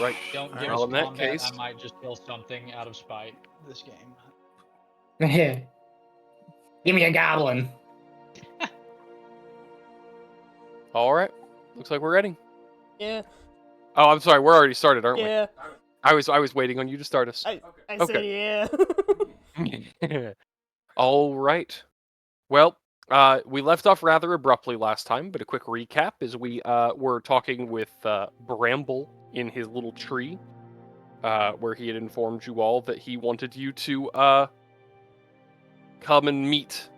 right. Don't give Well, us in that combat. case- I might just kill something out of spite this game. Yeah. Give me a goblin. All right. Looks like we're ready. Yeah. Oh, I'm sorry. We're already started, aren't Yeah. we? I was waiting on you to start us. I Okay. said yeah. All right. Well, we left off rather abruptly last time, but a quick recap is we were talking with Bramble in his little tree, where he had informed you all that he wanted you to come and meet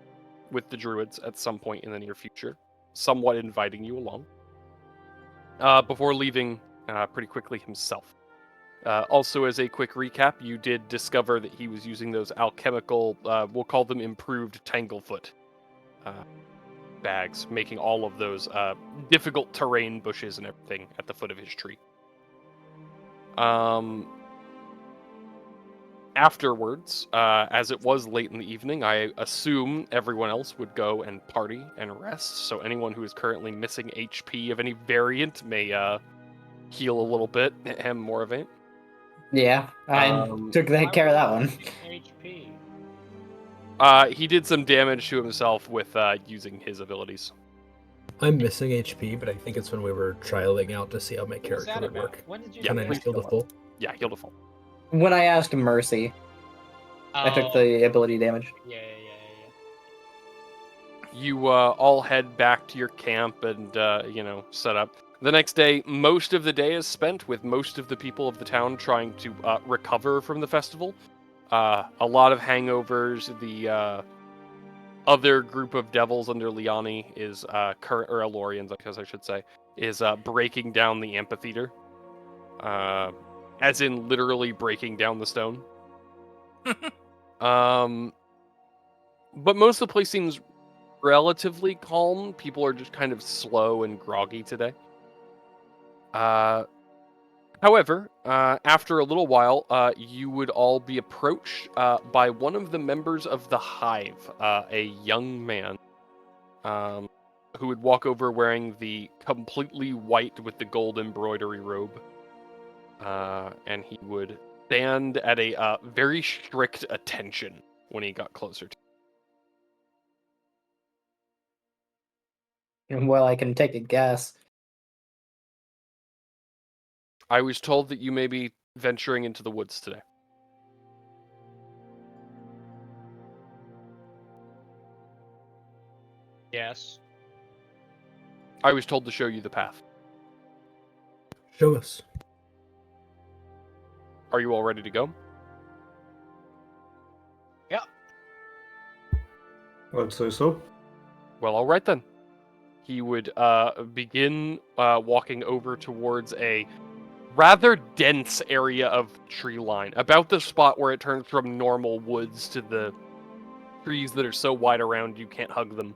with the druids at some point in the near future, somewhat inviting you along, before leaving pretty quickly himself. Also, as a quick recap, you did discover that he was using those alchemical, we'll call them improved Tanglefoot bags, making all of those difficult terrain bushes and everything at the foot of his tree. Afterwards, as it was late in the evening, I assume everyone else would go and party and rest, so anyone who is currently missing HP of any variant may heal a little bit. Moravaint. Yeah, I took care of that one. HP. He did some damage to himself with using his abilities. I'm missing HP, but I think it's when we were trialing out to see how my What's character that would about? work. When did you Can do I that? just heal the full? Yeah, heal the full. When I asked Mercy, I took the ability damage. Yeah. You all head back to your camp and, set up. The next day, most of the day is spent with most of the people of the town trying to recover from the festival. A lot of hangovers. The other group of devils under Liani is or Elorians, I guess I should say, is breaking down the amphitheater. As in literally breaking down the stone. But most of the place seems relatively calm. People are just kind of slow and groggy today. However, after a little while, you would all be approached by one of the members of the Hive, a young man, who would walk over wearing the completely white with the gold embroidery robe. And he would stand at a very strict attention when he got closer to you. Well, I can take a guess. I was told that you may be venturing into the woods today. Yes. I was told to show you the path. Show us. Are you all ready to go? Yeah. I'd say so. Well, all right then. He would begin walking over towards a rather dense area of tree line, about the spot where it turns from normal woods to the trees that are so wide around you can't hug them.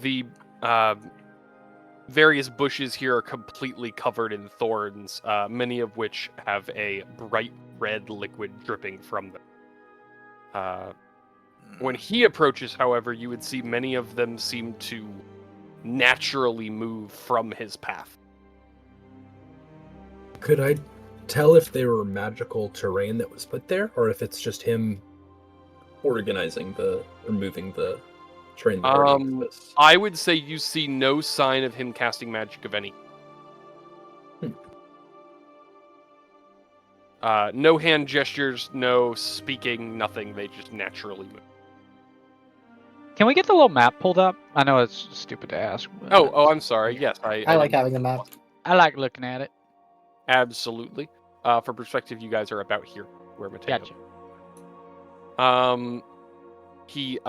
The various bushes here are completely covered in thorns, many of which have a bright red liquid dripping from them. When he approaches, however, you would see many of them seem to naturally move from his path. Could I tell if they were magical terrain that was put there, or if it's just him removing the terrain that already exists? I would say you see no sign of him casting magic of any. No hand gestures, no speaking, nothing. They just naturally move. Can we get the little map pulled up? I know it's stupid to ask. Oh, I'm sorry. Yes, I like having the map. I like looking at it. Absolutely. For perspective, you guys are about here, where Matteo. Gotcha. He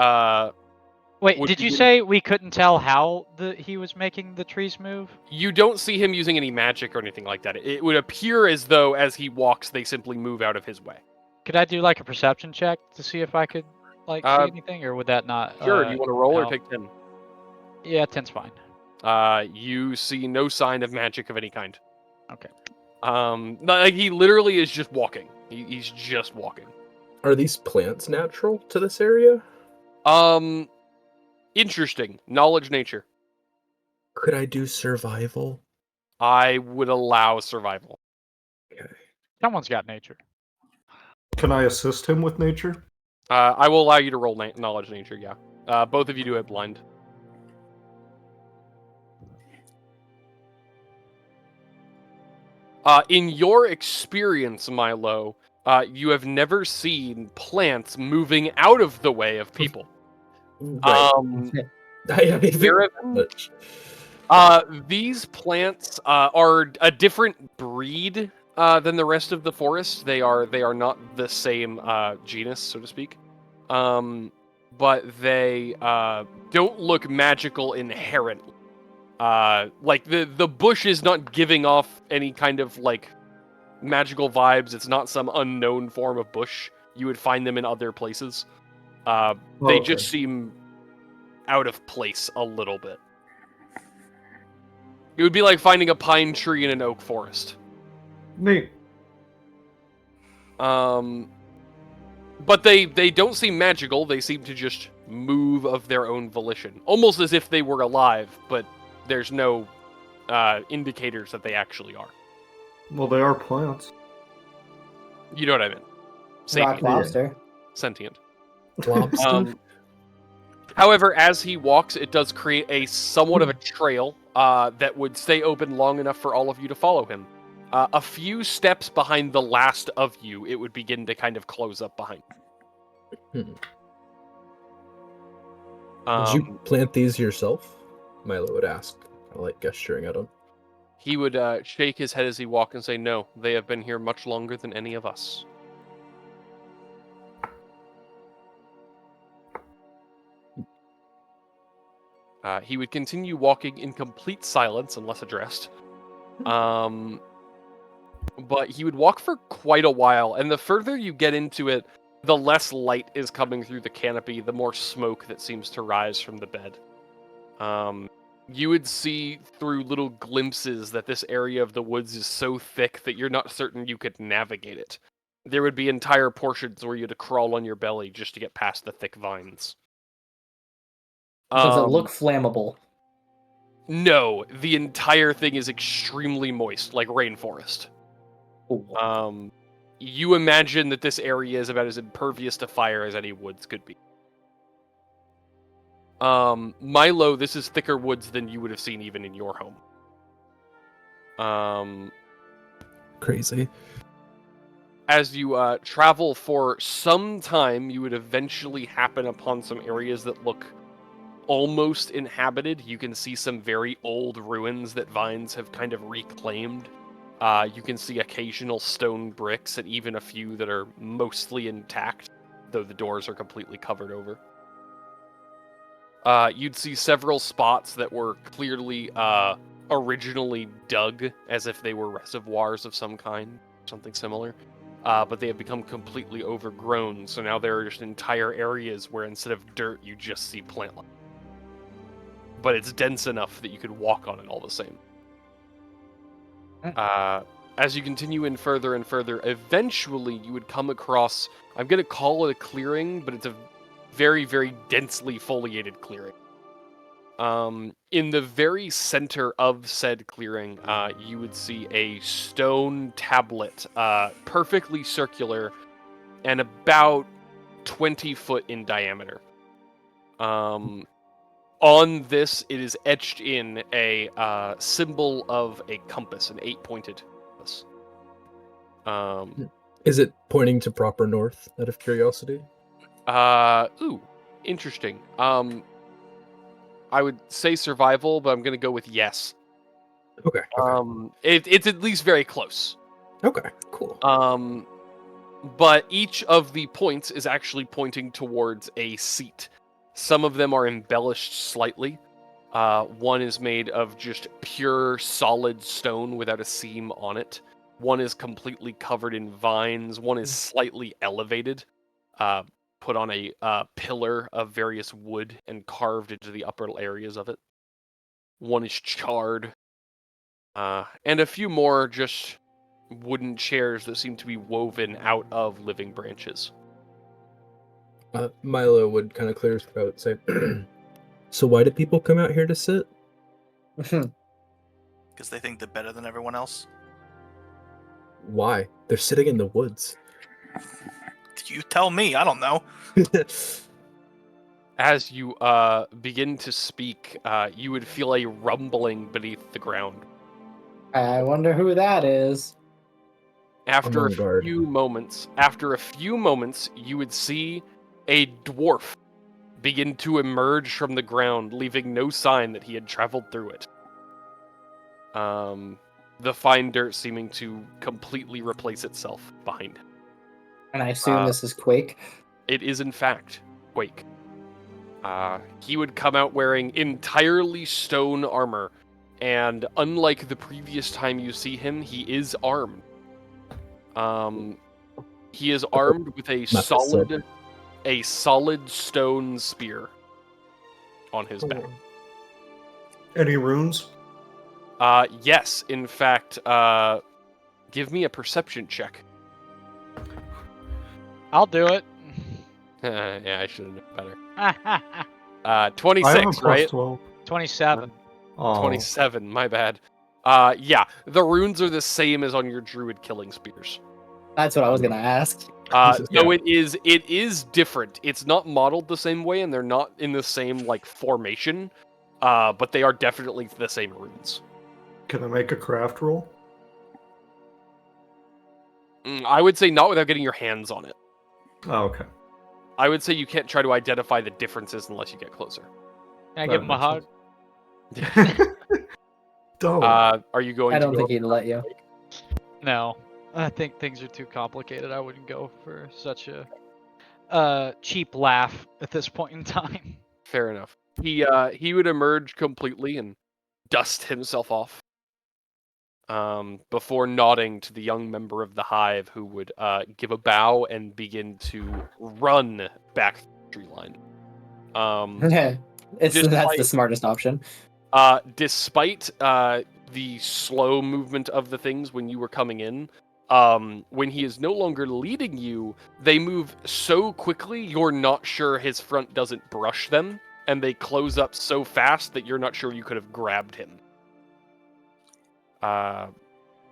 Wait, would did you begin- say we couldn't tell how he was making the trees move? You don't see him using any magic or anything like that. It would appear as though, as he walks, they simply move out of his way. Could I do like a perception check to see if I could see anything, or would that not? Sure. Do you want to roll or help? take 10? Yeah, 10's fine. You see no sign of magic of any kind. Okay. Like he literally is just walking. He's just walking. Are these plants natural to this area? Interesting. Knowledge nature. Could I do survival? I would allow survival. Someone's got nature. Can I assist him with nature? I will allow you to roll knowledge nature, yeah. Both of you do have blind. In your experience, Milo, you have never seen plants moving out of the way of people. Right. I mean, very much. These plants are a different breed than the rest of the forest. They are not the same genus, so to speak. But they don't look magical inherently. Like the bush is not giving off any kind of like magical vibes. It's not some unknown form of bush. You would find them in other places. They just seem out of place a little bit. It would be like finding a pine tree in an oak forest. Neat. But they don't seem magical. They seem to just move of their own volition, almost as if they were alive. But there's no indicators that they actually are. Well, they are plants. You know what I mean? Rock lobster. Sentient. Lobster? However, as he walks, it does create a somewhat of a trail that would stay open long enough for all of you to follow him. A few steps behind the last of you, it would begin to kind of close up behind. Did you plant these yourself? Milo would ask, like gesturing at him. He would shake his head as he walked and say, "No, they have been here much longer than any of us." He would continue walking in complete silence unless addressed. But he would walk for quite a while, and the further you get into it, the less light is coming through the canopy, the more smoke that seems to rise from the bed. You would see through little glimpses that this area of the woods is so thick that you're not certain you could navigate it. There would be entire portions where you had to crawl on your belly just to get past the thick vines. Does it look flammable? No, the entire thing is extremely moist, like rainforest. Ooh. You imagine that this area is about as impervious to fire as any woods could be. Milo, this is thicker woods than you would have seen even in your home. Crazy. As you travel for some time, you would eventually happen upon some areas that look almost inhabited. You can see some very old ruins that vines have kind of reclaimed. You can see occasional stone bricks and even a few that are mostly intact, though the doors are completely covered over. You'd see several spots that were clearly originally dug as if they were reservoirs of some kind, something similar. But they have become completely overgrown, so now there are just entire areas where instead of dirt, you just see plant life. But it's dense enough that you could walk on it all the same. As you continue in further and further, eventually you would come across, I'm going to call it a clearing, but it's a very, very densely foliated clearing. In the very center of said clearing, you would see a stone tablet, perfectly circular and about 20 foot in diameter. On this, it is etched in a symbol of a compass, an 8-pointed compass. Is it pointing to proper north, out of curiosity? Ooh, interesting. I would say survival, but I'm going to go with yes. Okay. It's at least very close. Okay, cool. But each of the points is actually pointing towards a seat. Some of them are embellished slightly. One is made of just pure solid stone without a seam on it. One is completely covered in vines. One is slightly elevated, put on a pillar of various wood and carved into the upper areas of it. One is charred. And a few more just wooden chairs that seem to be woven out of living branches. Milo would kind of clear his throat, say, "So why do people come out here to sit?" because they think they're better than everyone else? Why? They're sitting in the woods. You tell me. I don't know. As you begin to speak, you would feel a rumbling beneath the ground. I wonder who that is. After on guard. after a few moments, you would see a dwarf begin to emerge from the ground, leaving no sign that he had traveled through it. The fine dirt seeming to completely replace itself behind him. And I assume this is Quake. It is, in fact, Quake. He would come out wearing entirely stone armor, and unlike the previous time you see him, he is armed. He is armed with a solid stone spear on his back. Any runes? Yes, in fact, give me a perception check. I'll do it. Yeah, I should have known better. 27. I have a 26, right? 12. 27. Oh. 27, my bad. Yeah, the runes are the same as on your druid killing spears. That's what I was gonna ask. No, it is different. It's not modeled the same way, and they're not in the same like formation. But they are definitely the same runes. Can I make a craft roll? I would say not without getting your hands on it. Oh, okay. I would say you can't try to identify the differences unless you get closer. Can I give him a hug? Don't. Are you going I to don't go think he'd let you. No. I think things are too complicated. I wouldn't go for such a cheap laugh at this point in time. Fair enough. He would emerge completely and dust himself off. Before nodding to the young member of the hive, who would give a bow and begin to run back the tree line. That's the smartest option. Despite the slow movement of the things when you were coming in, when he is no longer leading you, they move so quickly you're not sure his front doesn't brush them, and they close up so fast that you're not sure you could have grabbed him.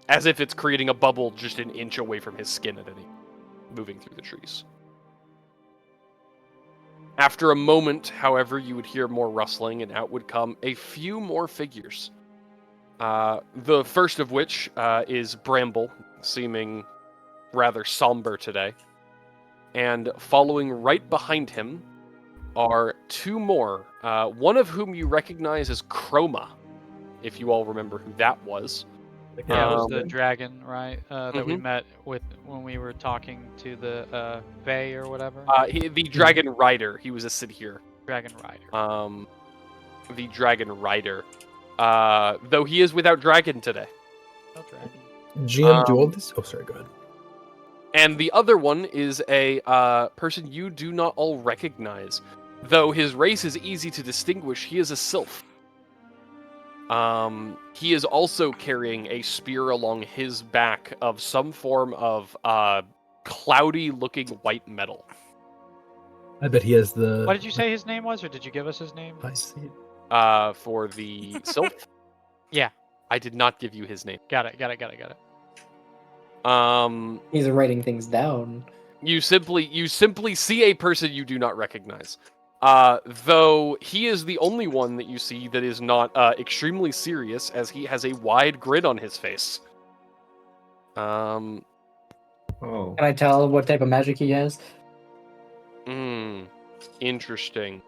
As if it's creating a bubble just an inch away from his skin at any moving through the trees. After a moment, however, you would hear more rustling, and out would come a few more figures. The first of which is Bramble, seeming rather somber today. And following right behind him are two more, one of whom you recognize as Chroma, if you all remember who that was. Yeah, it was the dragon, right? That we Mhm. met with when we were talking to the Fae or whatever. The Dragon Rider. He was a Cid here. Dragon Rider. The Dragon Rider. Though he is without dragon today. No dragon. GM, do all this? Oh, sorry, go ahead. And the other one is a person you do not all recognize. Though his race is easy to distinguish, he is a sylph. He is also carrying a spear along his back of some form of cloudy-looking white metal. I bet he has the. What did you say his name was, or did you give us his name? I see. For the sylph? Yeah. I did not give you his name. Got it. He's writing things down. You simply see a person you do not recognize. Though he is the only one that you see that is not extremely serious, as he has a wide grin on his face. Oh. Can I tell what type of magic he has? Interesting.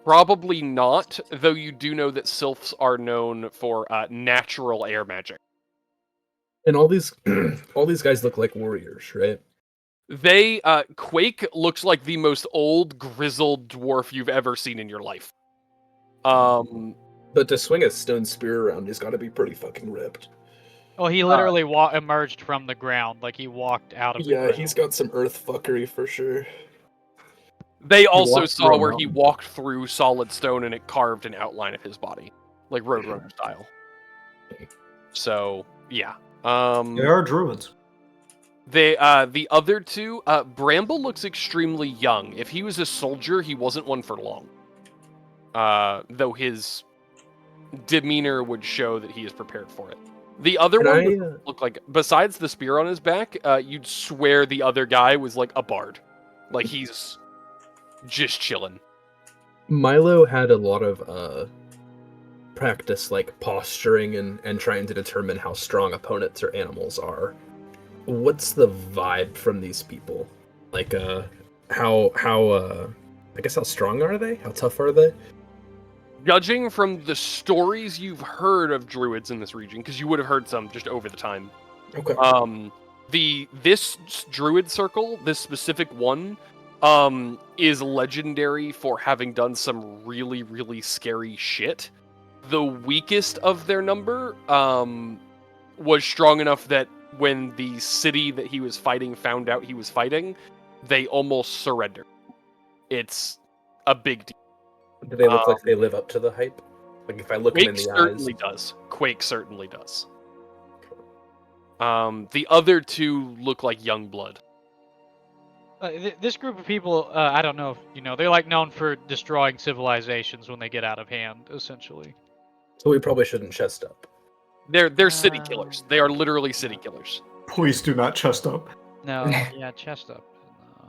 Probably not, though you do know that sylphs are known for natural air magic. And all these guys look like warriors, right? They, Quake looks like the most old, grizzled dwarf you've ever seen in your life. But to swing a stone spear around, he's got to be pretty fucking ripped. Well, he literally emerged from the ground, like he walked out of the ground. Yeah, he's got some earth fuckery for sure. They also walked saw through a where he mountain. walked through solid stone and it carved an outline of his body, like Roadrunner style. So, yeah. They are druids. The other two, Bramble looks extremely young. If he was a soldier, he wasn't one for long. Though his demeanor would show that he is prepared for it. The other Can one I, doesn't look like, besides the spear on his back, you'd swear the other guy was like a bard. Like he's just chilling. Milo had a lot of practice, like posturing and trying to determine how strong opponents or animals are. What's the vibe from these people? Like, how I guess how strong are they? How tough are they? Judging from the stories you've heard of druids in this region, because you would have heard some just over the time. Okay. This druid circle, this specific one, is legendary for having done some really, really scary shit. The weakest of their number was strong enough that when the city that he was fighting found out he was fighting, they almost surrendered. It's a big deal. Do they look like they live up to the hype? Like if I look them in Quake the certainly eyes. does. Quake certainly does. The other two look like young blood. This group of people, I don't know if you know, they're like known for destroying civilizations when they get out of hand, essentially. So we probably shouldn't chest up. They're city killers. They are literally city killers. Please do not chest up. No, yeah, chest up.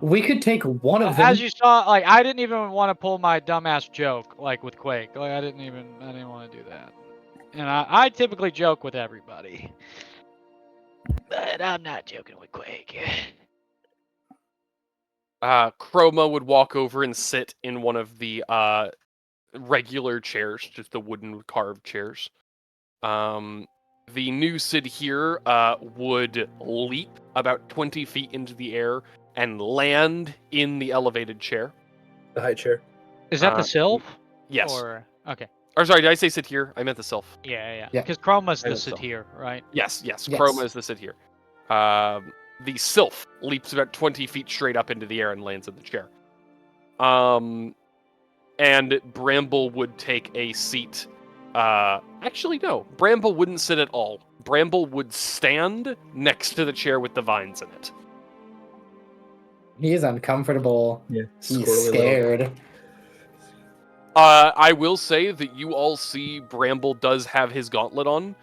We could take one of them. As you saw, like I didn't even want to pull my dumbass joke, like with Quake. Like I didn't want to do that. And I typically joke with everybody, but I'm not joking with Quake. Chroma would walk over and sit in one of the regular chairs, just the wooden carved chairs. The new Sid here would leap about 20 feet into the air and land in the elevated chair. The high chair. Is that the sylph? Yes. Or okay. Or sorry, did I say Sid here? I meant the sylph. Yeah. Yeah. Because Chroma's I the think so. satyr, right? Yes. Yes. Chroma is the Sid here. The sylph leaps about 20 feet straight up into the air and lands in the chair. And Bramble would take a seat. Actually, no. Bramble wouldn't sit at all. Bramble would stand next to the chair with the vines in it. He's uncomfortable. Yeah. He's scared. I will say that you all see Bramble does have his gauntlet on.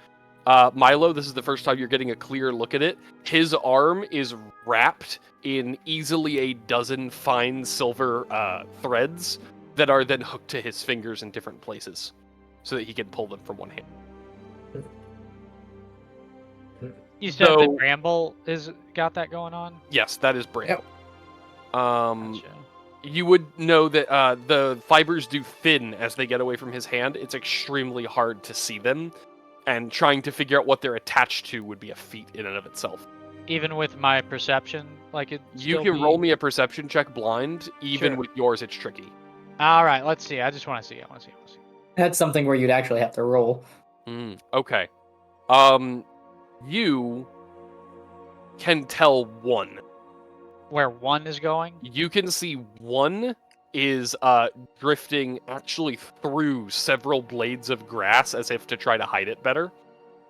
Milo, this is the first time you're getting a clear look at it. His arm is wrapped in easily a dozen fine silver threads that are then hooked to his fingers in different places so that he can pull them from one hand. You said So- that Bramble is got that going on. Yes, that is Bramble. Gotcha. You would know that the fibers do thin as they get away from his hand. It's extremely hard to see them, and trying to figure out what they're attached to would be a feat in and of itself. Even with my perception, like it. You can roll me a perception check blind. Even Sure. with yours, it's tricky. All right, let's see. I just want to see. I want to see. That's something where you'd actually have to roll. Okay. You can tell one. Where one is going? You can see one is drifting actually through several blades of grass as if to try to hide it better.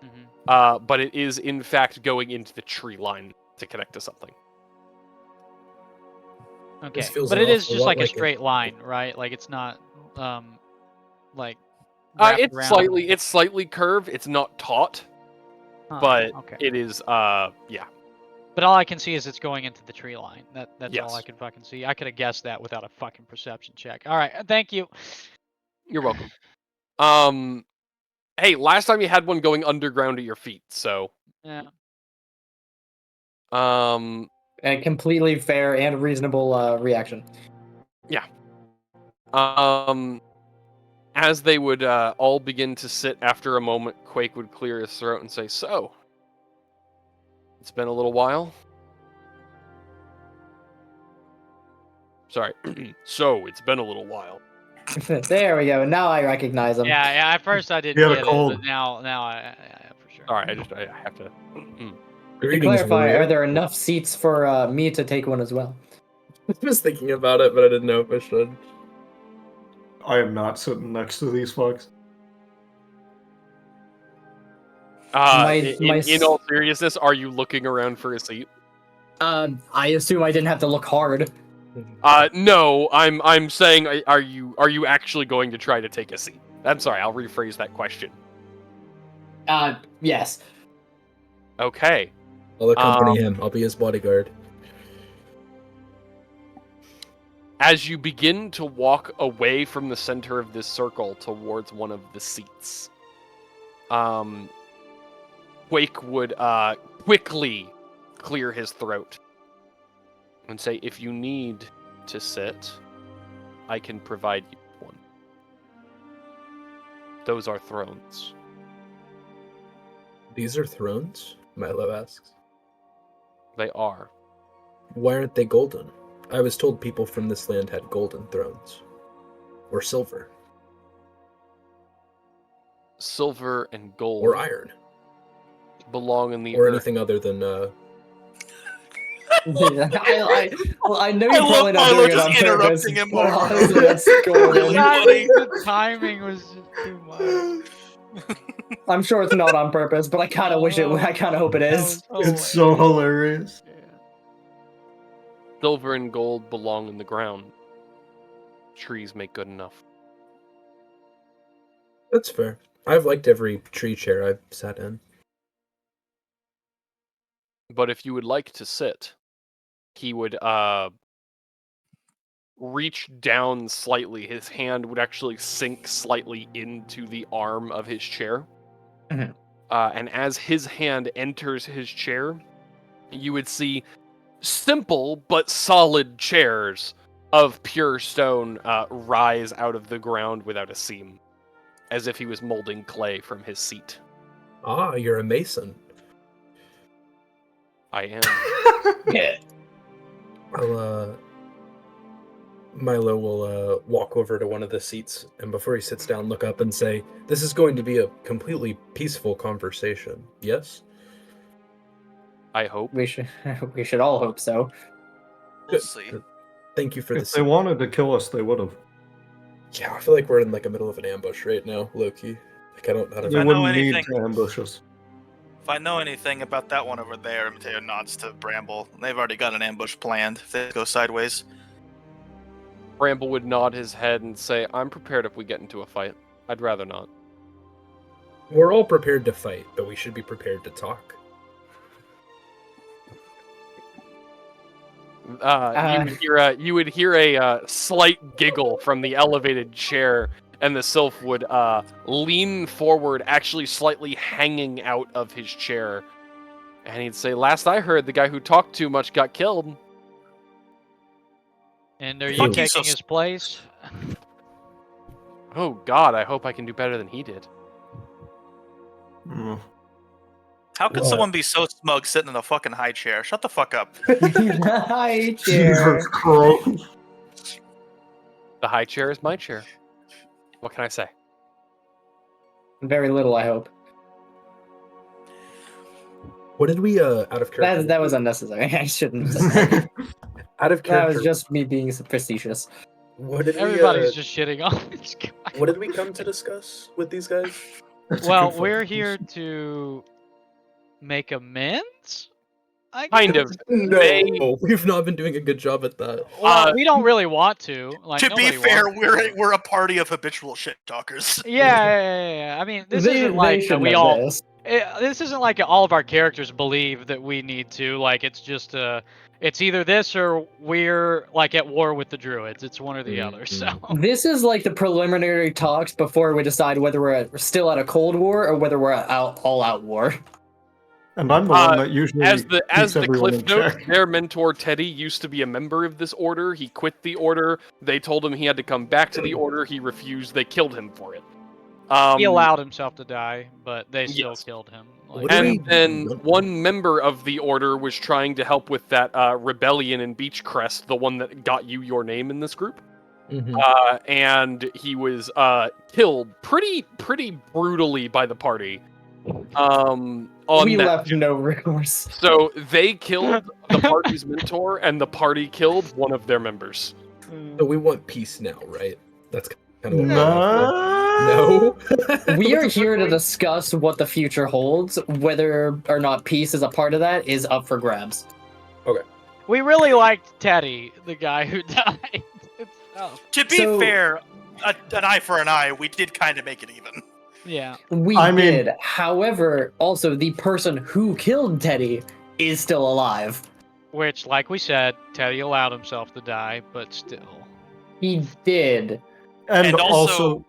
Mm-hmm. But it is in fact going into the tree line to connect to something. Okay, This feels but an it is awful just lot like a like straight line, right? Like it's not, like. It's wrapped around. slightly curved. It's not taut, Huh, but okay. it is yeah. But all I can see is it's going into the tree line. That's Yes. all I can fucking see. I could have guessed that without a fucking perception check. All right, thank you. You're welcome. Hey, last time you had one going underground at your feet, so Yeah. A completely fair and reasonable reaction. As they would all begin to sit after a moment, Quake would clear his throat and say, "So, it's been a little while." Sorry. So, it's been a little while. There we go. Now I recognize him. Yeah. At first I didn't He had a get it, cold. but now I for sure. All right, I have to. To Greetings, clarify, warrior. are there enough seats for me to take one as well? I was thinking about it, but I didn't know if I should. I am not sitting next to these fucks. In all seriousness, are you looking around for a seat? I assume I didn't have to look hard. No, I'm saying, are you actually going to try to take a seat? I'm sorry, I'll rephrase that question. Yes. Okay. I'll accompany him. I'll be his bodyguard. As you begin to walk away from the center of this circle towards one of the seats, Quake would quickly clear his throat and say, if you need to sit, I can provide you one. Those are thrones. These are thrones? Milo asks. They are. Why aren't they golden? I was told people from this land had golden thrones. Or silver. Silver and gold Or iron. belong in the Or earth. anything other than, I know I you're love probably not Milo doing it on just purpose, interrupting him but over. honestly, that's Really golden. funny. The timing was just too much. I'm sure it's not on purpose, but I kind of wish it. I kind of hope it is. It's so hilarious. Silver and gold belong in the ground. Trees make good enough. That's fair. I've liked every tree chair I've sat in. But if you would like to sit, he would reach down slightly. His hand would actually sink slightly into the arm of his chair. Mhm. And as his hand enters his chair, you would see simple but solid chairs of pure stone rise out of the ground without a seam, as if he was molding clay from his seat. Ah, you're a mason. I am. Yeah. Milo will walk over to one of the seats, and before he sits down, look up and say, "This is going to be a completely peaceful conversation, yes?" I hope. We should all hope so. We'll see. Thank you for the If they seat. wanted to kill us, they would have. Yeah, I feel like we're in like the middle of an ambush right now, Loki. Like I don't They I know. know wouldn't need anything- to ambush us. If I know anything about that one over there, Matteo nods to Bramble. They've already got an ambush planned if they go sideways. Bramble would nod his head and say, I'm prepared if we get into a fight. I'd rather not. We're all prepared to fight, but we should be prepared to talk. You would hear a slight giggle from the elevated chair, and the sylph would lean forward, actually slightly hanging out of his chair. And he'd say, last I heard, the guy who talked too much got killed. And are you Fuck you, taking so- his place? Oh god, I hope I can do better than he did. Mm. How could What? someone be so smug sitting in a fucking high chair? Shut the fuck up. Hi, chair. Jesus Christ. The high chair is my chair. What can I say? Very little, I hope. What did we out of character? That was unnecessary. I shouldn't have said that. Out of That character. was just me being facetious. What did Everybody's just shitting on this guy. What did we come to discuss with these guys? That's a Well, good we're fucking here question. to make amends. I Kind guess? of. No, we've not been doing a good job at that. Well, we don't really want to. Like, To be nobody fair, wants to. we're a party of habitual shit talkers. Yeah. I mean, this isn't like that shouldn't we have all. this. This isn't like all of our characters believe that we need to. Like, it's just it's either this or we're like at war with the druids. It's one or the other. So This is like the preliminary talks before we decide whether we're still at a Cold War or whether we're at all-out war. And I'm the one that usually As the keeps everyone cliff in note, check. their mentor Teddy used to be a member of this order. He quit the order. They told him he had to come back to the order. He refused. They killed him for it. he allowed himself to die, but they still Yes. killed him. What Like, do we- And then one member of the order was trying to help with that rebellion in Beachcrest, the one that got you your name in this group. Mhm. And he was killed pretty brutally by the party. On We that. left no recourse. So they killed the party's mentor, and the party killed one of their members. So we want peace now, right? That's kind of what we're going for. No. We are here to discuss what the future holds. Whether or not peace is a part of that is up for grabs. We really liked Teddy, the guy who died. To be So- fair, an eye for an eye, we did kind of make it even. Yeah. We I mean- did. However, also the person who killed Teddy is still alive. Which, like we said, Teddy allowed himself to die, but still. He did. And, And also, also,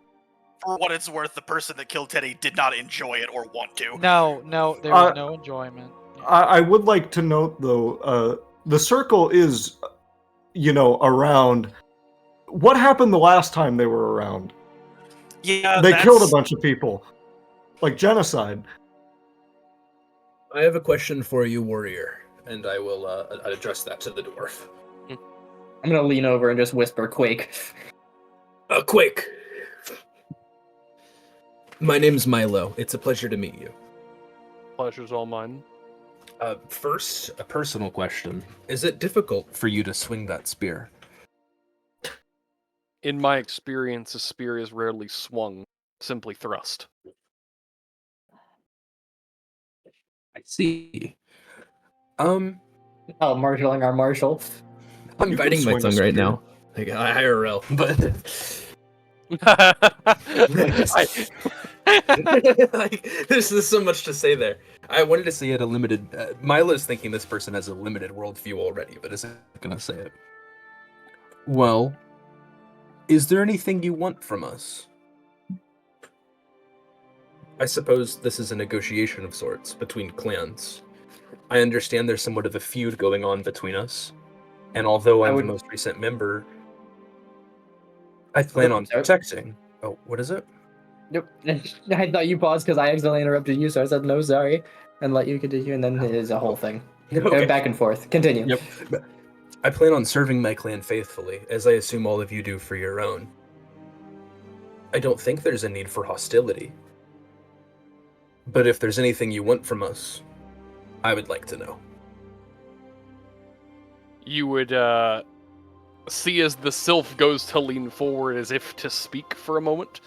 for what it's worth, the person that killed Teddy did not enjoy it or want to. No, there was no enjoyment. Yeah. I would like to note though, the circle is, around. What happened the last time they were around? Yeah, They killed a that's- bunch of people, like genocide. I have a question for you, warrior, and I will address that to the dwarf. I'm gonna lean over and just whisper Quake. Quake! My name's Milo. It's a pleasure to meet you. Pleasure's all mine. First, a personal question. Is it difficult for you to swing that spear? In my experience, a spear is rarely swung, simply thrust. I see. Oh, marshaling our marshal. I'm You can biting my swing a tongue right spear. now. Like, IRL, but... like, there's so much to say there. I wanted to say it a limited... Milo's thinking this person has a limited worldview already, but isn't gonna say it. Well, is there anything you want from us? I suppose this is a negotiation of sorts between clans. I understand there's somewhat of a feud going on between us, and although I'm the most recent member, I plan on protecting. Oh, what is it? Nope. I thought you paused because I accidentally interrupted you, so I said no, sorry, and let you continue, and then it is a whole thing. Okay. Back and forth. Continue. Yep. I plan on serving my clan faithfully, as I assume all of you do for your own. I don't think there's a need for hostility. But if there's anything you want from us, I would like to know. You would see as the sylph goes to lean forward as if to speak for a moment,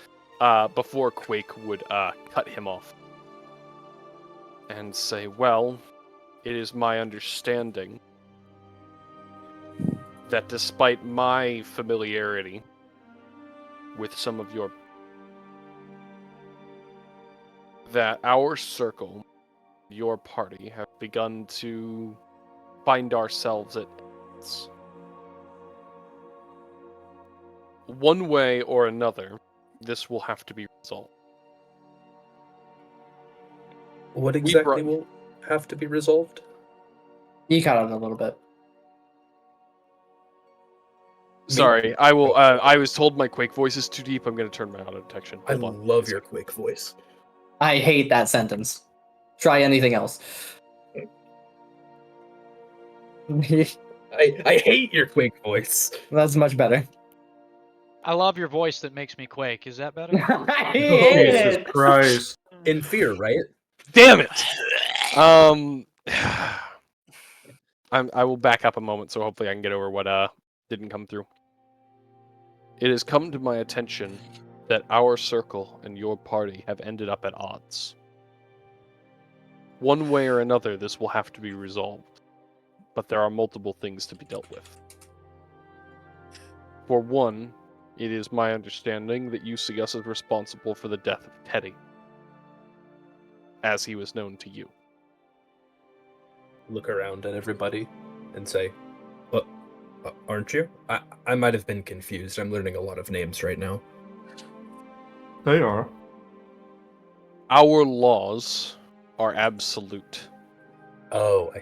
before Quake would cut him off and say, well, it is my understanding that despite my familiarity with some of that our circle, your party, have begun to find ourselves at odds. One way or another, this will have to be resolved. What exactly will have to be resolved? You cut out a little bit. Sorry, I will. I was told my Quake voice is too deep. I'm going to turn my auto detection. I Hold on. love your Quake voice. I hate that sentence. Try anything else. I hate your Quake voice. That's much better. I love your voice that makes me quake. Is that better? I hate Jesus it. Christ. In fear, right? Damn it! I will back up a moment, so hopefully I can get over what didn't come through. It has come to my attention that our circle and your party have ended up at odds. One way or another, this will have to be resolved, but there are multiple things to be dealt with. For one, it is my understanding that you see us as responsible for the death of Teddy, as he was known to you. Look around at everybody and say, aren't you? I might have been confused. I'm learning a lot of names right now. They are. Our laws are absolute. Oh,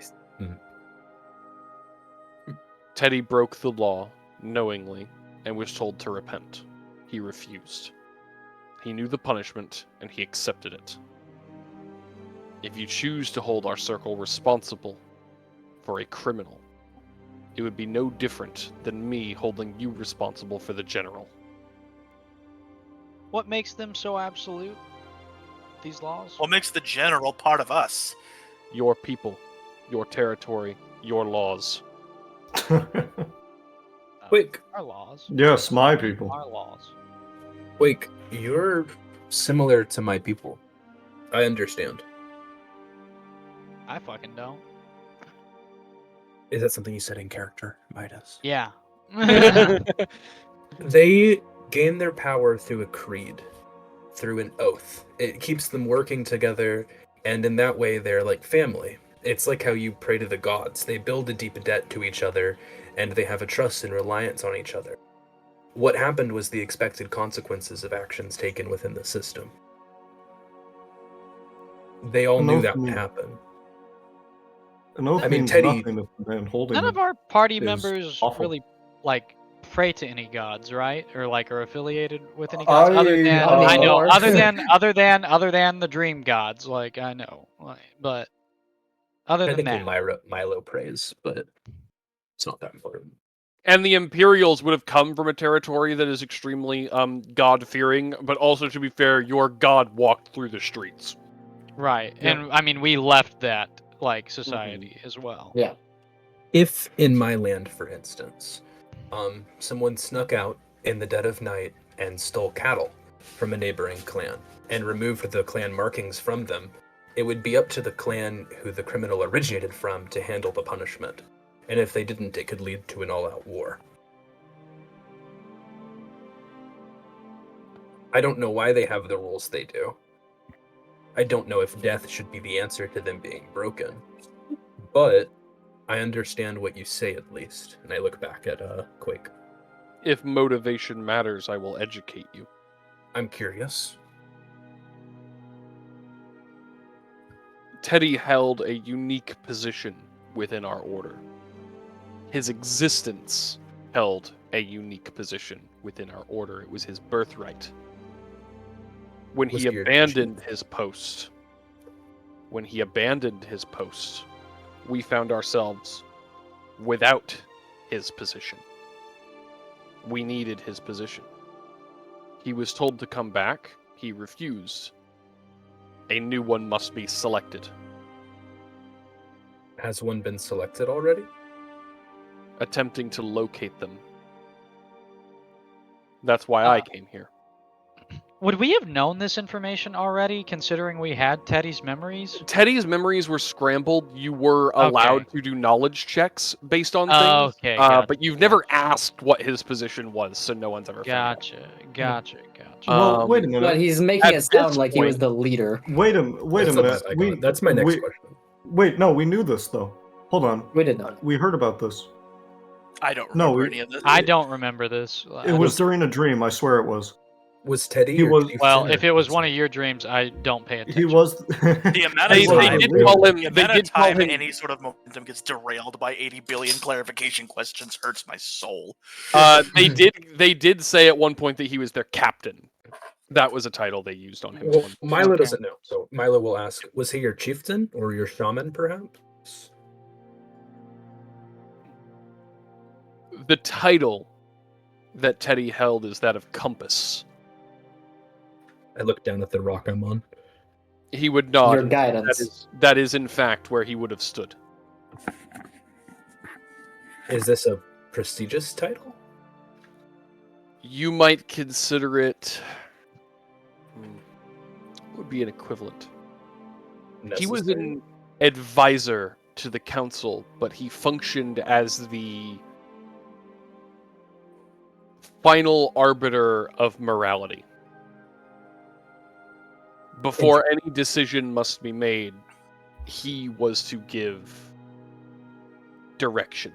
Teddy broke the law knowingly and was told to repent. He refused. He knew the punishment and he accepted it. If you choose to hold our circle responsible for a criminal, it would be no different than me holding you responsible for the general. What makes them so absolute? These laws? What makes the general part of us? Your people, your territory, your laws. Quake, Our laws. Yes, my people. Our laws. Quake, you're similar to my people. I understand. I fucking don't. Is that something you said in character, Midas? Yeah. They gain their power through a creed, through an oath. It keeps them working together, and in that way, they're like family. It's like how you pray to the gods. They build a deep debt to each other, and they have a trust and reliance on each other. What happened was the expected consequences of actions taken within the system. They all knew that would happen. An oath I mean, means Teddy- nothing if the man holding None it of our party is members awful. really like pray to any gods, right? Or like are affiliated with any gods other than I know anymore. other than the dream gods. Like I know, but other than Technically, that, Milo prays, but it's not that important. And the Imperials would have come from a territory that is extremely god-fearing, but also, to be fair, your god walked through the streets. right? Yeah. And I mean, we left that like society as well. Yeah. If in my land, for instance, someone snuck out in the dead of night and stole cattle from a neighboring clan and removed the clan markings from them, it would be up to the clan who the criminal originated from to handle the punishment. And if they didn't, it could lead to an all-out war. I don't know why they have the rules they do. I don't know if death should be the answer to them being broken. But I understand what you say, at least. And I look back at Quake. If motivation matters, I will educate you. I'm curious. Teddy held a unique position within our order. His existence held a unique position within our order. It was his birthright. When Was he he your abandoned his post, we found ourselves without his position. We needed his position. He was told to come back. He refused. A new one must be selected. Has one been selected already? Attempting to locate them. That's why I came here. Would we have known this information already, considering we had Teddy's memories? Teddy's memories were scrambled. You were allowed to do knowledge checks based on things. Okay, gotcha, but you've never asked what his position was, so no one's ever found out. Gotcha. Well, wait a minute. But he's making At it sound this like he was point- the leader. Wait a minute. That's my next question. Wait, no, we knew this though. Hold on. We did not. We heard about this. I don't No, remember we- any of this. I don't remember this. It was during a dream. I swear it was. Was Teddy He or was- Chieftain Well, or if it was one Vincent? of your dreams, I don't pay attention. He was. The amount They of time, did call him. the They amount of did call time him. any sort of momentum gets derailed by 80 billion clarification questions hurts my soul. They did say at one point that he was their captain. That was a title they used on him. at Well, one point. Milo Okay. doesn't know, so Milo will ask, was he your chieftain or your shaman, perhaps? The title that Teddy held is that of Compass. I look down at the rock I'm on. He would nod. Your guidance. That is in fact where he would have stood. Is this a prestigious title? You might consider it. What would be an equivalent? He was Necessary? an advisor to the council, but he functioned as the final arbiter of morality. Before any decision must be made, he was to give direction.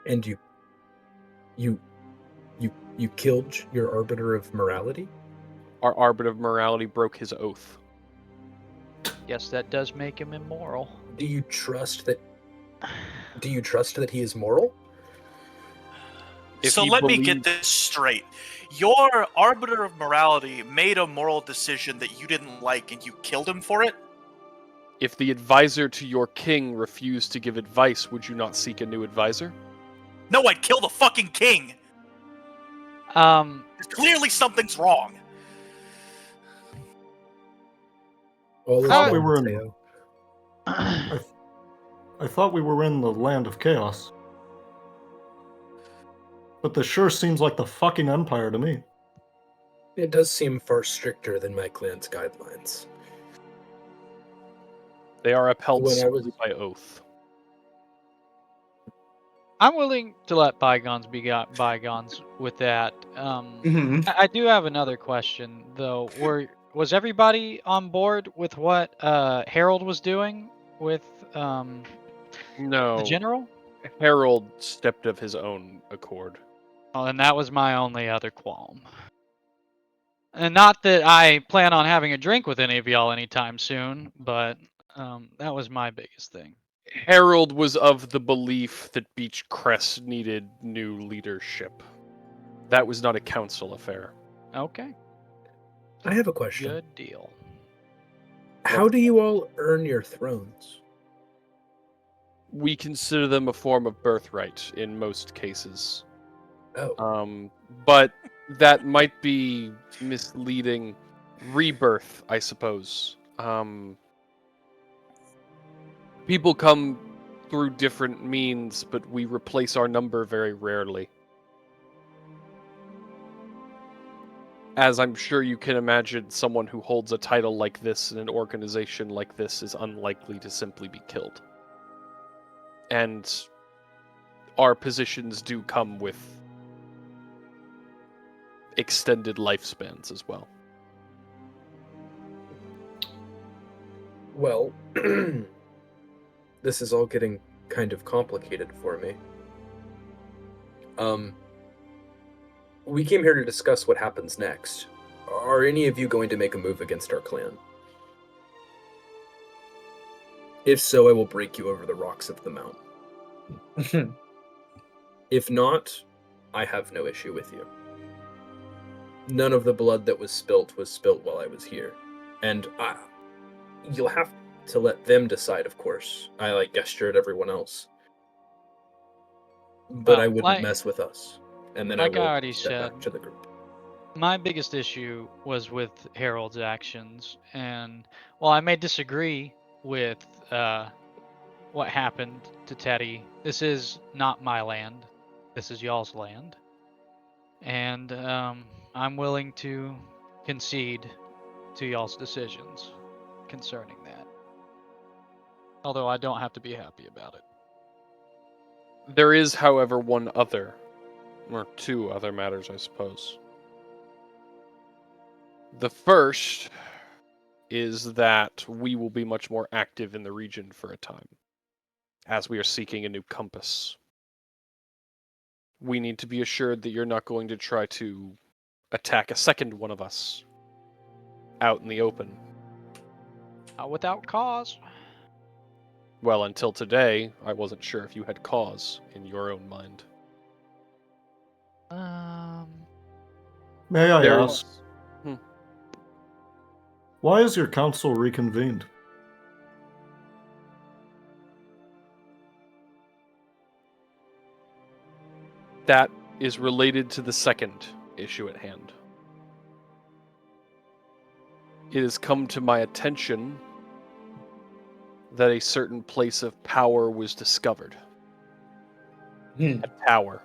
And you killed your arbiter of morality? Our arbiter of morality broke his oath. Yes, that does make him immoral. Do you trust that he is moral? If So he let me get believed- this straight. Your arbiter of morality made a moral decision that you didn't like and you killed him for it? If the advisor to your king refused to give advice, would you not seek a new advisor? No, I'd kill the fucking king! Clearly something's wrong. All is thought well, we were in- Matteo. I thought we were in the land of chaos. But this sure seems like the fucking Empire to me. It does seem far stricter than my clan's guidelines. They are upheld When I solely was- by oath. I'm willing to let bygones be bygones with that. Mhm. I do have another question though. Was everybody on board with what Harold was doing with the No, general? Harold stepped of his own accord. Oh, and that was my only other qualm. And not that I plan on having a drink with any of y'all anytime soon, but that was my biggest thing. Harold was of the belief that Beach Crest needed new leadership. That was not a council affair. Okay, I have a question. good deal. How do you all earn your thrones? We consider them a form of birthright in most cases. Oh, But that might be misleading. Rebirth, I suppose. People come through different means, but we replace our number very rarely. As I'm sure you can imagine, someone who holds a title like this in an organization like this is unlikely to simply be killed. And our positions do come with extended lifespans as well. well, this is all getting kind of complicated for me. We came here to discuss what happens next. Are any of you going to make a move against our clan? If so, I will break you over the rocks of the mountain. If not, I have no issue with you. None of the blood that was spilt while I was here. And you'll have to let them decide, of course. I gesture at everyone else. But Well, I wouldn't like- mess with us. And then like I I will already step said, back to the group. my biggest issue was with Harold's actions, and while I may disagree with what happened to Teddy, this is not my land. This is y'all's land, and I'm willing to concede to y'all's decisions concerning that. Although I don't have to be happy about it. There is, however, one other, or two other matters, I suppose. The first is that we will be much more active in the region for a time, as we are seeking a new compass. We need to be assured that you're not going to try to attack a second one of us out in the open. Without cause. Well, until today, I wasn't sure if you had cause in your own mind. May I There ask, is- why is your council reconvened? That is related to the second issue at hand. It has come to my attention that a certain place of power was discovered. A tower.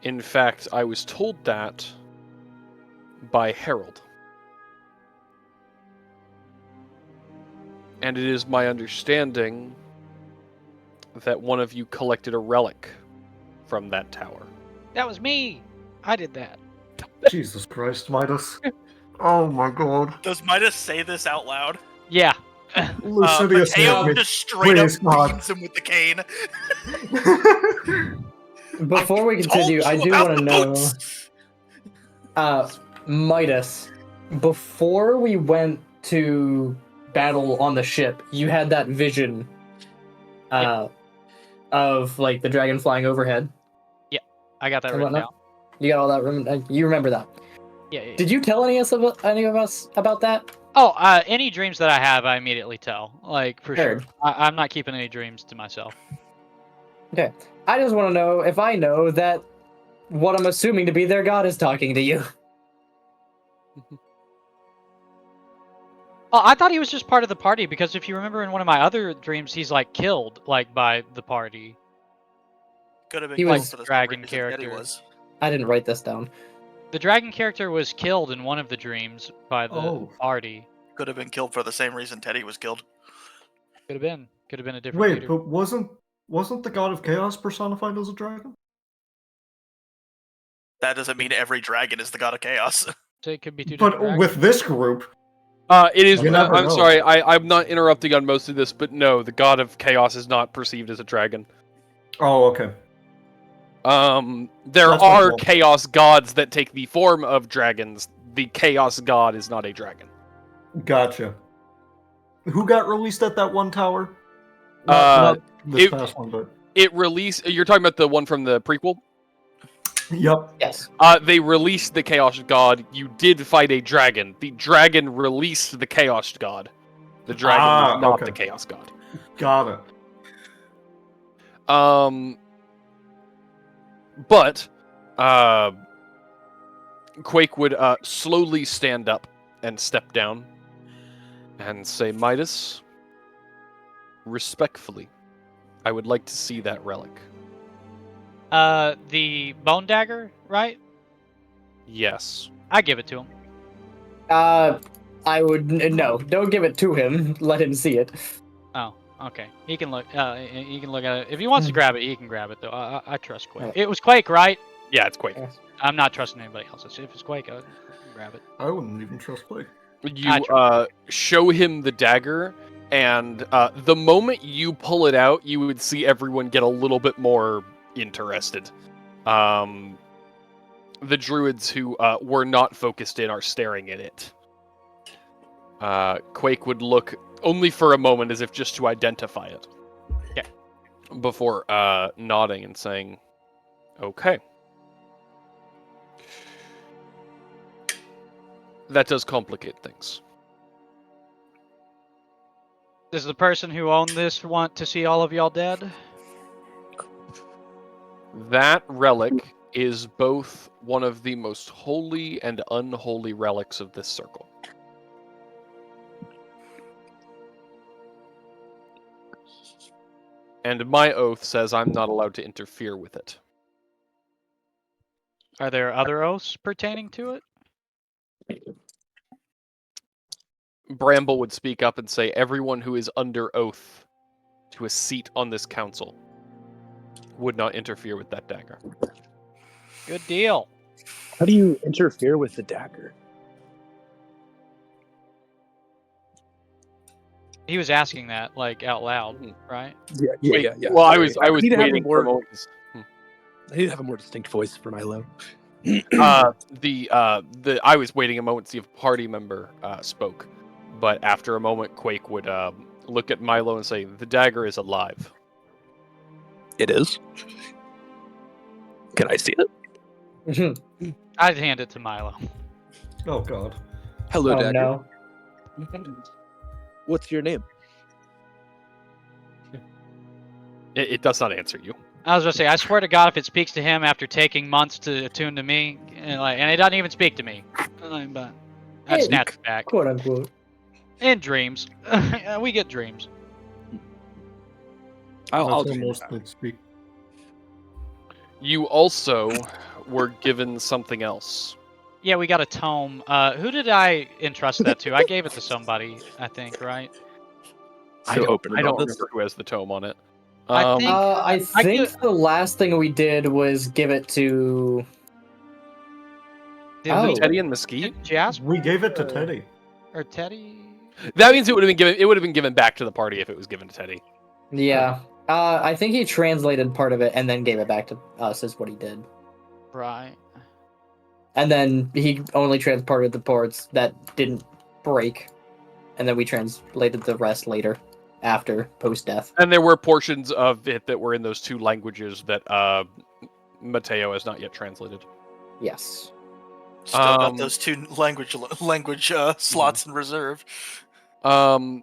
In fact, I was told that by Harold. And it is my understanding that one of you collected a relic from that tower. That was me. I did that. Jesus Christ, Midas. Oh my god. Does Midas say this out loud? Yeah. Lustitias, Mateo help me. just straight Please, up God. beams him with the cane. Before we continue, Told I you do about want to the know, boots! Midas, before we went to battle on the ship, you had that vision of like the dragon flying overhead. I got that and written whatnot. down. You got all that. You remember that? Yeah. Did you tell any of us about that? Oh, any dreams that I have, I immediately tell. Like, for Heard. sure. I'm not keeping any dreams to myself. Okay. I just want to know if I know that what I'm assuming to be their god is talking to you. Oh, I thought he was just part of the party because if you remember in one of my other dreams, he's like killed like by the party. Could have been He killed was for the same dragon reason Teddy character. was. I didn't write this down. The dragon character was killed in one of the dreams by the Oh. party. Could have been killed for the same reason Teddy was killed. Could have been. Could have been a different Wait, leader. but wasn't the god of chaos personified as a dragon? That doesn't mean every dragon is the god of chaos. So it could be two different But dragons. with this group, It is. You never I'm know. sorry. I'm not interrupting on most of this, but no, the god of chaos is not perceived as a dragon. oh, okay. There That's my are fault. chaos gods that take the form of dragons. The chaos god is not a dragon. Gotcha. Who got released at that one tower? Uh, Not this it- past one, but It released. You're talking about the one from the prequel. yep. Yes. They released the chaos god. You did fight a dragon. The dragon released the chaos god. The dragon was not okay. the chaos god. Got it. But Quake would slowly stand up and step down and say, Midas, respectfully, I would like to see that relic. The bone dagger, right? Yes. I give it to him. I would no. Don't give it to him. Let him see it. Oh, okay. He can look. He can look at it. If he wants to grab it, he can grab it. Though I trust Quake. It was Quake, right? Yeah, it's Quake. I'm not trusting anybody else. If it's Quake, I can grab it. I wouldn't even trust Blake. You show him the dagger, and the moment you pull it out, you would see everyone get a little bit more interested. The druids who were not focused in are staring at it. Quake would look only for a moment as if just to identify it. Yeah. Before nodding and saying, okay. That does complicate things. Does the person who owned this want to see all of y'all dead? That relic is both one of the most holy and unholy relics of this circle. And my oath says I'm not allowed to interfere with it. Are there other oaths pertaining to it? Bramble would speak up and say, everyone who is under oath to a seat on this council would not interfere with that dagger. Good deal. How do you interfere with the dagger? He was asking that like out loud, right? Yeah. Well, I was Sorry. need to have a waiting for more- a moment. I need to have a more distinct voice for Milo. I was waiting a moment to see if a party member spoke, but after a moment, Quake would look at Milo and say, "The dagger is alive." It is. Can I see it? I'd hand it to Milo. Oh god. Hello, Oh dagger. no. What's your name? It does not answer you. I was gonna say, I swear to God, if it speaks to him after taking months to attune to me, and it doesn't even speak to me, but I'd Hey, snatch it back. Quote unquote. In dreams, we get dreams. I'll That's do almost that. like speak. You also were given something else. Yeah, we got a tome. Who did I entrust that to? I gave it to somebody, I think, right? I So don't, open I don't about this. remember who has the tome on it. I think- I I think could- the last thing we did was give it to. Did Oh. we- Teddy and Mesquite. did Jasper We gave it to Teddy. or Teddy? That means it would have been given. It would have been given back to the party if it was given to Teddy. Yeah. I think he translated part of it and then gave it back to us. Is what he did. Right. And then he only transported the parts that didn't break, and then we translated the rest later, after post death. And there were portions of it that were in those two languages that Matteo has not yet translated. Yes. Still got Um, those two language slots in reserve. Um,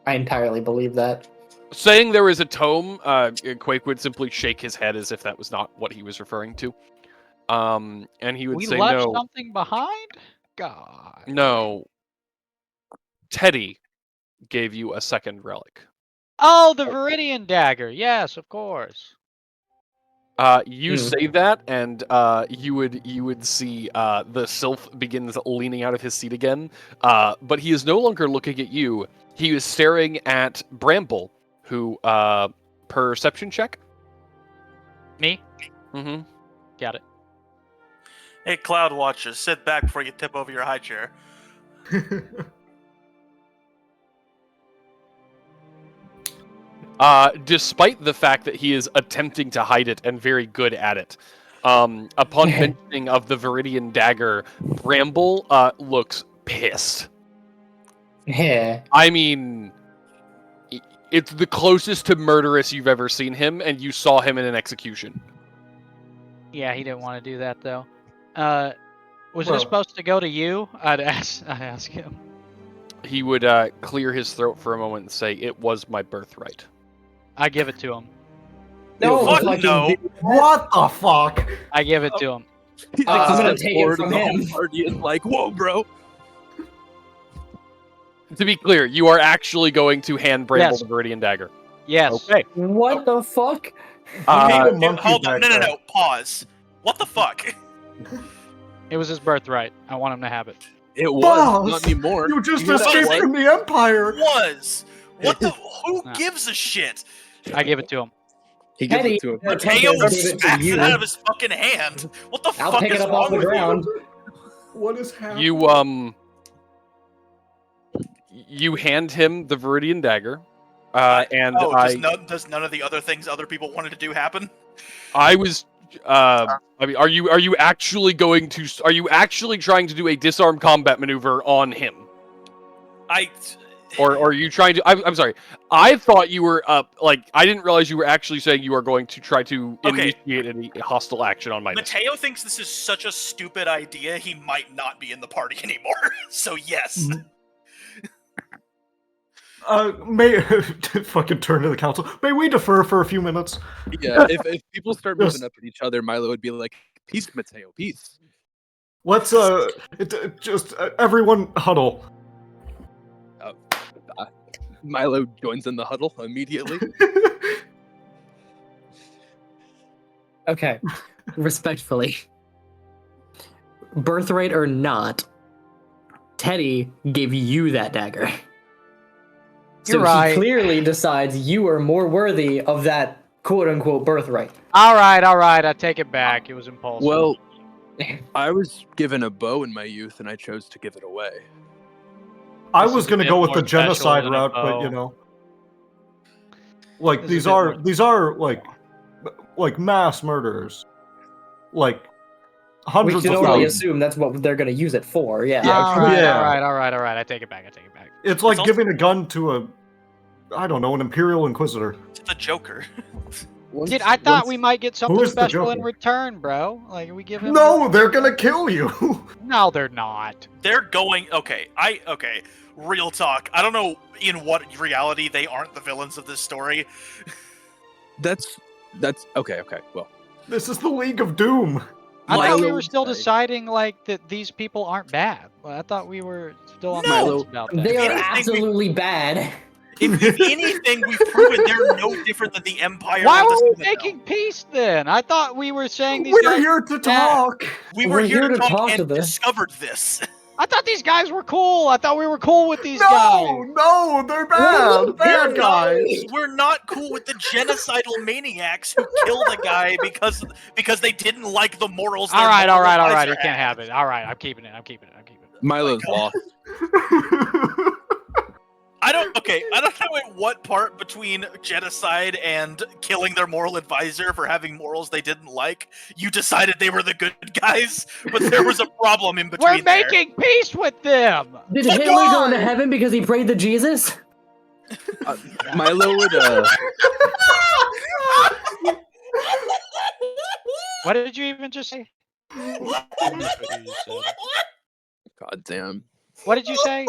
I entirely believe that. saying there is a tome, Quake would simply shake his head as if that was not what he was referring to. And he would We say, left "No, something behind? God. no. Teddy gave you a second relic. Oh, the Viridian dagger. Yes, of course. You say that, and you would see the sylph begins leaning out of his seat again. But he is no longer looking at you. He was staring at Bramble, who, perception check. Me? Mm-hmm. Got it. Hey, Cloud Watchers, sit back before you tip over your high chair. Despite the fact that he is attempting to hide it and very good at it, upon mentioning of the Viridian dagger, Bramble looks pissed. Yeah. I mean, it's the closest to murderous you've ever seen him, and you saw him in an execution. Yeah, he didn't want to do that though. Was Well- this supposed to go to you? I'd ask him. He would clear his throat for a moment and say, "It was my birthright." I give it to him. No, Fuck fucking no. What the fuck? I give it to him. I'm gonna take it from The him. whole party is like, whoa, bro. To be clear, you are actually going to hand Bramble Yes. the Viridian dagger. Yes. Okay. What the fuck? Okay, Hey, monkey hold on, back no, there. pause. What the fuck? It was his birthright. I want him to have it. It was Boss, not anymore. You just hear that escaped one? from the Empire. Was. What the? Who No. gives a shit? I give it to him. He gives Teddy, it to him. Matteo Give it to smacks you. it out of his fucking hand. What the I'll fuck pick is it up wrong off the with ground. What is happening? You hand him the Viridian dagger, and Oh, does none of the other things other people wanted to do happen? I was. I mean, are you actually going to? Are you actually trying to do a disarm combat maneuver on him, or are you trying to? I'm sorry. I thought you were I didn't realize you were actually saying you are going to try to Okay. initiate any hostile action on Midas. Mateo thinks this is such a stupid idea, he might not be in the party anymore. So yes. May fucking turn to the council. May we defer for a few minutes? Yeah, if people start Yes. moving up at each other, Milo would be like, peace, Matteo, peace. Let's just everyone huddle. Milo joins in the huddle immediately. Okay, respectfully. Birthright or not, Teddy gave you that dagger. You're So right. he clearly decides you are more worthy of that quote-unquote birthright. All right. I take it back. It was impulsive. Well, I was given a bow in my youth, and I chose to give it away. I This was is a gonna bit go with more the special genocide than a route, but you bow. know, like This is these a bit are more- these are like mass murders, like We hundreds can of only thousands. assume that's what they're going to use it for. Yeah. all right. yeah. All right. I take it back. It's like It's also- giving a gun to a, I don't know, an Imperial Inquisitor. It's the Joker. Dude, I thought we might get something is the special in Joker? return, bro. Like we give him. No, they're gonna kill you. No, they're not. They're going okay. Real talk. I don't know in what reality they aren't the villains of this story. That's okay. Well, This is the League of Doom. I thought we Milo were would still say- deciding like that these people aren't bad. I thought we were still on the No. fence about that. They are Anything we- absolutely bad. If anything, we've proven they're no different than the Empire. Why or the were we Citadel. making peace then? I thought we were saying these We're guys. here to talk. We were We're here to talk to and this. discovered this. I thought these guys were cool. I thought we were cool with these No, guys. no, they're bad. Bad guys. We're not cool with the genocidal maniacs who killed a guy because they didn't like the morals. All their right. moral You advisor can't had. have it. All right, I'm keeping it. Milo's lost. I don't know at what part between genocide and killing their moral advisor for having morals they didn't like you decided they were the good guys, but there was a problem in between. We're making peace with them. Did Fuck Hitler go on! into heaven because he prayed to Jesus? Milo would. What did you even just say? God damn. What did you say?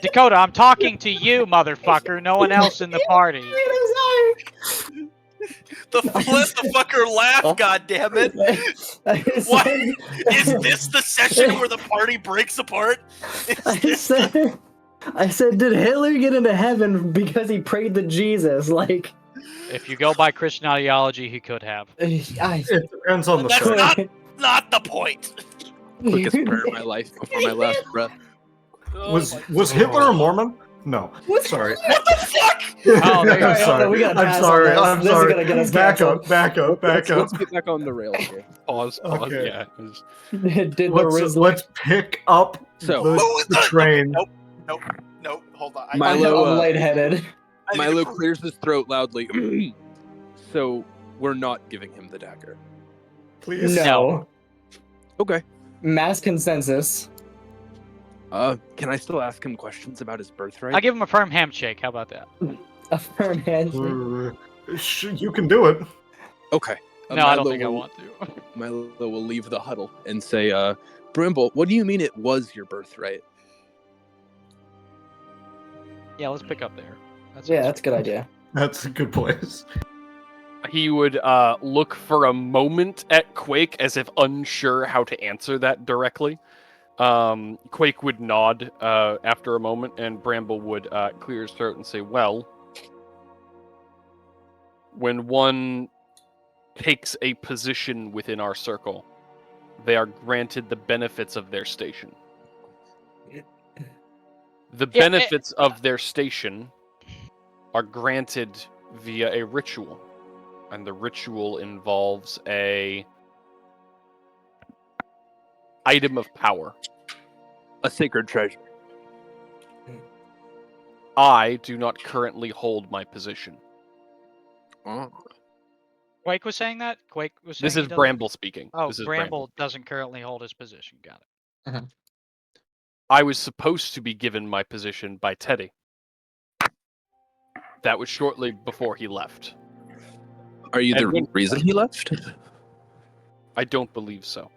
Dakota, I'm talking to you, motherfucker. No one else in the party. Let the fucker laugh, goddammit! What? Is this the session where the party breaks apart? I said, did Hitler get into heaven because he prayed to Jesus? Like, If you go by Christian ideology, he could have. It depends on the That's story. not the point. Quickest prayer of my life before my last breath. Was Hitler a Mormon? No. Sorry. What the fuck? Oh, there you I'm go. sorry. We gotta I'm pass sorry. on this. I'm This is sorry. gonna get us Back canceled. up. Back up. Back up. Let's get back on the rails here. Pause. Okay. Yeah. it was- Did the Rizzler. Let's pick up So- the train. Nope. Hold on. Milo, I'm lightheaded. I need Milo to- clears his throat loudly. So we're not giving him the dagger. Please. No. Okay. Mass consensus. Can I still ask him questions about his birthright? I'll give him a firm handshake. How about that? A firm handshake. You can do it. Okay. No, I don't Milo think I will- want to. Milo will leave the huddle and say, Bramble, what do you mean it was your birthright? Yeah, let's pick up there. Yeah, that's a good idea. That's a good place. He would look for a moment at Quake as if unsure how to answer that directly. Quake would nod after a moment, and Bramble would clear his throat and say, well, when one takes a position within our circle, they are granted the benefits of their station. The benefits of their station are granted via a ritual, and the ritual involves a item of power. A sacred treasure. I do not currently hold my position. Oh. Quake was saying that? Quake was saying This he is doesn't- Bramble speaking. Oh, This is Bramble doesn't currently hold his position. Got it. I was supposed to be given my position by Teddy. That was shortly before he left. Are you And the when- reason he left? I don't believe so.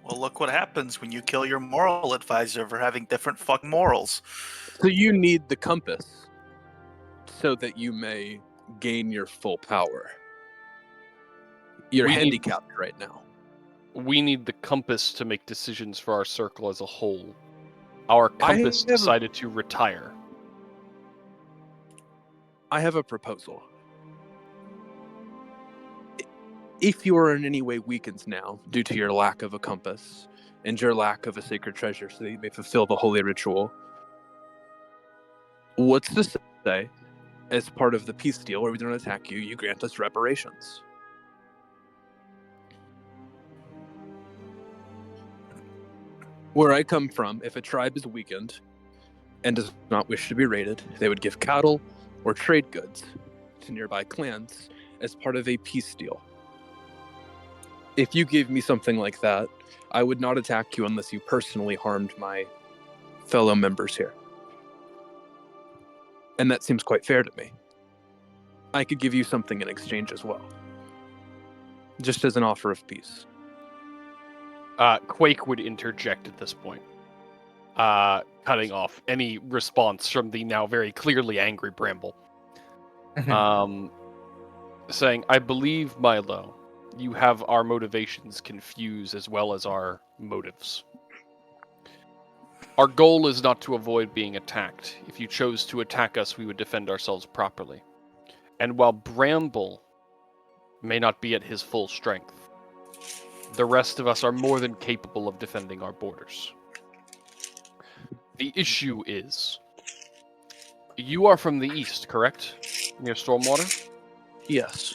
Well, look what happens when you kill your moral advisor for having different fucking morals. So you need the compass so that you may gain your full power. You're We need- handicapped right now. We need the compass to make decisions for our circle as a whole. Our I compass have a- decided to retire. I have a proposal. If you are in any way weakened now due to your lack of a compass and your lack of a sacred treasure so that you may fulfill the holy ritual, what's to say, as part of the peace deal where we don't attack you, you grant us reparations? Where I come from, if a tribe is weakened and does not wish to be raided, they would give cattle or trade goods to nearby clans as part of a peace deal. If you gave me something like that, I would not attack you unless you personally harmed my fellow members here. And that seems quite fair to me. I could give you something in exchange as well. Just as an offer of peace. Quake would interject at this point, cutting off any response from the now very clearly angry Bramble. Saying, I believe, Milo, you have our motivations confused as well as our motives. Our goal is not to avoid being attacked. If you chose to attack us, we would defend ourselves properly. And while Bramble may not be at his full strength, the rest of us are more than capable of defending our borders. The issue is, you are from the east, correct? Near Stormwater? Yes.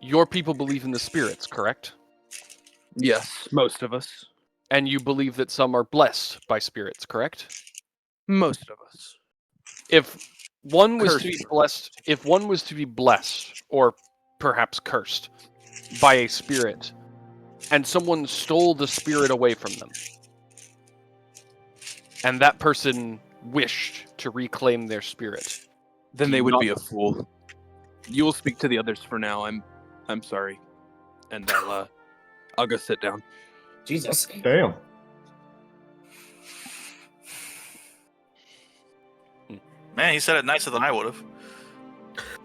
Your people believe in the spirits, correct? Yes, most of us. And you believe that some are blessed by spirits, correct? Most of us. If one was to be Cursed. blessed, if one was to be blessed, or perhaps cursed, by a spirit, and someone stole the spirit away from them, and that person wished to reclaim their spirit, Then Do they you would not- be a fool. You will speak to the others for now. I'm sorry. And I'll go sit down. Jesus. Damn. Man, he said it nicer than I would have.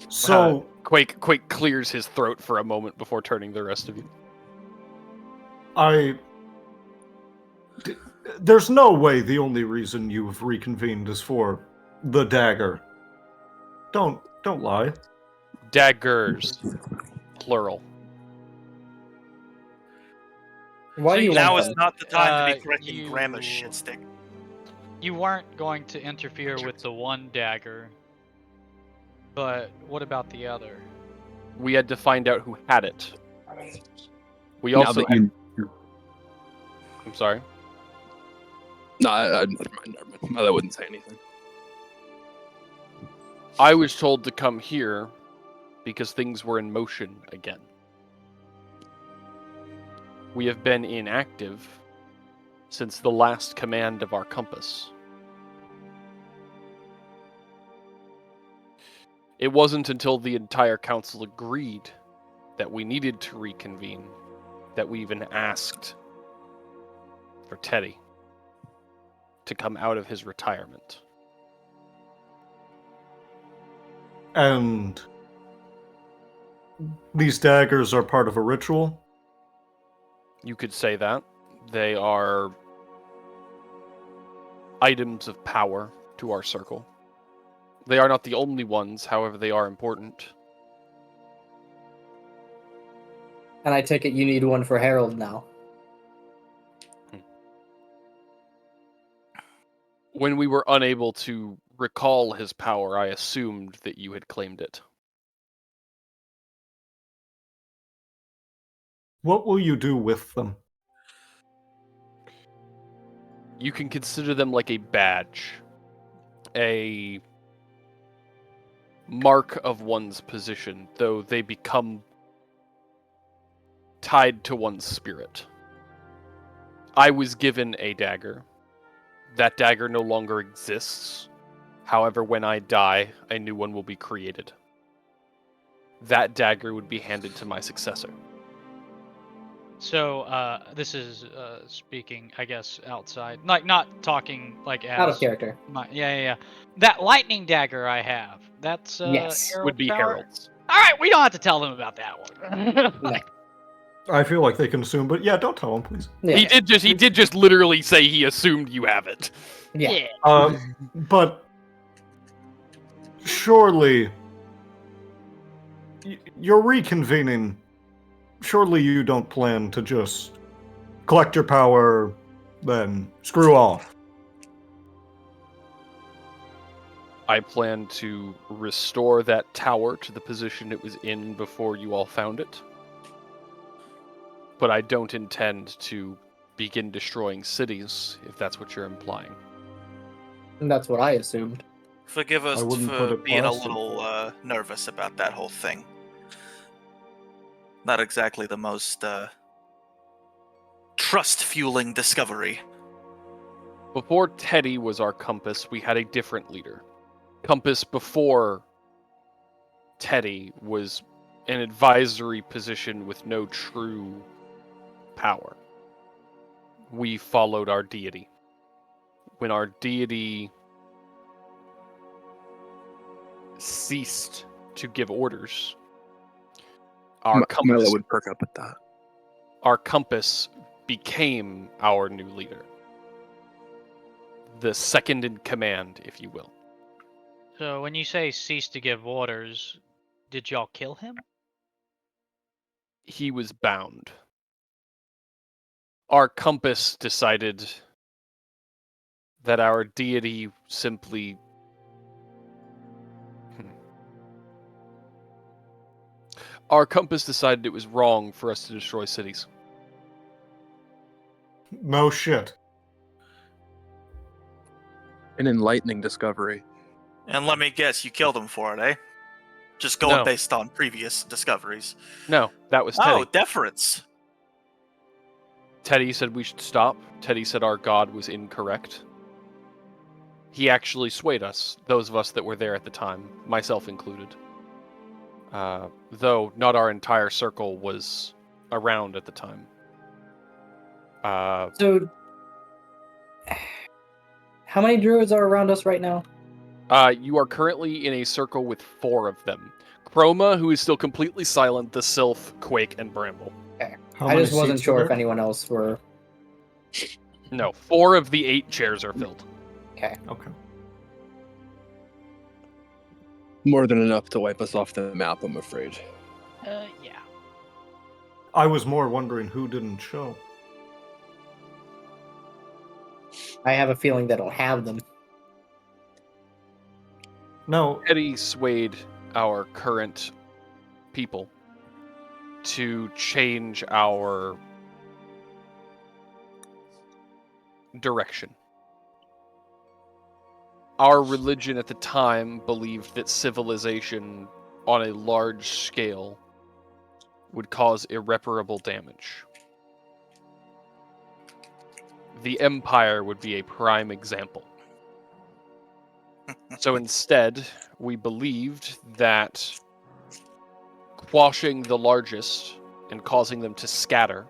So Quake clears his throat for a moment before turning to the rest of you. there's no way the only reason you've reconvened is for the dagger. Don't lie. Daggers, plural. Why So do you you Now want is that? not the time to be Uh, correcting grandma's you- shit stick. You weren't going to interfere with the one dagger, but what about the other? We had to find out who had it. We Now also. that you, I'm sorry. no, never mind. I wouldn't say anything. I was told to come here because things were in motion again. We have been inactive since the last command of our compass. It wasn't until the entire council agreed that we needed to reconvene that we even asked for Teddy to come out of his retirement. And these daggers are part of a ritual? You could say that. They are items of power to our circle. They are not the only ones, however, they are important. And I take it you need one for Harold now. When we were unable to recall his power, I assumed that you had claimed it. What will you do with them? You can consider them like a badge, a mark of one's position, though they become tied to one's spirit. I was given a dagger. That dagger no longer exists. However, when I die, a new one will be created. That dagger would be handed to my successor. So, this is speaking, I guess, outside, like not talking like as Out of character. yeah. That lightning dagger I have. That's Yes. Harold's Would be power? Harold's. All right, we don't have to tell them about that one. No. I feel like they can assume, but yeah, don't tell them, please. Yeah. He did just literally say he assumed you have it. Yeah. But surely you're reconvening. Surely you don't plan to just collect your power, then screw off. I plan to restore that tower to the position it was in before you all found it. But I don't intend to begin destroying cities, if that's what you're implying. And that's what I assumed. Forgive us I wouldn't put for it being a past them. little nervous about that whole thing. Not exactly the most trust-fueling discovery. Before Teddy was our compass, we had a different leader. Compass before Teddy was an advisory position with no true power. We followed our deity. When our deity ceased to give orders, our Milo would perk up at that. our compass became our new leader. The second in command, if you will. So when you say cease to give orders, did y'all kill him? He was bound. Our compass decided that our deity simply Our compass decided it was wrong for us to destroy cities. No shit. An enlightening discovery. And let me guess, you killed him for it, eh? Just going No. based on previous discoveries. No, that was Teddy. Oh, deference. Teddy said we should stop. Teddy said our god was incorrect. He actually swayed us, those of us that were there at the time, myself included. Though not our entire circle was around at the time. So, how many druids are around us right now? You are currently in a circle with 4 of them. Chroma, who is still completely silent, the Sylph, Quake, and Bramble. How I many just wasn't seats sure are if there? anyone else were. No, 4 of the 8 chairs are filled. Okay. Okay. More than enough to wipe us off the map, I'm afraid. Yeah. I was more wondering who didn't show. I have a feeling that I'll have them. No, Eddie swayed our current people to change our direction. Our religion at the time believed that civilization on a large scale would cause irreparable damage. The Empire would be a prime example. So instead, we believed that quashing the largest and causing them to scatter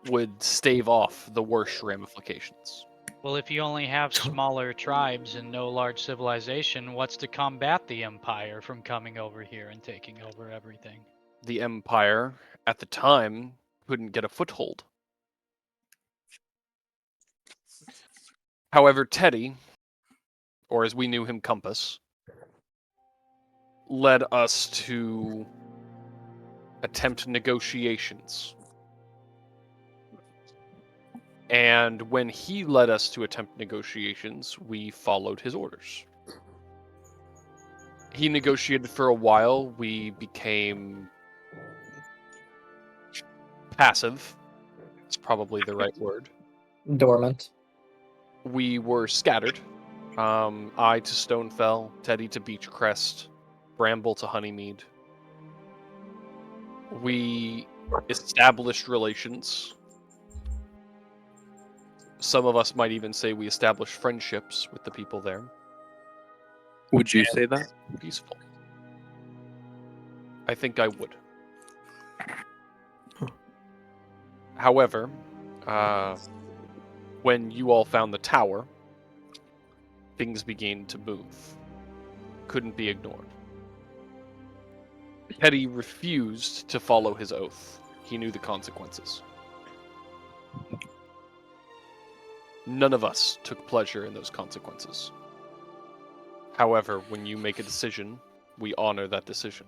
would stave off the worst ramifications. Well, if you only have smaller tribes and no large civilization, what's to combat the Empire from coming over here and taking over everything? The Empire, at the time, couldn't get a foothold. However, Teddy, or as we knew him, Compass, led us to attempt negotiations. And when he led us to attempt negotiations, we followed his orders. He negotiated for a while. We became passive. It's probably the right word. Dormant. We were scattered. I to Stonefell, Teddy to Beachcrest, Bramble to Honeymead. We established relations. Some of us might even say we established friendships with the people there. Would you say that? Peaceful. I think I would. However, when you all found the tower, things began to move. Couldn't be ignored. Teddy refused to follow his oath. He knew the consequences. None of us took pleasure in those consequences. However, when you make a decision, we honor that decision.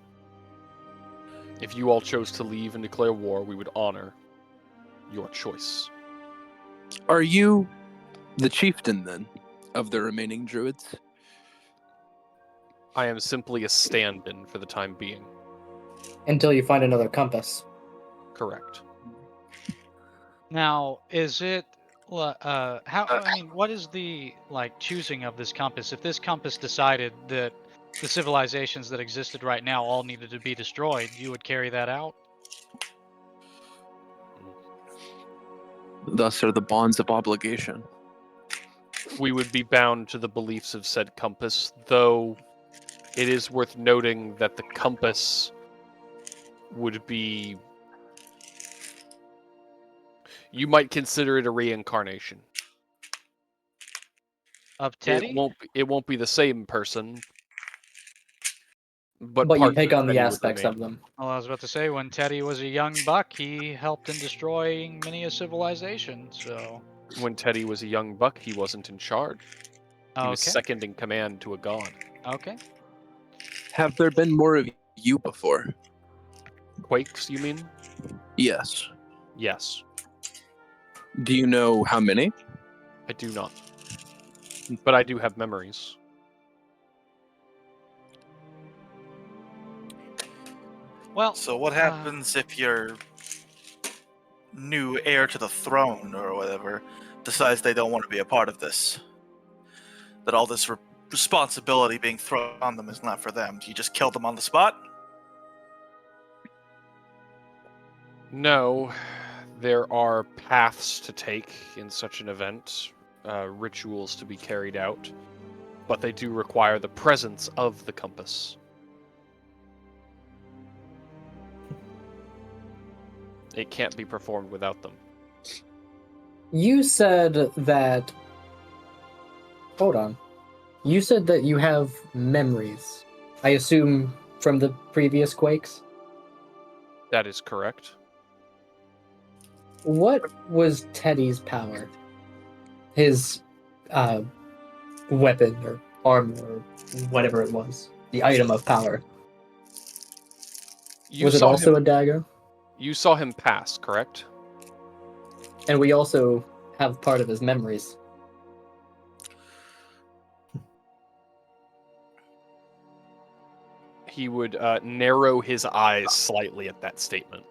If you all chose to leave and declare war, we would honor your choice. Are you the chieftain, then, of the remaining druids? I am simply a stand-in for the time being. Until you find another compass. Correct. Now, is it what is the choosing of this compass? If this compass decided that the civilizations that existed right now all needed to be destroyed, you would carry that out? Thus are the bonds of obligation. We would be bound to the beliefs of said compass, though it is worth noting that the compass would be... You might consider it a reincarnation. Of Teddy? It won't be the same person, but you parts take of on the Teddy would aspects remain. of them. Well, I was about to say, when Teddy was a young buck, he helped in destroying many a civilization, so... When Teddy was a young buck, he wasn't in charge. He was Okay. second in command to a god. Okay. Have there been more of you before? Quakes, you mean? Yes. Yes. Do you know how many? I do not. But I do have memories. Well, So what happens if your new heir to the throne or whatever decides they don't want to be a part of this? That all this responsibility being thrown on them is not for them. Do you just kill them on the spot? No, there are paths to take in such an event, rituals to be carried out, but they do require the presence of the compass. It can't be performed without them. You said that... Hold on. You said that you have memories. I assume from the previous quakes? That is correct. What was Teddy's power? His weapon or armor or whatever it was. The item of power. Was it also a dagger? You saw him pass, correct? And we also have part of his memories. He would narrow his eyes slightly at that statement.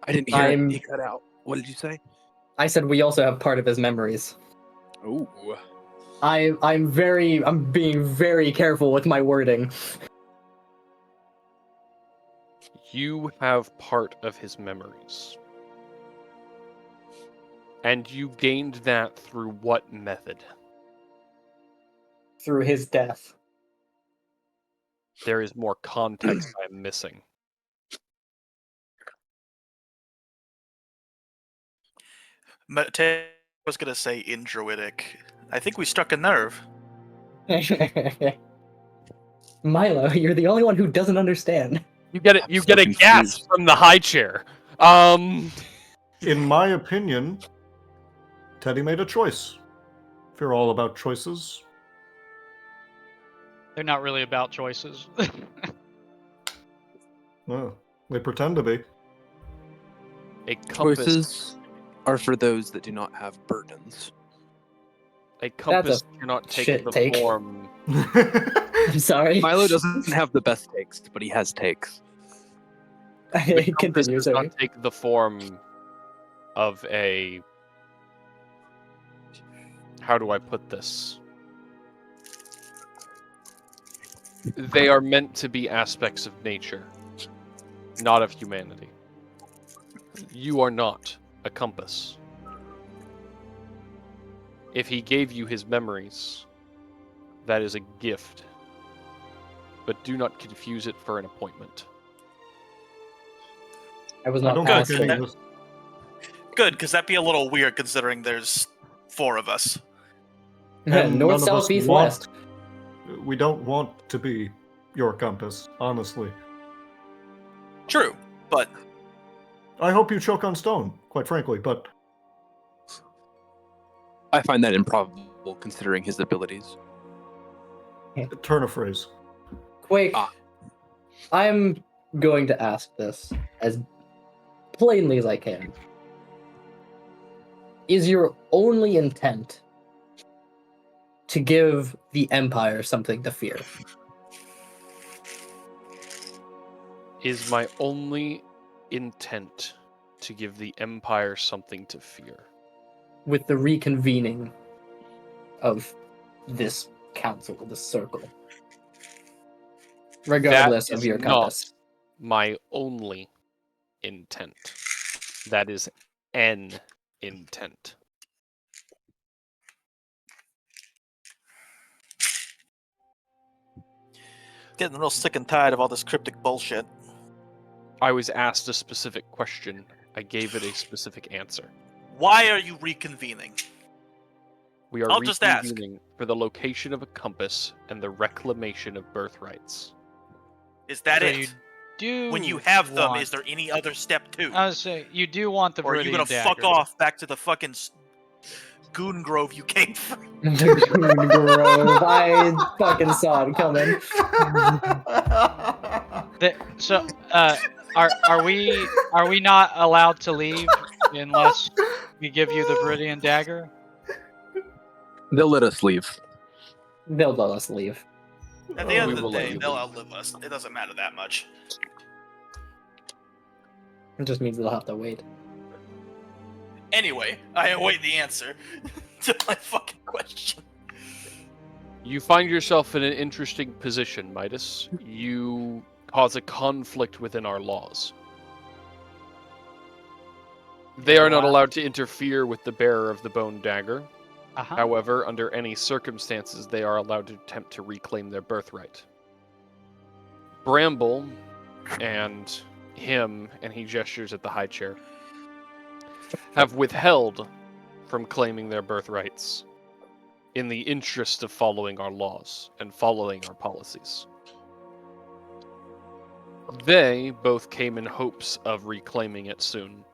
I didn't hear I'm- it. He cut out. What did you say? I said we also have part of his memories. Ooh. I'm being very careful with my wording. You have part of his memories. And you gained that through what method? Through his death. There is more context I'm missing. Matteo was gonna say in Druidic. I think we struck a nerve. Milo, you're the only one who doesn't understand. You get it. I'm You so get a confused. gasp from the high chair. In my opinion, Teddy made a choice. If you're all about choices, They're not really about choices. well, they pretend to be. A compass. Choices are for those that do not have burdens. A compass That's a cannot take shit the take. form. I'm sorry. Milo doesn't have the best takes, but he has takes. The compass Continue, does sorry. not take the form of a. How do I put this? They are meant to be aspects of nature, not of humanity. You are not a compass. If he gave you his memories, that is a gift. But do not confuse it for an appointment. I was I not don't Good, think any asking. of us. Good, because that'd be a little weird considering there's 4 of us. And none North, of south, us east, want- west. We don't want to be your compass, honestly. True, but I hope you choke on stone, quite frankly, but I find that improbable considering his abilities. turn a phrase. Quake, Ah. I'm going to ask this as plainly as I can. Is your only intent to give the Empire something to fear? Is my only intent to give the Empire something to fear? With the reconvening of this council, this circle? Regardless That of is your not compass. my only intent. That is an intent. getting real sick and tired of all this cryptic bullshit. I was asked a specific question. I gave it a specific answer. Why are you reconvening? We are I'll just ask. reconvening for the location of a compass and the reclamation of birthrights. Is that So it? you do When you have them, want- is there any other step too? I was saying, you do want the Or are you Viridian gonna dagger. fuck off back to the fucking Goon Grove you came from? The Goon Grove. I fucking saw it coming. Are we not allowed to leave unless we give you the Viridian dagger? They'll let us leave. They'll let us leave. At the end We of the will let day, you they'll leave. outlive us. It doesn't matter that much. It just means they'll have to wait. Anyway, I await the answer to my fucking question. You find yourself in an interesting position, Midas. You cause a conflict within our laws. They are not allowed to interfere with the bearer of the bone dagger. Uh-huh. However, under any circumstances, they are allowed to attempt to reclaim their birthright. Bramble and him, and he gestures at the high chair, have withheld from claiming their birthrights in the interest of following our laws and following our policies. They both came in hopes of reclaiming it soon,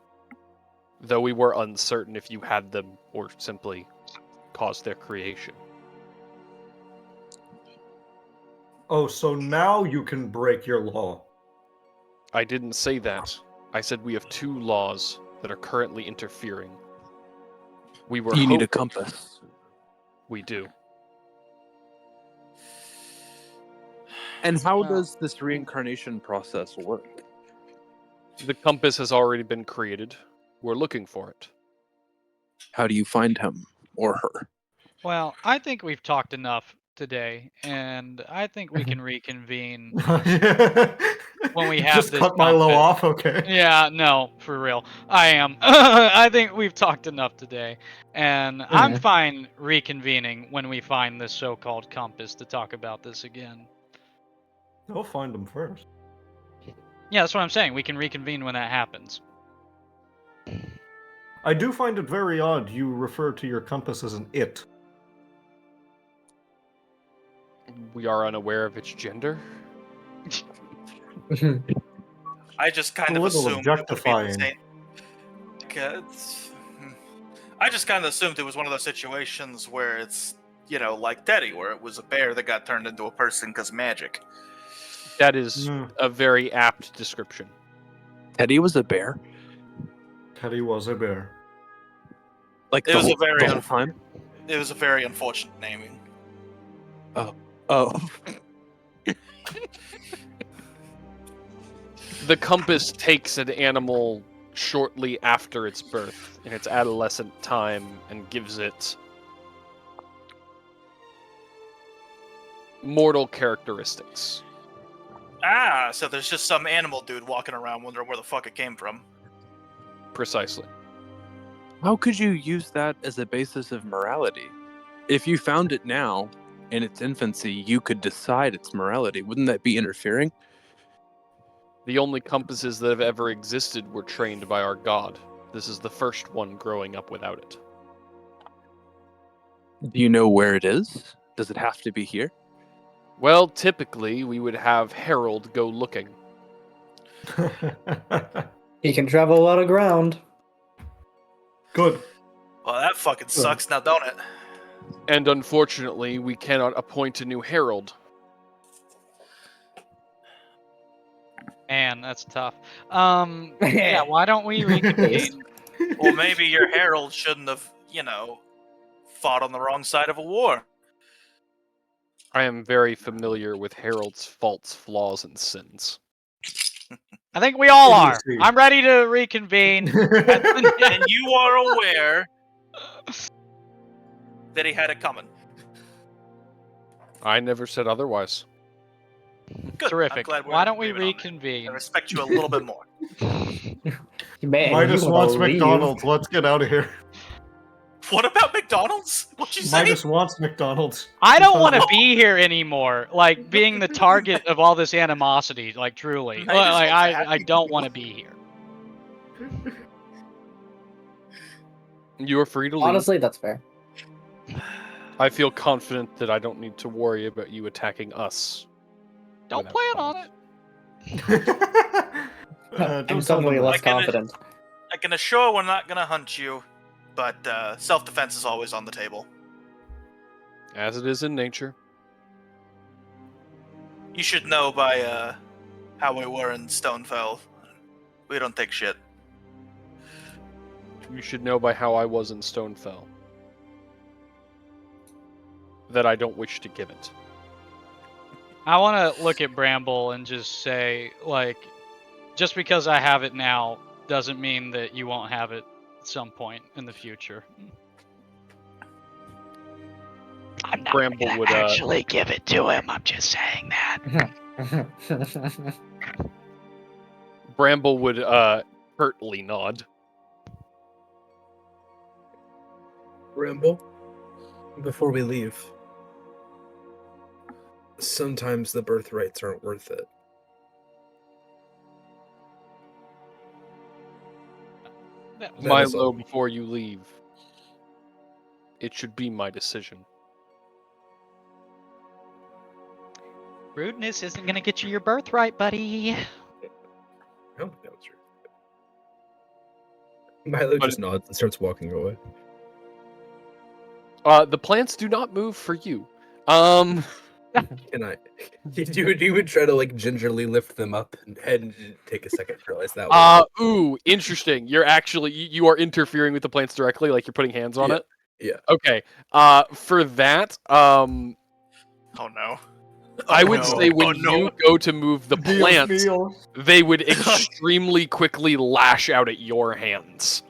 though we were uncertain if you had them or simply caused their creation. Oh, so now you can break your law. I didn't say that. I said we have two laws that are currently interfering. We were You need a hoping- compass. We do. And how Oh. does this reincarnation process work? The compass has already been created. We're looking for it. How do you find him or her? Well, I think we've talked enough today, and I think we can reconvene when we have Just this cut Milo compass. off, okay. Yeah, no, for real. I am. I think we've talked enough today, and I'm Mhm. fine reconvening when we find this so-called compass to talk about this again. Go find him first. Yeah, that's what I'm saying. We can reconvene when that happens. I do find it very odd you refer to your compass as an it. We are unaware of its gender. I just kind A of little assumed it would be the objectifying. same. I just kind of assumed it was one of those situations where it's, like Teddy, where it was a bear that got turned into a person because magic. That is Mm, a very apt description. Teddy was a bear? Teddy was a bear. Like It the was a whole, very the whole time? It was a very unfortunate naming. Oh. The compass takes an animal shortly after its birth, in its adolescent time, and gives it mortal characteristics. Ah, so there's just some animal dude walking around wondering where the fuck it came from. Precisely. How could you use that as a basis of morality? If you found it now, in its infancy, you could decide its morality. Wouldn't that be interfering? The only compasses that have ever existed were trained by our god. This is the first one growing up without it. Do you know where it is? Does it have to be here? Well, typically, we would have Harold go looking. He can travel a lot of ground. Good. Well, that fucking sucks now, don't it? And unfortunately, we cannot appoint a new Herald. Man, that's tough. Yeah, why don't we reconvene? Well, maybe your herald shouldn't have, fought on the wrong side of a war. I am very familiar with Harold's faults, flaws, and sins. I think we all are. Idiocy. I'm ready to reconvene. And you are aware that he had it coming. I never said otherwise. Good. I'm Terrific. glad we're Why don't we agreement on that. reconvene? I respect you a little bit more. Man, Midas you wanna wants leave. McDonald's. Let's get out of here. What about McDonald's? What'd you say? Midas wants McDonald's. I don't want to be here anymore. Like being the target of all this animosity. Like truly, Might as well like to have I don't want to be here. You are free to leave. Honestly, that's fair. I feel confident that I don't need to worry about you attacking us. Don't without plan cause. on it. I'm Don't suddenly tell them less I can- confident. I can assure we're not gonna hunt you, but self-defense is always on the table. As it is in nature. You should know by how we were in Stonefell. We don't take shit. You should know by how I was in Stonefell that I don't wish to give it. I want to look at Bramble and just say, like, just because I have it now doesn't mean that you won't have it at some point in the future. I'm not Bramble gonna would, actually give it to him. I'm just saying that. Bramble would curtly nod. Bramble, before we leave, sometimes the birthrights aren't worth it. That is Milo, all. before you leave, it should be my decision. Rudeness isn't gonna get you your birthright, buddy. I don't think that was true. Milo But- just nods and starts walking away. The plants do not move for you. Can I? You would try to like gingerly lift them up and take a second to realize that. Ooh, interesting. You're actually you are interfering with the plants directly, like you're putting hands on Yeah. it. Yeah. Okay. For that, Oh no. I Oh, would no. say when Oh, no. you go to move the Dios plants, mío. they would extremely quickly lash out at your hands.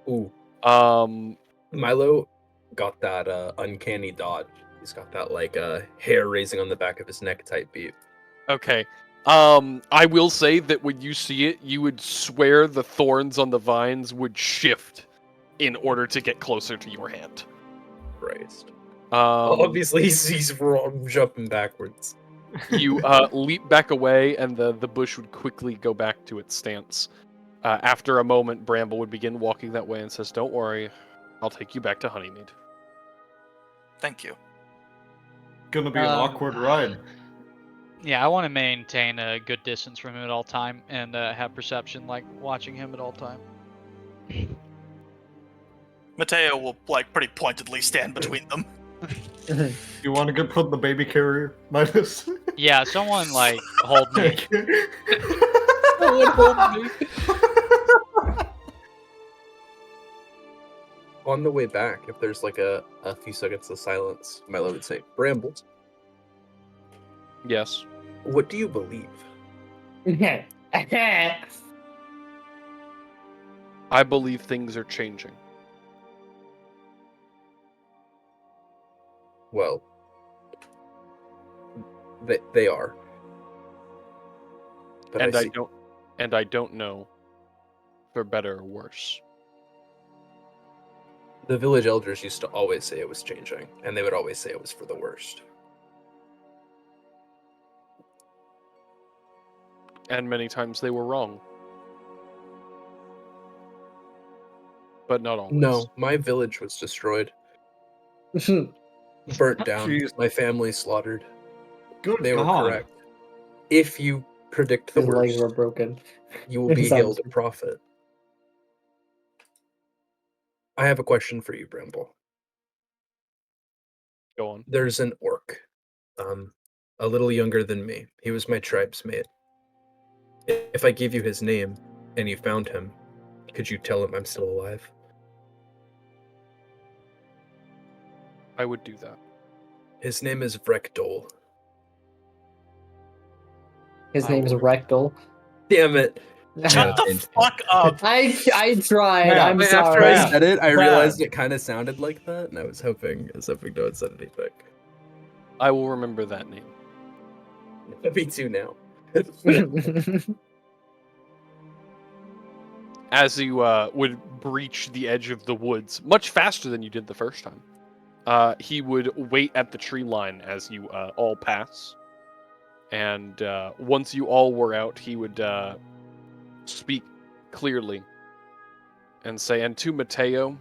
Ooh, Um, Milo got that uncanny dodge. He's got that like hair raising on the back of his neck type beat. okay. I will say that when you see it, you would swear the thorns on the vines would shift in order to get closer to your hand. Christ. Um, Obviously, he's jumping backwards. you leap back away, and the bush would quickly go back to its stance. After a moment, Bramble would begin walking that way and says, "Don't worry, I'll take you back to Honeymead." Thank you. Gonna be an awkward ride. Yeah, I want to maintain a good distance from him at all time and have perception, like watching him at all time. Matteo will like pretty pointedly stand between them. You want to get put in the baby carrier, Midas? Yeah, someone like hold me. On the way back, if there's like a few seconds of silence, Milo would say, "Bramble, Yes. what do you believe?" I believe things are changing. Well, they are. But And see. I don't know for better or worse. The village elders used to always say it was changing, and they would always say it was for the worst. And many times they were wrong. But not always. No, my village was destroyed. Burnt down. Jeez. My family slaughtered. Good They were God. correct. If you predict the His legs worst, were broken. you will be Sounds- hailed a prophet. I have a question for you, Bramble. Go on. There's an orc, a little younger than me. He was my tribesmate. If I gave you his name and you found him, could you tell him I'm still alive? I would do that. His name is Vrekdol. His I name's will- Rectal. Damn it! Shut the fuck up. I tried. Yeah, I'm After sorry. I said it, I Bad. realized it kind of sounded like that, and I was hoping no one said anything. I will remember that name. Me too now. As you would breach the edge of the woods, much faster than you did the first time, he would wait at the tree line as you all pass. And once you all were out, he would speak clearly and say, "And to Matteo,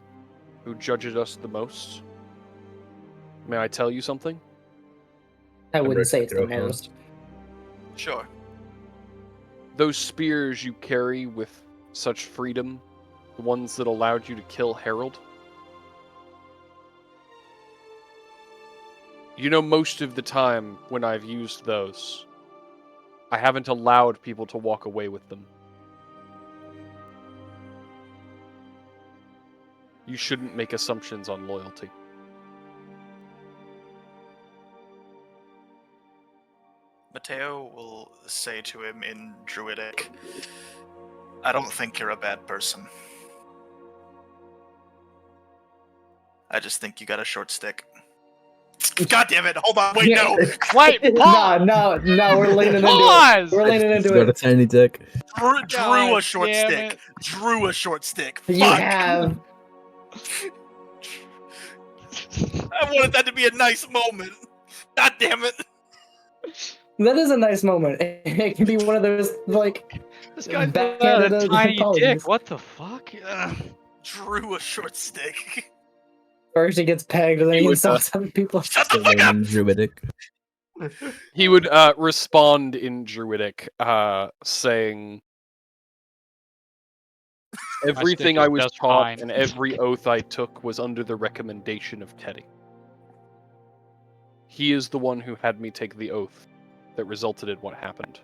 who judges us the most, may I tell you something? I I'm wouldn't ready say to it's the throw hands. most. Sure. Those spears you carry with such freedom, the ones that allowed you to kill Harold, you know, most of the time when I've used those, I haven't allowed people to walk away with them. You shouldn't make assumptions on loyalty." Matteo will say to him in Druidic, "I don't think you're a bad person. I just think you got a short stick." God damn it! Hold on, wait, no. Wait, pause. No, we're leaning into it. Pause. We're leaning into got a it. tiny dick. Drew God a short damn stick. it. Drew a short stick. You Fuck. have. I wanted that to be a nice moment. God damn it. That is a nice moment. It can be one of those like. This guy's Backhanded got a tiny apologies. dick. What the fuck? Ugh. Drew a short stick. First he gets pegged, and then He he would, insults other people. Shut the fuck up. Druidic. He would respond in Druidic, saying, "Everything stick I is was just taught fine." and every oath I took was under the recommendation of Teddy." He is the one who had me take the oath that resulted in what happened.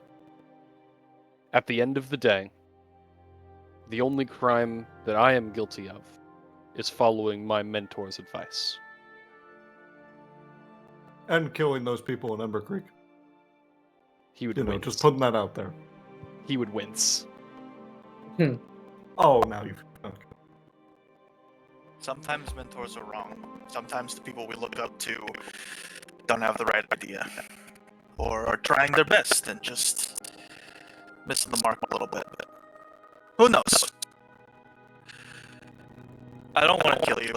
At the end of the day, the only crime that I am guilty of is following my mentor's advice. And killing those people in Ember Creek. He would You know, wince. just putting that out there. He would wince. Oh, now you've... Okay. Sometimes mentors are wrong. Sometimes the people we look up to don't have the right idea. Or are trying their best and just missing the mark a little bit. Who knows? I don't want to kill you.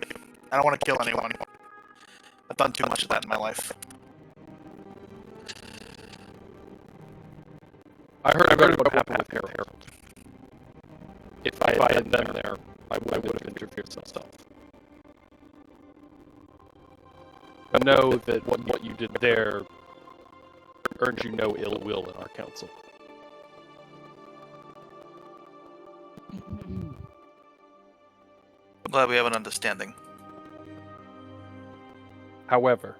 I don't want to kill anyone. I've done too much of that in my life. I heard what happened with Harold. If I had been there, I would have interfered some stuff. But know that what you did there earned you no ill will in our council. I'm glad we have an understanding. However,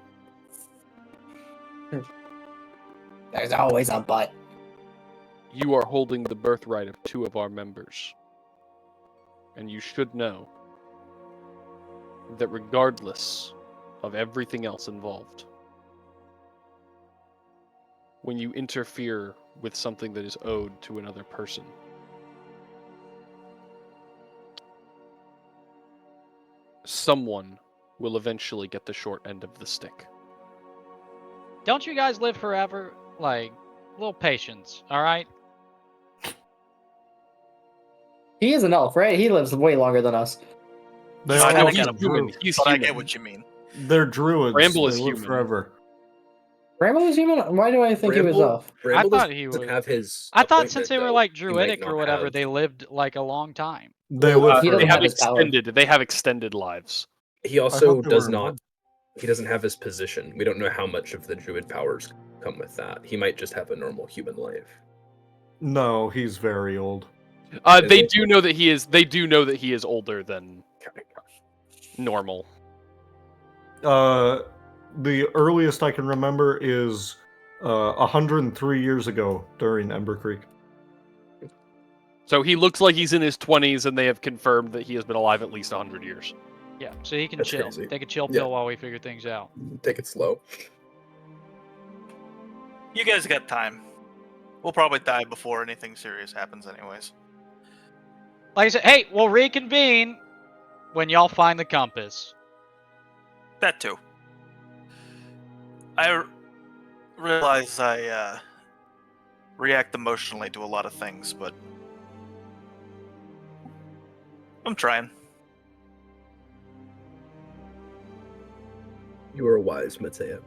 There's always a but. you are holding the birthright of 2 of our members. And you should know that regardless of everything else involved, when you interfere with something that is owed to another person, someone will eventually get the short end of the stick. Don't you guys live forever? Like, a little patience, all right? He is an elf, right? He lives way longer than us. They I all know live he's in human. Druid. He's But I human. get what you mean. They're druids. Bramble they is live human. forever. Bramble is human? Why do I think he was elf? Bramble thought he doesn't was- have his. I thought since appointment, they were though, like he might druidic or not whaver, have- they lived like a long time. They Well, live he doesn't They forever. have have his power. extended. They have extended lives. He I also thought they does were not. involved. He doesn't have his position. We don't know how much of the druid powers come with that. He might just have a normal human life. No, he's very old. Is They he? do know that he is. They do know that he is older than normal. The earliest I can remember is 103 years ago during Ember Creek. So he looks like he's in his 20s, and they have confirmed that he has been alive at least 100 years. Yeah, so he can That's chill. crazy. Take a chill Yeah. pill while we figure things out. Take it slow. You guys got time. We'll probably die before anything serious happens anyways. Like I said, hey, we'll reconvene when y'all find the compass. That too. I realize I react emotionally to a lot of things, but I'm trying. You are wise, Matteo.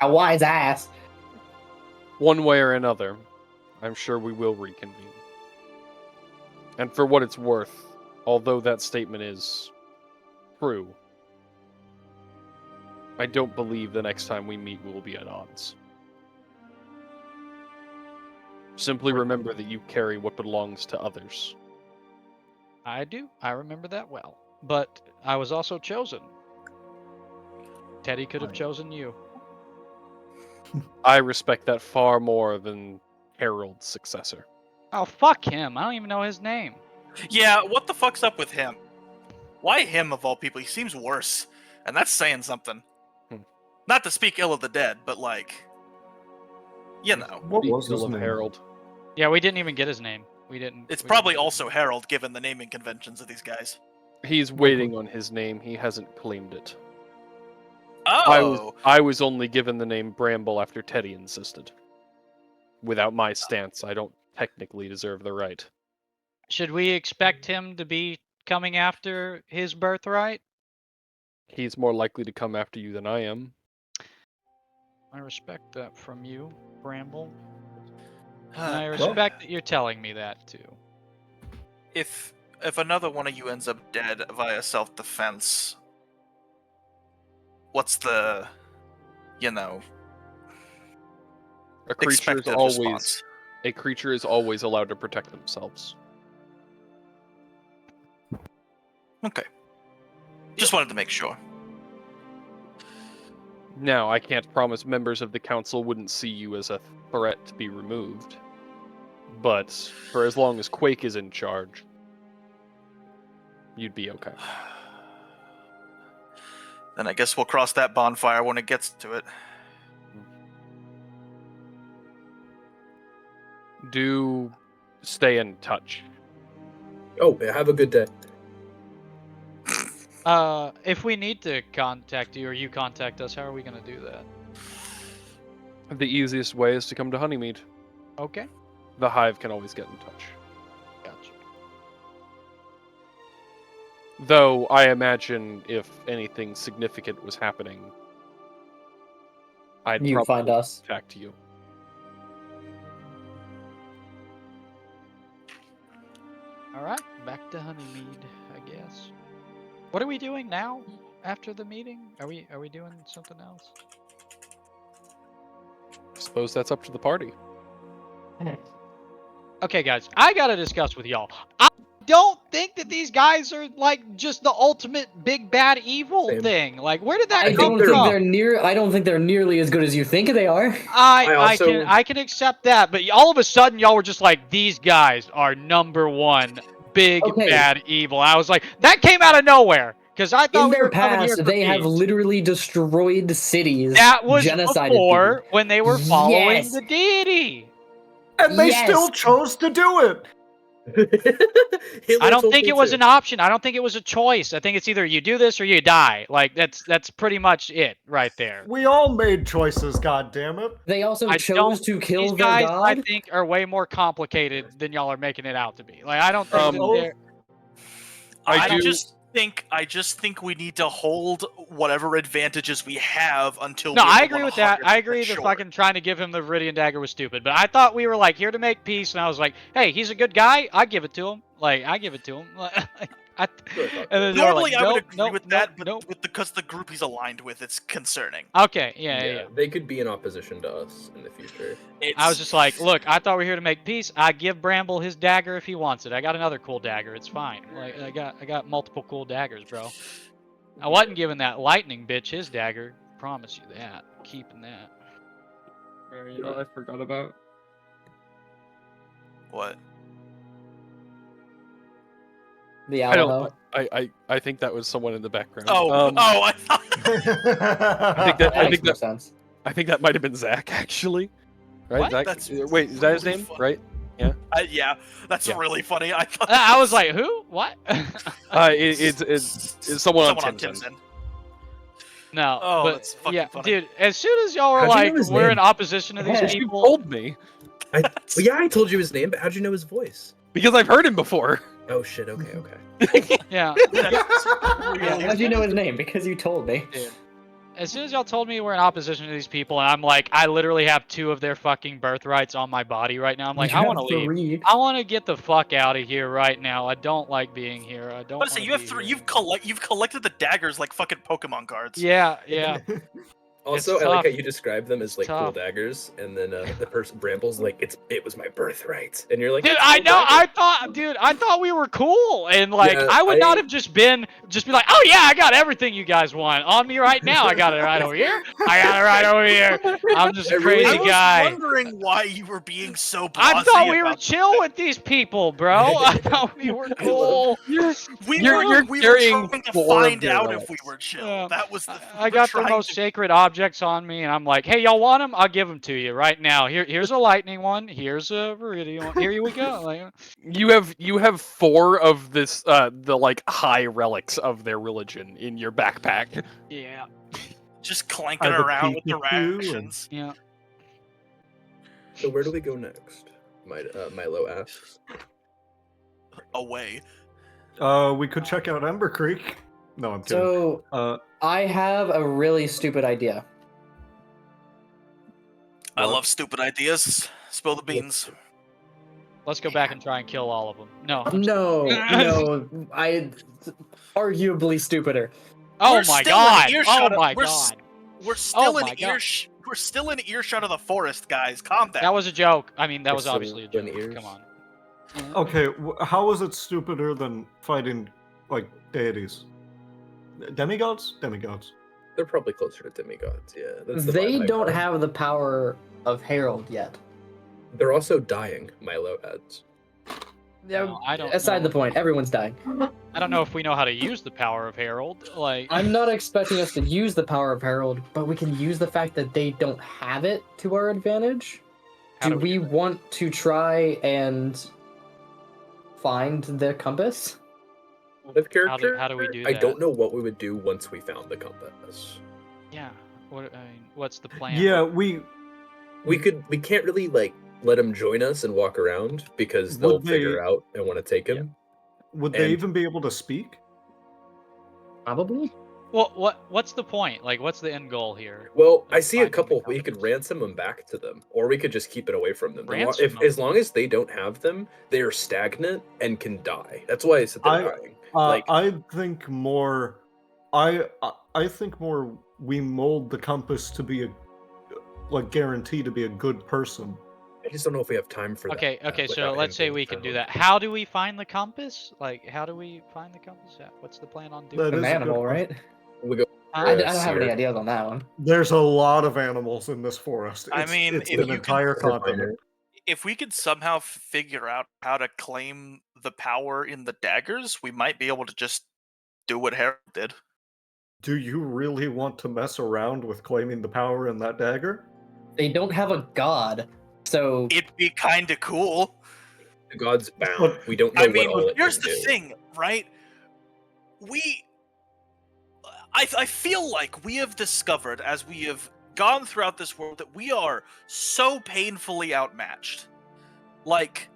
A wise ass. One way or another, I'm sure we will reconvene. And for what it's worth, although that statement is true, I don't believe the next time we meet we will be at odds. Simply remember that you carry what belongs to others. I do. I remember that well. But I was also chosen. Teddy could have chosen you. I respect that far more than Harold's successor. Oh, fuck him. I don't even know his name. Yeah, what the fuck's up with him? Why him of all people? He seems worse, and that's saying something. Not to speak ill of the dead, but like, you know, What was Speaking his of name? Harold. Yeah, we didn't even get his name. We didn't. it's we probably didn't- also Harold, given the naming conventions of these guys. He's waiting on his name. He hasn't claimed it. I Oh, was only given the name Bramble after Teddy insisted. Without my stance, I don't technically deserve the right. Should we expect him to be coming after his birthright? He's more likely to come after you than I am. I respect that from you, Bramble. And I well, respect that you're telling me that too. if another one of you ends up dead via self-defense, what's the, you know, A creature is expected always response? allowed to protect themselves. Okay. Just wanted to make sure. Now, I can't promise members of the council wouldn't see you as a threat to be removed. But for as long as Quake is in charge, you'd be okay. Then I guess we'll cross that bonfire when it gets to it. Do stay in touch. Oh, have a good day. If we need to contact you or you contact us, how are we gonna do that? The easiest way is to come to Honeymead. Okay. The Hive can always get in touch. Gotcha. Though I imagine if anything significant was happening, I'd You probably find us. contact you. All right, back to Honeymead, I guess. What are we doing now after the meeting? Are we doing something else? I suppose that's up to the party. Okay, guys, I gotta discuss with y'all. I don't think that these guys are like just the ultimate big bad evil Same. thing. Like, where did that I come don't think from? I don't think they're nearly as good as you think they are. I can accept that, but all of a sudden y'all were just like, these guys are #1 big Okay. bad evil. I was like, that came out of nowhere because I thought In we their were coming here past, for they have peace. literally destroyed cities. That was genocided before people. when they were following Yes. the deity. And they Yes. still chose to do it. I don't think it was an option. I don't think it was a choice. I think it's either you do this or you die. Like that's pretty much it right there. We all made choices, goddammit. They also I chose to kill These their guys, I god. think, are way more complicated than y'all are making it out to be. Like I don't think that Oh. they're. I just think we need to hold whatever advantages we have until. No, we're I agree with that. I 100% agree that sure. fucking trying to give him the Viridian Dagger was stupid. But I thought we were like here to make peace, and I was like, hey, he's a good guy. I give it to him. Like I give it to him. And then they were Normally, like, I would nope, agree nope, with nope, that, but nope. because the group he's aligned with, it's concerning. Okay, yeah. They could be in opposition to us in the future. I was just like, look, I thought we were here to make peace. I give Bramble his dagger if he wants it. I got another cool dagger. It's fine. Like I got multiple cool daggers, bro. I wasn't giving that lightning bitch his dagger. Promise you that. Keeping that. You know what I forgot about? What? The I Alamo. don't. I think that was someone in the background. I thought. I think makes sense. I think that might have been Zach actually. Right? What? Zach? That's Wait, is that his really name? funny. Right? Yeah, that's Yeah. really funny. I thought I was like, who? What? It's someone on someone on Timson. Timson. No. Oh, but, that's fucking yeah, funny. dude. As soon as y'all were How'd you like, know his we're in name? opposition to these Yeah. You people. told me Well, yeah, I told you his name, but how'd you know his voice? because I've heard him before. Oh shit. Okay. Yeah. How'd you know his name? Because you told me. As soon as y'all told me we're in opposition to these people, and I'm like, I literally have 2 of their fucking birthrights on my body right now. I'm like, You I have want to leave. 3. I want to get the fuck out of here right now. I don't like being here. I don't. But say wanna you have be 3. here. You've collected the daggers like fucking Pokemon cards. Yeah. Also, It's I like how tough. you describe them as It's like cool tough. daggers, and then the person Bramble's like, it was my birthright, and you're like, Dude, "It's I cool know. dagger." I thought we were cool, and like Yeah, I would not I- have just be like, oh yeah, I got everything you guys want on me right now. I got it right over here. I got it right over here. I'm just a I really- crazy I was guy. wondering why you were being so blasé I thought we were about chill with these people, bro. I thought we were cool. We You're were carrying trying to 4 of find their out if relics. we were chill. Yeah. That was the. I got the most sacred objects on me, and I'm like, hey, y'all want them? I'll give them to you right now. Here's a lightning one. Here's a viridian one. Here we go. Like, You have 4 of this the like high relics of their religion in your backpack. yeah, just clanking I have a around with the Pikachu and- rations. yeah. So where do we go next? Milo asks. Away. We could check out Ember Creek. No, I'm kidding. So I have a really stupid idea. I What? love stupid ideas. Spill the beans. Let's go back and try and kill all of them. No. No, I arguably stupider. Oh We're my still in god. earshot Oh of- my we're god. We're still my God. We're still in earshot of the forest, guys. Calm down. That was a joke. I mean, that We're was still obviously a in joke. ears. Come on. Okay, how is it stupider than fighting like deities? Demigods? Demigods. They're probably closer to demigods. Yeah, that's the They vibe I don't got. have the power of Herald yet. They're also dying. Milo adds. Yeah, Well, I don't aside know. the point, everyone's dying. I don't know if we know how to use the power of Herald. Like, I'm not expecting us to use the power of Herald, but we can use the fact that they don't have it to our advantage. How Do do we we want to try and find the compass? Out of character, how do we do I that? don't know what we would do once we found the compass. yeah. What I mean, what's the plan? Yeah, We can't really like let them join us and walk around because they'll Would they- figure out and want to take him. would they And- even be able to speak? Probably. Well, what's the point? Like, what's the end goal here? Well, I of see a finding the couple. We could compass? ransom them back to them, or we could just keep it away from them. Ransom them? As long as they don't have them, they are stagnant and can die. That's why I said they're dying. Like- I think more. I think more. We mold the compass to be guarantee to be a good person. I just don't know if we have time for that. Okay, so without him let's say being we can do found. that. How do we find the compass? Like, how do we find the compass? What's the plan on doing That An is a good animal, question. right? We go. I Uh, don't have any seer. ideas on that one. There's a lot of animals in this forest. I It's, mean, it's if an you entire can- continent. If we could somehow figure out how to claim the power in the daggers, we might be able to just do what Harold did. Do you really want to mess around with claiming the power in that dagger? They don't have a god, so It'd be kind of cool. The god's bound. Look, We don't know I mean, what all it here's can the do. thing, right? I feel like we have discovered, as we have gone throughout this world, that we are so painfully outmatched. Like,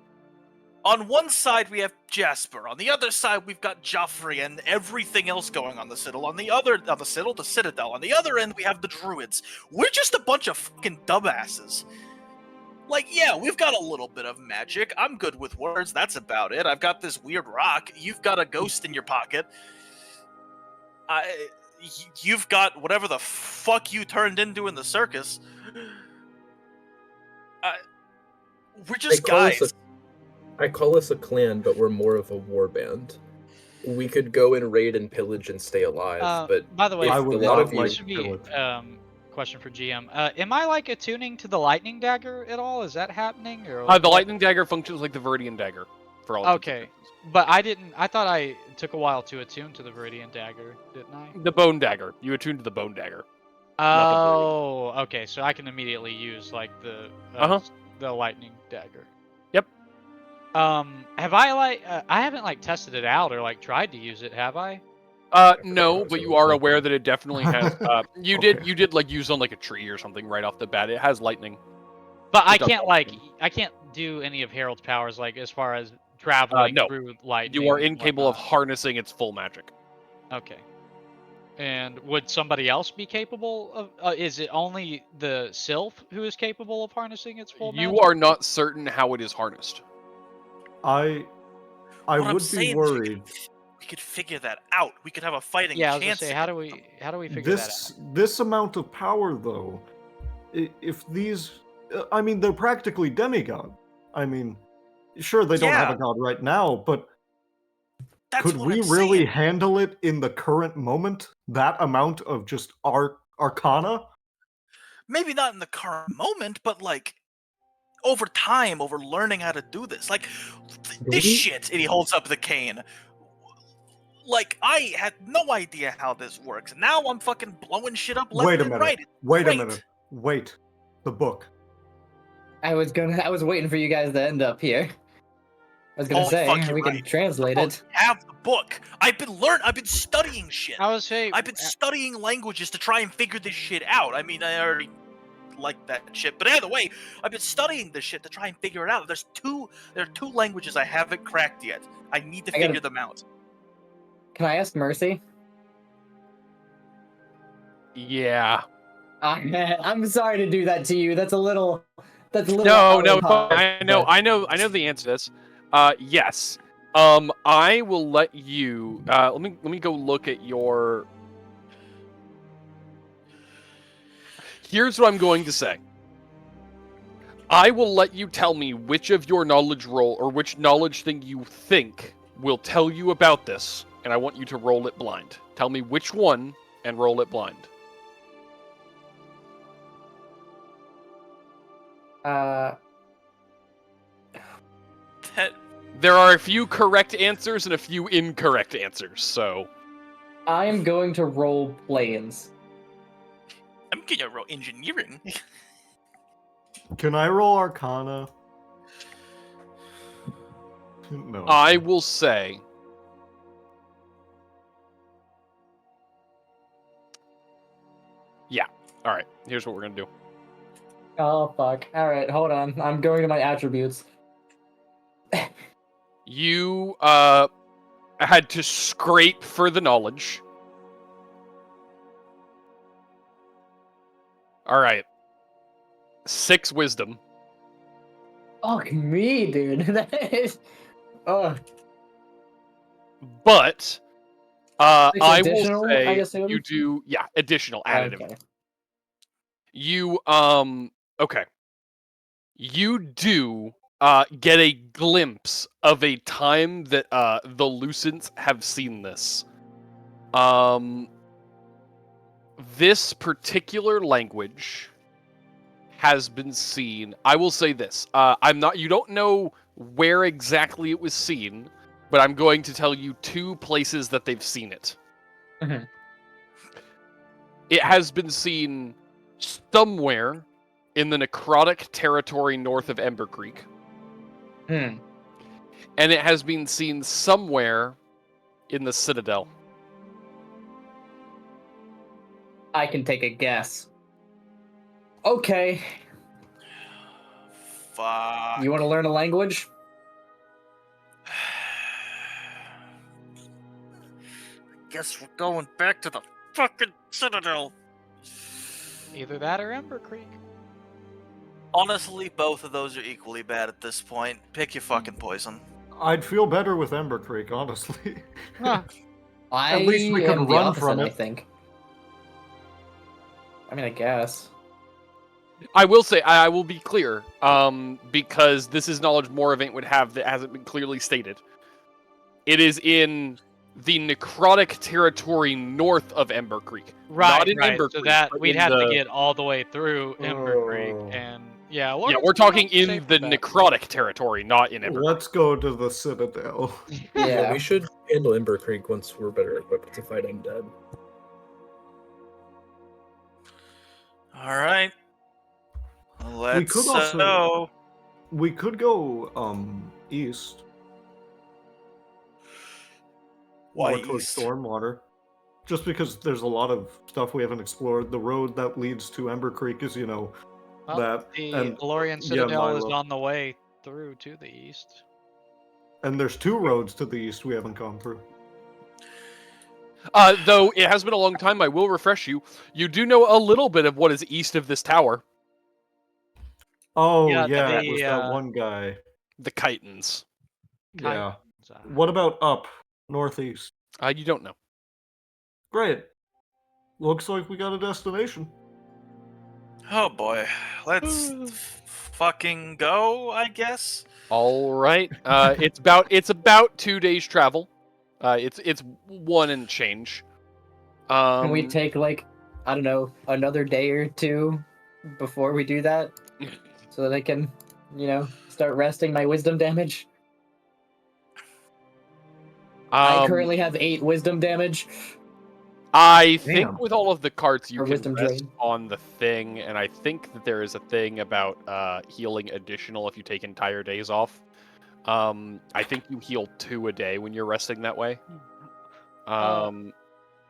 on one side we have Jasper, on the other side we've got Joffrey and everything else going on the Citadel. On the Citadel. On the other end we have the Druids. We're just a bunch of fucking dumbasses. Like, yeah, we've got a little bit of magic. I'm good with words. That's about it. I've got this weird rock. You've got a ghost in your pocket. You've got whatever the fuck you turned into in the circus. We're just guys. I call us a clan, but we're more of a war band. We could go and raid and pillage and stay alive, but by the way, if I a would lot not of you, this should be pillage. question for GM. Am I like attuning to the lightning dagger at all? Is that happening? Or The lightning dagger functions like the Viridian dagger. For all intents and Okay, purposes. but I didn't. I thought I took a while to attune to the Viridian dagger, didn't I? The bone dagger. You attune to the bone dagger. Oh, okay. So I can immediately use like the lightning dagger. Yep. Have I I haven't like tested it out or like tried to use it, have I? No, but you are aware that it definitely has. You did like use on like a tree or something right off the bat. It has lightning. But I It does can't lightning. I can't do any of Harold's powers like as far as traveling no. through lightning. You are and incapable of whatnot. harnessing its full magic. Okay. And would somebody else be capable of? Is it only the Sylph who is capable of harnessing its full You magic? are not certain how it is harnessed. I What I'm would saying be is worried. we could figure that out. We could have a fighting Yeah, I was gonna chance. say, how do we figure that out? This amount of power, though, if these, I mean, they're practically demigod. I mean, sure, they don't have Yeah. a god right now, but That's could what we I'm really saying. handle it in the current moment? That amount of just arcana? Maybe not in the current moment, but like over time, over learning how to do this. Like this Maybe? shit, and he holds up the cane. Like I had no idea how this works. Now I'm fucking blowing shit up left Wait a and minute. right. It's Wait a great. minute. Wait. The book. I was waiting for you guys to end up here. I was gonna Holy fuck, say you're we can right. translate Oh, it. have the book. I've been studying shit. I would say I've been studying languages to try and figure this shit out. I mean, I already like that shit. But either way, I've been studying this shit to try and figure it out. There are two languages I haven't cracked yet. I need to I gotta- figure them out. Can I ask Mercy? Yeah. I'm sorry to do that to you. That's a little. No, out of pocket, I know the answer to this. Yes. I will let you. Let me go look at your. Here's what I'm going to say. I will let you tell me which of your knowledge roll or which knowledge thing you think will tell you about this, and I want you to roll it blind. Tell me which one and roll it blind. Uh, That- There are a few correct answers and a few incorrect answers, so I am going to roll planes. I'm gonna roll engineering. Can I roll Arcana? No. I will say yeah. All right, here's what we're going to do. Oh fuck! All right, hold on. I'm going to my attributes. You had to scrape for the knowledge. All right. 6 wisdom. Fuck me, dude. That is. Oh, But Six I will additional, I say assume? you do additional additive. okay. You okay. You do get a glimpse of a time that the Lucents have seen this. This particular language has been seen. I will say this. You don't know where exactly it was seen, but I'm going to tell you 2 places that they've seen it. Mhm. It has been seen somewhere in the necrotic territory north of Ember Creek. Hmm. And it has been seen somewhere in the Citadel. I can take a guess. Okay. Fuck. You want to learn a language? Guess we're going back to the fucking Citadel. Either that or Ember Creek. Honestly, both of those are equally bad at this point. Pick your fucking poison. I'd feel better with Ember Creek, honestly. Huh. At least we can am the run opposite, from I it. think. I mean, I guess. I will say, I will be clear, because this is knowledge Moravaint would have that hasn't been clearly stated. It is in the necrotic territory north of Ember Creek. Right, Not in right. Ember So Creek, that but we'd in have to the- get all the way through Ember Creek, Oh. and yeah, we're talking in safe the bet. necrotic territory, not in Ember Let's go to the Citadel. Yeah. We should handle Ember Creek once we're better equipped to fight undead. All right. Let's could also- go. We could go east. Why more towards east? Stormwater. Just because there's a lot of stuff we haven't explored. The road that leads to Ember Creek is, Well, that the and Elorian Citadel is Milo. on the way through to the east. and there's 2 roads to the east we haven't gone through. Though it has been a long time, I will refresh you. You do know a little bit of what is east of this tower. Oh Yeah, yeah, it was the, that one guy. The Chitons. Yeah. So- What about up northeast? You don't know. Great. Looks like we got a destination. Oh boy. Let's fucking go, I guess. All right. It's about 2 days travel. It's 1 and change. Can we take, like, I don't know, another day or 2 before we do that? So that I can, start resting my wisdom damage? I currently have 8 wisdom damage. I think Damn. with all of the carts you Or can wisdom rest drain. on the thing, and I think that there is a thing about healing additional if you take entire days off. I think you heal 2 a day when you're resting that way.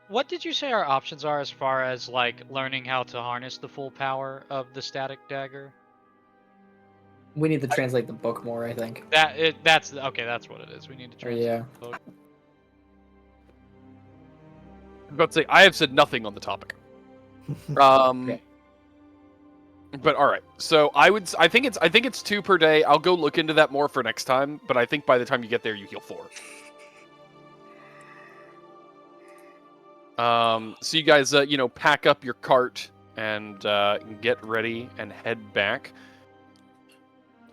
What did you say our options are as far as like learning how to harness the full power of the static dagger? We need to translate the book more, I think. That's okay. That's what it is. We need to translate Yeah. the book. I was about to say I have said nothing on the topic. Okay. But all right. So I think it's 2 per day. I'll go look into that more for next time. But I think by the time you get there, you heal 4. So you guys, pack up your cart and get ready and head back.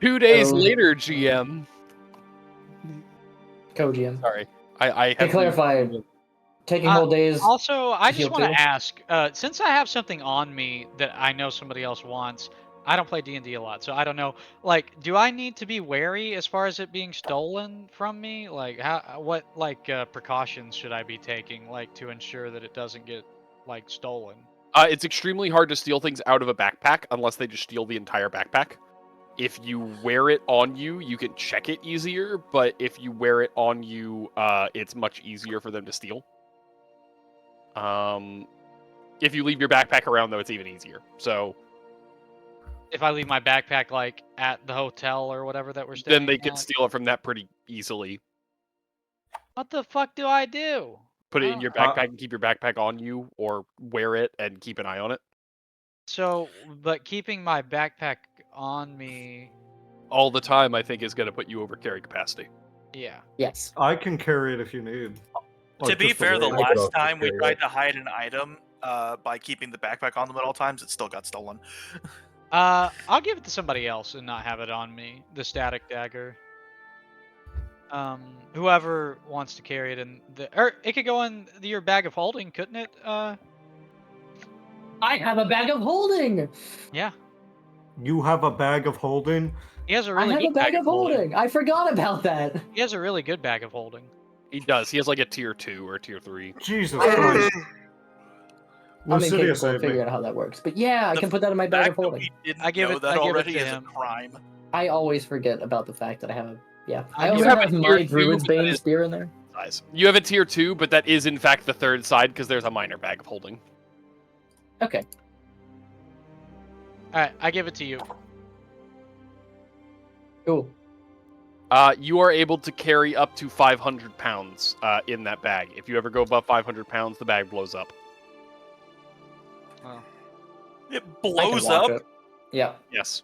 2 days Oh. later, GM. Kojian. Sorry, I To have clarify, taking whole days. Also, I just heal want to too? ask, since I have something on me that I know somebody else wants, I don't play D&D a lot, so I don't know. Like, do I need to be wary as far as it being stolen from me? Like, what precautions should I be taking, like, to ensure that it doesn't get like stolen? It's extremely hard to steal things out of a backpack unless they just steal the entire backpack. If you wear it on you, you can check it easier, but if you wear it on you, it's much easier for them to steal. If you leave your backpack around, though, it's even easier. So If I leave my backpack like at the hotel or whatever that we're staying then they can at, steal it from that pretty easily. what the fuck do I do? Put it I in don't- your backpack and keep your backpack on you, or wear it and keep an eye on it. So, but keeping my backpack on me, All the time, I think, is going to put you over carry capacity. yeah. Yes. I can carry it if you need. To Like, be just fair, the way. I could last also time we carry tried it. to hide an item by keeping the backpack on them at all times, it still got stolen. I'll give it to somebody else and not have it on me. The static dagger. Whoever wants to carry it or it could go in your bag of holding, couldn't it? I have a bag of holding. Yeah. You have a bag of holding. He has a I really have good a bag of holding. I forgot about that. He has a really good bag of holding. He does. He has like a tier 2 or a tier 3. Jesus Christ. I'm Lucidia incapable of saved me. figuring out how that works. But yeah, I The can put that in my bag of fact that holding. we didn't I give know it- that I give it already to is a him. crime. I always forget about the fact that I have a I You also have a have tier my 2, Druid's but that Bane is- spear in there. Size. You have a tier 2, but that is in fact the third side because there's a minor bag of holding. Okay. Alright, I give it to you. Cool. You are able to carry up to 500 pounds in that bag. If you ever go above 500 pounds, the bag blows up. It I can blows watch up. it. Yeah. Yes.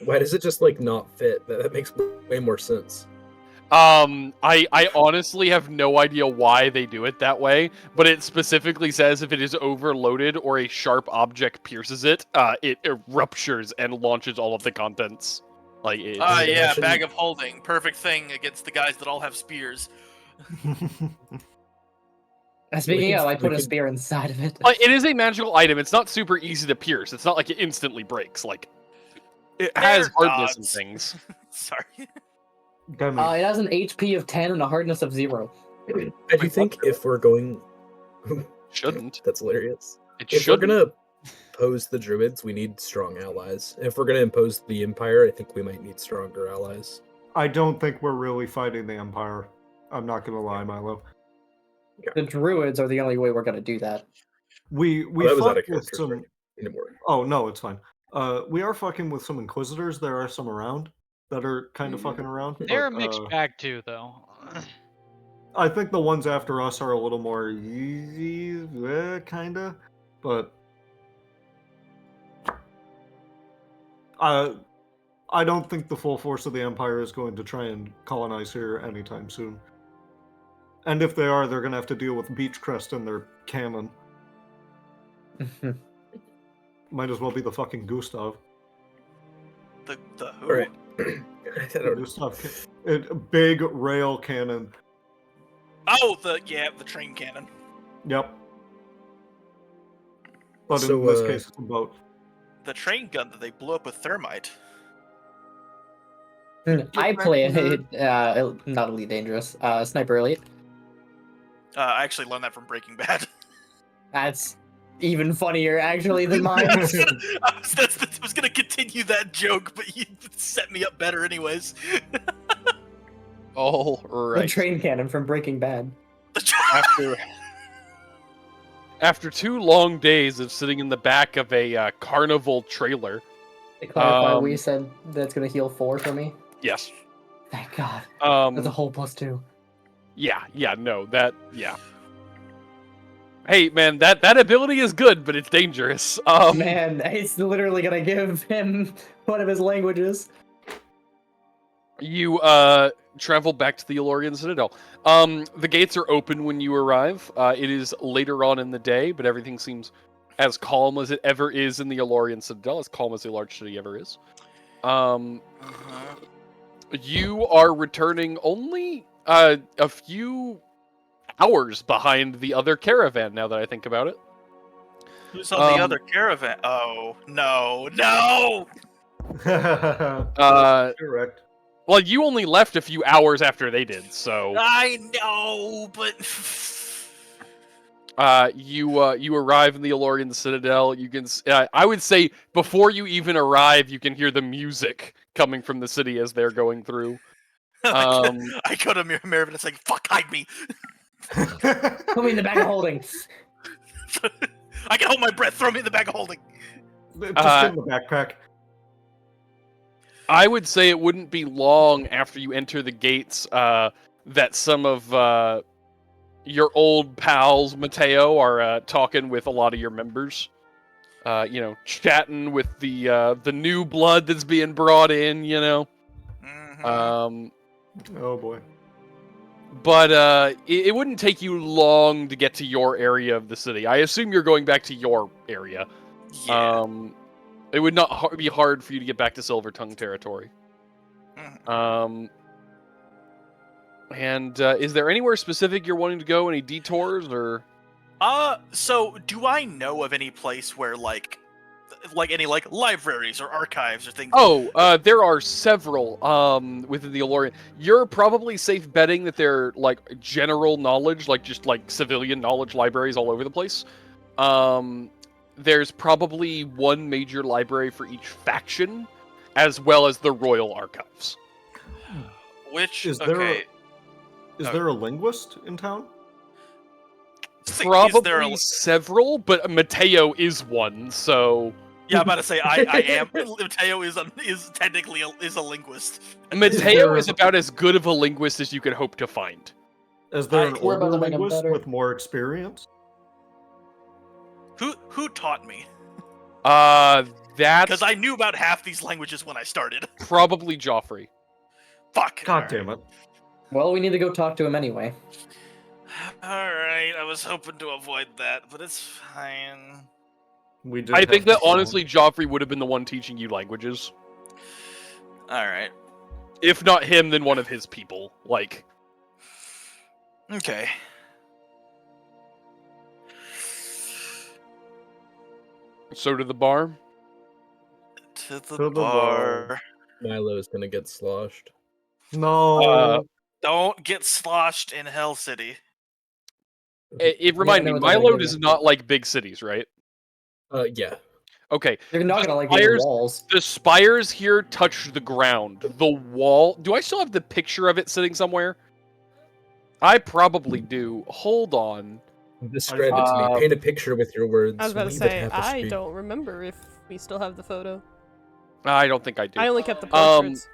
Why does it just like not fit? That makes way more sense. I honestly have no idea why they do it that way, but it specifically says if it is overloaded or a sharp object pierces it, it ruptures and launches all of the contents. Like, it's, Yeah, Imagine- bag of holding. Perfect thing against the guys that all have spears. Speaking could- of, I we put a could- spear inside of it. it is a magical item. It's not super easy to pierce. It's not like it instantly breaks. Like, it has They're hardness and gods. things. Sorry. Damn It has an HP of 10 and a hardness of 0. I do think if we're going, Shouldn't. that's hilarious. It If shouldn't. we're gonna oppose the druids, we need strong allies. If we're gonna impose the empire, I think we might need stronger allies. I don't think we're really fighting the Empire. I'm not gonna lie, Milo. The druids are the only way we're gonna do that. We that was fought out of with character. some. Anymore. Oh no, it's fine. We are fucking with some Inquisitors. There are some around that are kind of fucking around. They're a but, mixed bag too, though. I think the ones after us are a little more easy, kinda. But I don't think the full force of the Empire is going to try and colonize here anytime soon. And if they are, they're going to have to deal with Beachcrest and their cannon. Might as well be the fucking Gustav. The who? Alright. I don't know. Big rail cannon. Oh, the train cannon. Yep. But So, in this case, it's a boat. The train gun that they blew up with thermite. I play not Elite Dangerous, Sniper Elite. I actually learned that from Breaking Bad. That's even funnier, actually, than mine. I was gonna continue that joke, but you set me up better anyways. All The right. train cannon from Breaking Bad. After 2 long days of sitting in the back of a carnival trailer. To clarify, we said that's gonna heal 4 for me. Yes. Thank God. That's a Um. whole +2. Yeah. No. Yeah. Hey, man, that ability is good, but it's dangerous. Man, it's literally gonna give him one of his languages. You travel back to the Elorian Citadel. The gates are open when you arrive. It is later on in the day, but everything seems as calm as it ever is in the Elorian Citadel, as calm as a large city ever is. You are returning only a few hours behind the other caravan, now that I think about it. Who's on the other caravan? Oh, no. Correct. Well, you only left a few hours after they did, so I know, but you arrive in the Elorian Citadel. You can I would say before you even arrive, you can hear the music coming from the city as they're going through. I go to Marivin and say, "Fuck, hide me." Put me in the bag of holding. I can hold my breath. Throw me in the bag of holding. Just get in the backpack. I would say it wouldn't be long after you enter the gates that some of your old pals, Matteo, are talking with a lot of your members. Chatting with the new blood that's being brought in. Mhm. Oh boy. But it wouldn't take you long to get to your area of the city. I assume you're going back to your area. Yeah. It would not be hard for you to get back to Silver Tongue territory. Mhm. And is there anywhere specific you're wanting to go? Any detours or? So do I know of any place where like any like libraries or archives or things? Oh, there are several within the Elorian. You're probably safe betting that they're like general knowledge, like just like civilian knowledge libraries all over the place. There's probably one major library for each faction, as well as the royal archives. Which Is okay. there a linguist in town? Probably several, but Matteo is one, so... Yeah, I'm about to say, I am... Matteo is technically a linguist. Matteo is about as good of a linguist as you could hope to find. Is there an We're about older to make him linguist better. with more experience? Who taught me? That's... Because I knew about half these languages when I started. Probably Joffrey. Fuck. God damn it. Well, we need to go talk to him anyway. Alright, I was hoping to avoid that, but it's fine. I think that honestly, Joffrey would have been the one teaching you languages. Alright. If not him, then one of his people. Like. Okay. So to the bar? To the bar. Milo's gonna get sloshed. No. Don't get sloshed in Hell City. It remind me, no, Milo does not like big cities, right? Yeah. Okay. You're not gonna like the walls. The spires here touch the ground. The wall... Do I still have the picture of it sitting somewhere? I probably do. Hold on. Describe it to me. Paint a picture with your words. I was about to Weave a say, I tapestry. don't remember if we still have the photo. I don't think I do. I only kept the portraits.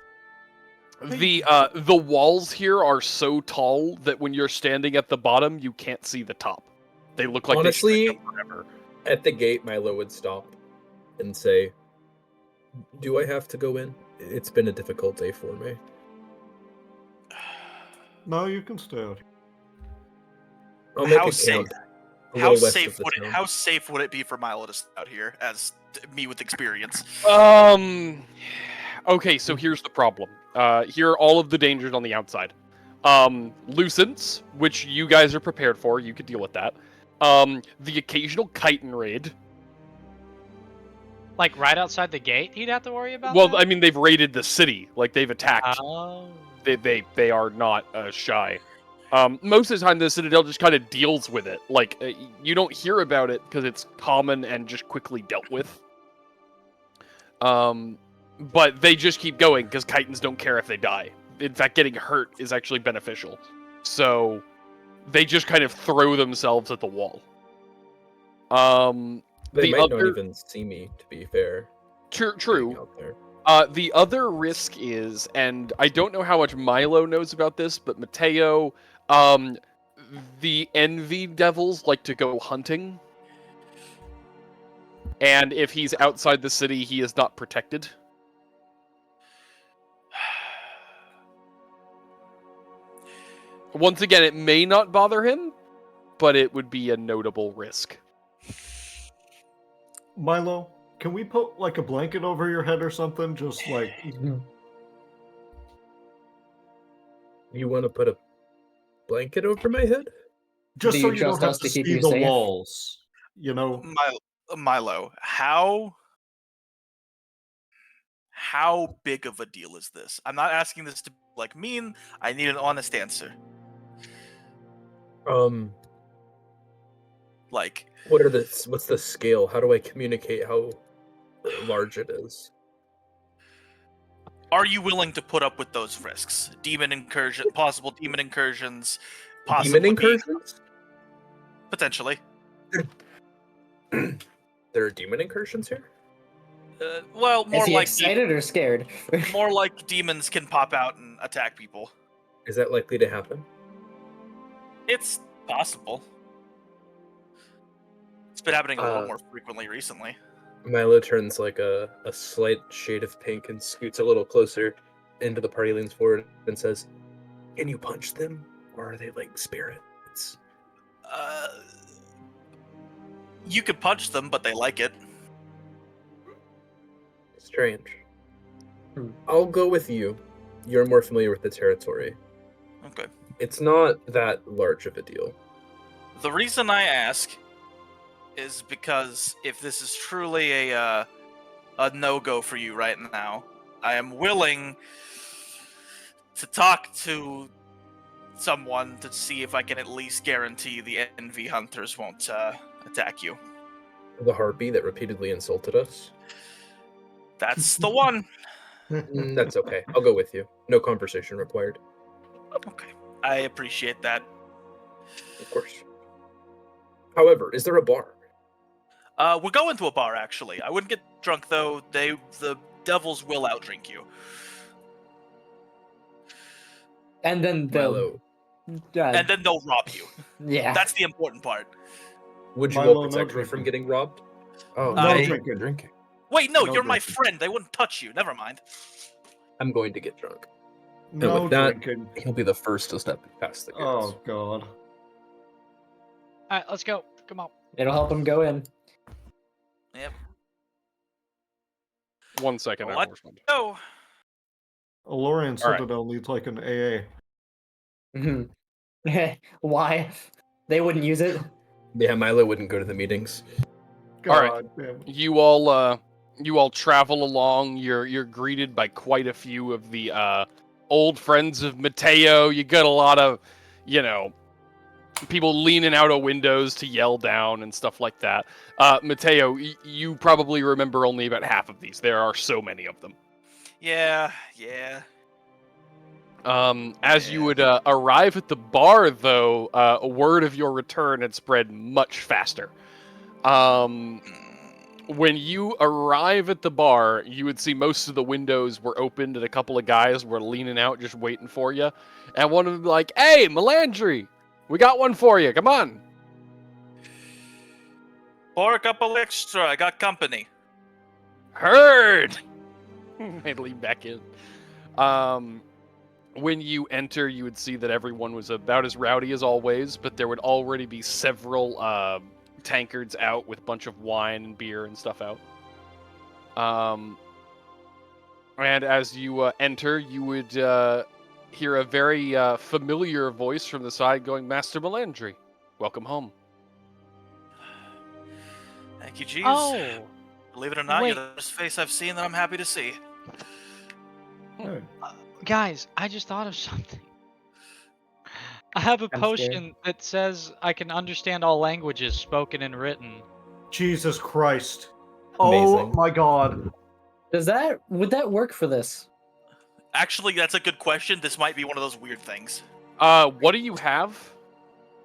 The walls here are so tall that when you're standing at the bottom, you can't see the top. They look like Honestly, they stretch up forever. At the gate, Milo would stop and say, "Do I have to go in? It's been a difficult day for me." No, you can stay out. I'll make How a safe? camp a How little west safe of the would it? town. How safe would it be for Milo to stay out here as me with experience? Okay, so here's the problem. Here are all of the dangers on the outside. Lucents, which you guys are prepared for. You could deal with that. The occasional chitin raid. Like right outside the gate, he'd have to worry about. Well, that? I mean, they've raided the city. Like they've attacked. Oh. They are not shy. Most of the time, the Citadel just kind of deals with it. Like you don't hear about it because it's common and just quickly dealt with. But they just keep going because chitins don't care if they die. In fact, getting hurt is actually beneficial. So they just kind of throw themselves at the wall. They the might other... not even see me, to be fair. True. Out there. The other risk is, and I don't know how much Milo knows about this, but Matteo, the Envy Devils like to go hunting. And if he's outside the city, he is not protected. Once again, it may not bother him, but it would be a notable risk. Milo, can we put like a blanket over your head or something? Just like You want to put a blanket over my head? just Do so you you don't trust have us to to keep see you the safe? walls. You know, Milo, how big of a deal is this? I'm not asking this to be like mean. I need an honest answer. Like, what's the scale? How do I communicate how large it is? are you willing to put up with those risks? Possible demon incursions, possibly Demon incursions? potentially. There are demon incursions here? Well, Is more he like excited or scared? more like demons can pop out and attack people. Is that likely to happen? It's possible. It's been happening a little Uh, more frequently recently. Milo turns like a slight shade of pink and scoots a little closer into the party, leans forward and says, "Can you punch them? Or are they like spirits?" You could punch them, but they like it. Strange. I'll go with you. You're more familiar with the territory. Okay. It's not that large of a deal. The reason I ask is because if this is truly a no-go for you right now, I am willing to talk to someone to see if I can at least guarantee the NV hunters won't attack you. The harpy that repeatedly insulted us? That's the one. That's okay. I'll go with you. No conversation required. Okay. I appreciate that. Of course. However, is there a bar? We're going to a bar, actually. I wouldn't get drunk, though. The devils will outdrink you. And then they'll... Milo, And then they'll rob you. Yeah. That's the important part. would you Milo, all no protect me drinking. from getting robbed? Oh, No drinking. Wait, no, No you're my drinking. friend. They wouldn't touch you. Never mind. I'm going to get drunk. No with that- drinking. He'll be the first to step Past the gates. Oh god. Alright, let's go. Come on. It'll help him go in. Yep. 1 second, I What? will respond. Oh, Elorian All right. Citadel needs like an AA. Mhm. Why? They wouldn't use it? Yeah, Milo wouldn't go to the meetings. God All right. damn. You all travel along. You're greeted by quite a few of the old friends of Matteo. You got a lot of, people leaning out of windows to yell down and stuff like that. Matteo, you probably remember only about half of these. There are so many of them. yeah. As you would arrive at the bar, though, a word of your return had spread much faster. When you arrive at the bar, you would see most of the windows were opened and a couple of guys were leaning out just waiting for you. And one of them like, "Hey, Malandri, we got one for you. Come on." Pour a couple extra. I got company. Heard. I lean back in. When you enter, you would see that everyone was about as rowdy as always, but there would already be several tankards out with a bunch of wine and beer and stuff out. And as you enter, you would hear a very familiar voice from the side going, "Master Malandri, welcome home." Thank you, Jeeves. Oh, Believe it or not, wait. you're the first face I've seen that I'm happy to see. Hey. guys, I just thought of something. I have a I'm potion that says I can understand all languages spoken and written. Jesus Christ. Oh Amazing. my god. Would that work for this? Actually, that's a good question. This might be one of those weird things. What do you have?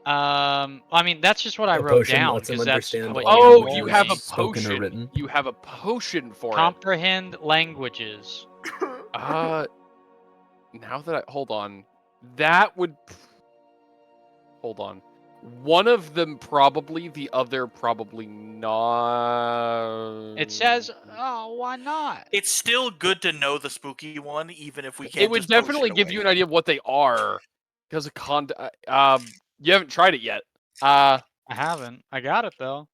I mean, that's just what I A wrote potion down lets him because that's understand what all Oh, languages. you have a Spoken or potion. written. You have a potion for comprehend languages. it. Now that hold on, that would hold on. One of them probably, the other probably not. It says, "Oh, why not?" It's still good to know the spooky one, even if we can't. It would just potion definitely give away. you an idea of what they are, because you haven't tried it yet. I haven't. I got it though.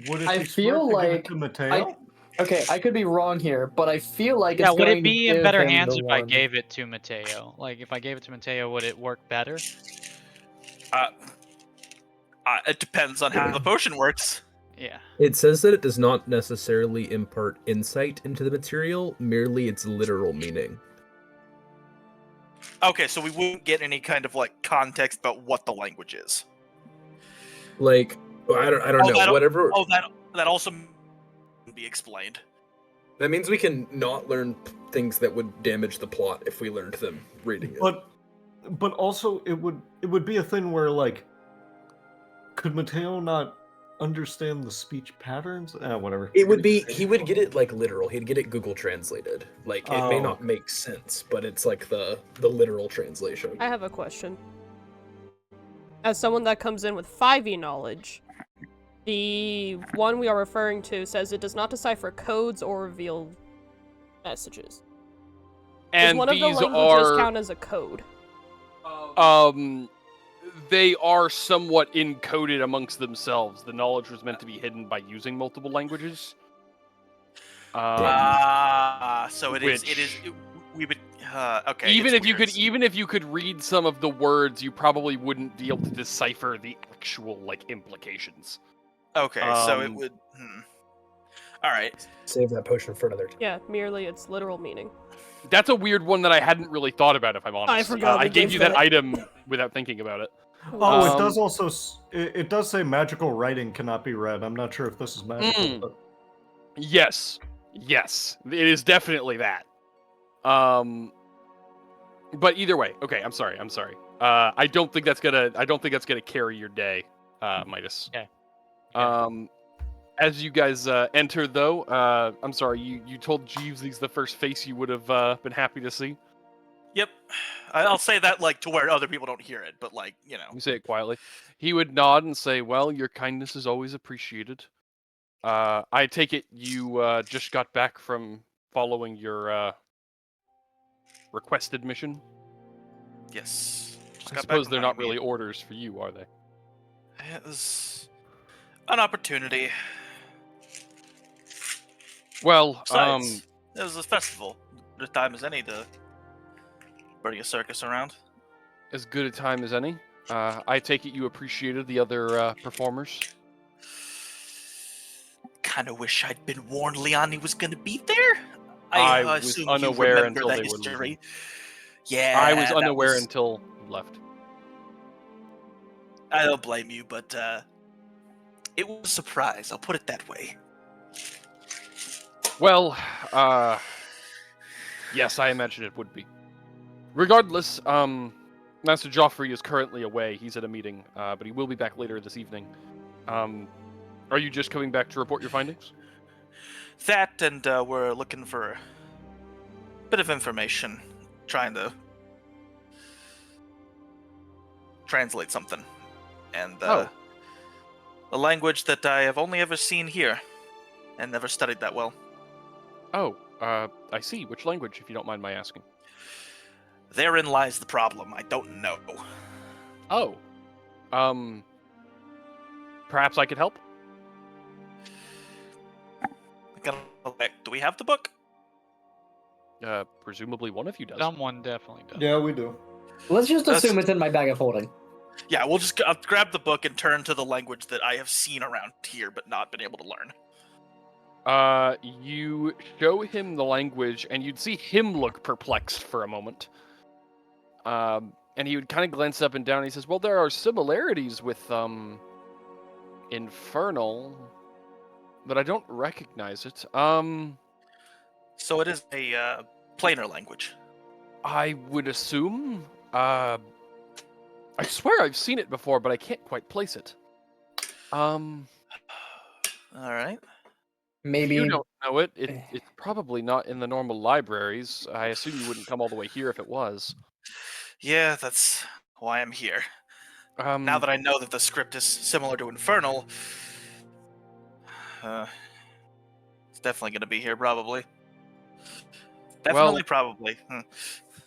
Would it I be feel smart to give it like to Matteo? Okay, I could be wrong here, but I feel like Yeah, it's would going it be to in give better him hands the if I one. gave it to Matteo? Like, if I gave it to Matteo, would it work better? It depends on how the potion works. Yeah. It says that it does not necessarily impart insight into the material, merely its literal meaning. Okay, so we wouldn't get any kind of like context about what the language is. Like, I don't know. Whatever. That also can be explained. That means we can not learn things that would damage the plot if we learned them reading it. But also it would be a thing where like, could Matteo not understand the speech patterns? Whatever. It would be, he would get it like literal. He'd get it Google translated. Like, it may not Okay. make sense, but it's like the literal translation. I have a question. As someone that comes in with 5e knowledge, the one we are referring to says it does not decipher codes or reveal messages. And Does one of the these languages are count as a code? they are somewhat encoded amongst themselves. The knowledge was meant to be hidden by using multiple languages. So it is. which- We would. Okay. Even it's if you could read some of the words, you probably wouldn't be able to decipher the actual like implications. Okay, so it Um, would. All right. Save that potion for another time. Yeah, merely its literal meaning. That's a weird one that I hadn't really thought about, if I'm honest. I forgot I we gave did you that that. item without thinking about it. Oh, it Um, does also. It does say magical writing cannot be read. I'm not sure if this is magical. Mm. But... Yes, it is definitely that. But either way, okay. I'm sorry. I don't think that's gonna carry your day, Midas. Okay. As you guys enter, though, I'm sorry. You told Jeeves he's the first face you would have been happy to see. Yep. I'll say that like to where other people don't hear it, but like Let me say it quietly. He would nod and say, "Well, your kindness is always appreciated. I take it you just got back from following your requested mission. Yes. Just I got suppose back they're from not my really orders for you, are they?" It was an opportunity. Well, Besides, it was a festival. Good time as any to bring a circus around. as good a time as any. I take it you appreciated the other performers. Kind of wish I'd been warned Leoni was going to be there. I was assume unaware you remember until the they were history. leaving. Yeah, I was that unaware until you left. I don't blame you, but it was a surprise. I'll put it that way. Well, yes, I imagine it would be. Regardless, Master Joffrey is currently away. He's at a meeting, but he will be back later this evening. Are you just coming back to report your findings? That, and we're looking for a bit of information, trying to translate something, and a language that I have only ever seen here, and never studied that well. Oh, I see. Which language, if you don't mind my asking? Therein lies the problem. I don't know. Oh. Perhaps I could help? Do we have the book? Presumably one of you does. Someone definitely does. Yeah, we do. Let's just assume it's in my bag of holding. Yeah, we'll just grab the book and turn to the language that I have seen around here but not been able to learn. You show him the language, and you'd see him look perplexed for a moment. And he would kind of glance up and down, and he says, "Well, there are similarities with, Infernal, but I don't recognize it. So it is a planar language. I would assume, I swear I've seen it before, but I can't quite place it. All right. Maybe You don't know it. It's probably not in the normal libraries. I assume you wouldn't come all the way here if it was. Yeah, that's why I'm here. Now that I know that the script is similar to Infernal, it's definitely going to be here, probably. Definitely, probably.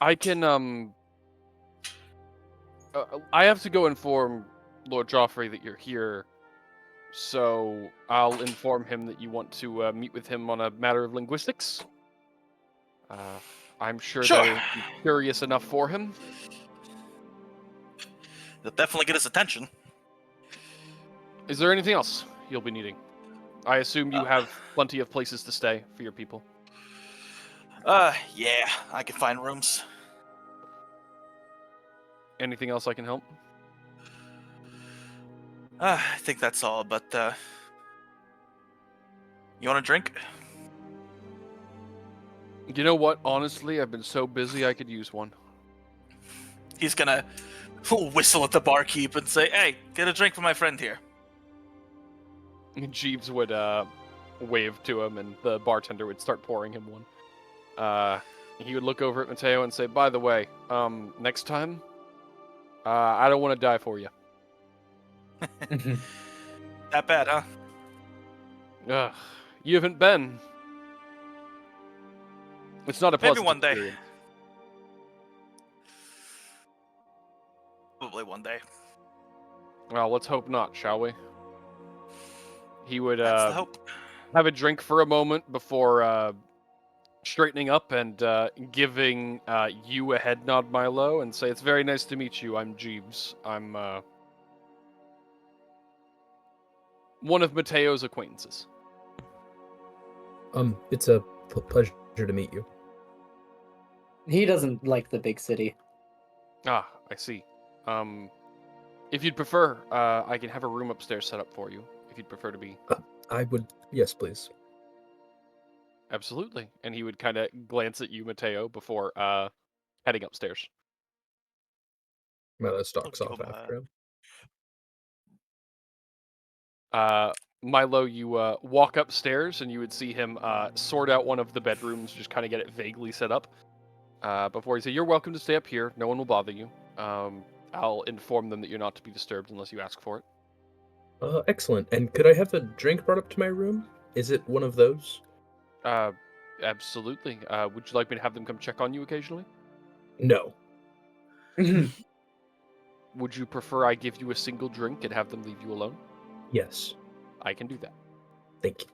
I can, I have to go inform Lord Joffrey that you're here, so I'll inform him that you want to meet with him on a matter of linguistics. I'm sure Sure. that would be curious enough for him. It'll definitely get his attention. Is there anything else you'll be needing? I assume you have plenty of places to stay for your people. Yeah, I can find rooms. Anything else I can help? I think that's all, but, you want a drink? You know what? Honestly, I've been so busy I could use one. He's gonna whistle at the barkeep and say, "Hey, get a drink for my friend here." And Jeeves would wave to him, and the bartender would start pouring him one. He would look over at Matteo and say, "By the way, next time, I don't want to die for you." That bad, huh? Ugh, you haven't been. It's not a Maybe pleasant one day. experience. Probably one day. Well, let's hope not, shall we? He would That's the hope. have a drink for a moment before straightening up and giving you a head nod, Milo, and say, "It's very nice to meet you. I'm Jeeves. I'm one of Matteo's acquaintances." It's a pleasure to meet you. He doesn't like the big city. Ah, I see. If you'd prefer, I can have a room upstairs set up for you, if you'd prefer to be. I would, yes, please. Absolutely. And he would kind of glance at you, Matteo, before heading upstairs. Milo stalks Give off him after him. Milo, you walk upstairs, and you would see him sort out one of the bedrooms, just kind of get it vaguely set up. Before he said, "You're welcome to stay up here. No one will bother you. I'll inform them that you're not to be disturbed unless you ask for it." Excellent. And could I have a drink brought up to my room? Is it one of those? Absolutely. Would you like me to have them come check on you occasionally? No. Would you prefer I give you a single drink and have them leave you alone? Yes. I can do that. Thank you.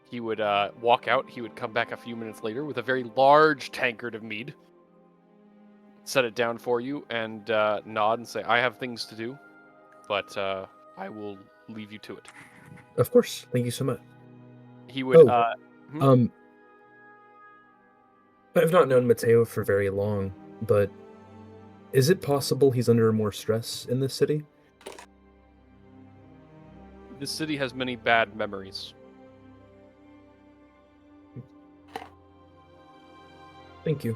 He would walk out. He would come back a few minutes later with a very large tankard of mead, set it down for you, and nod and say, "I have things to do, but I will leave you to it." Of course. Thank you so much. He would... I've not known Matteo for very long, but is it possible he's under more stress in this city? This city has many bad memories. Thank you.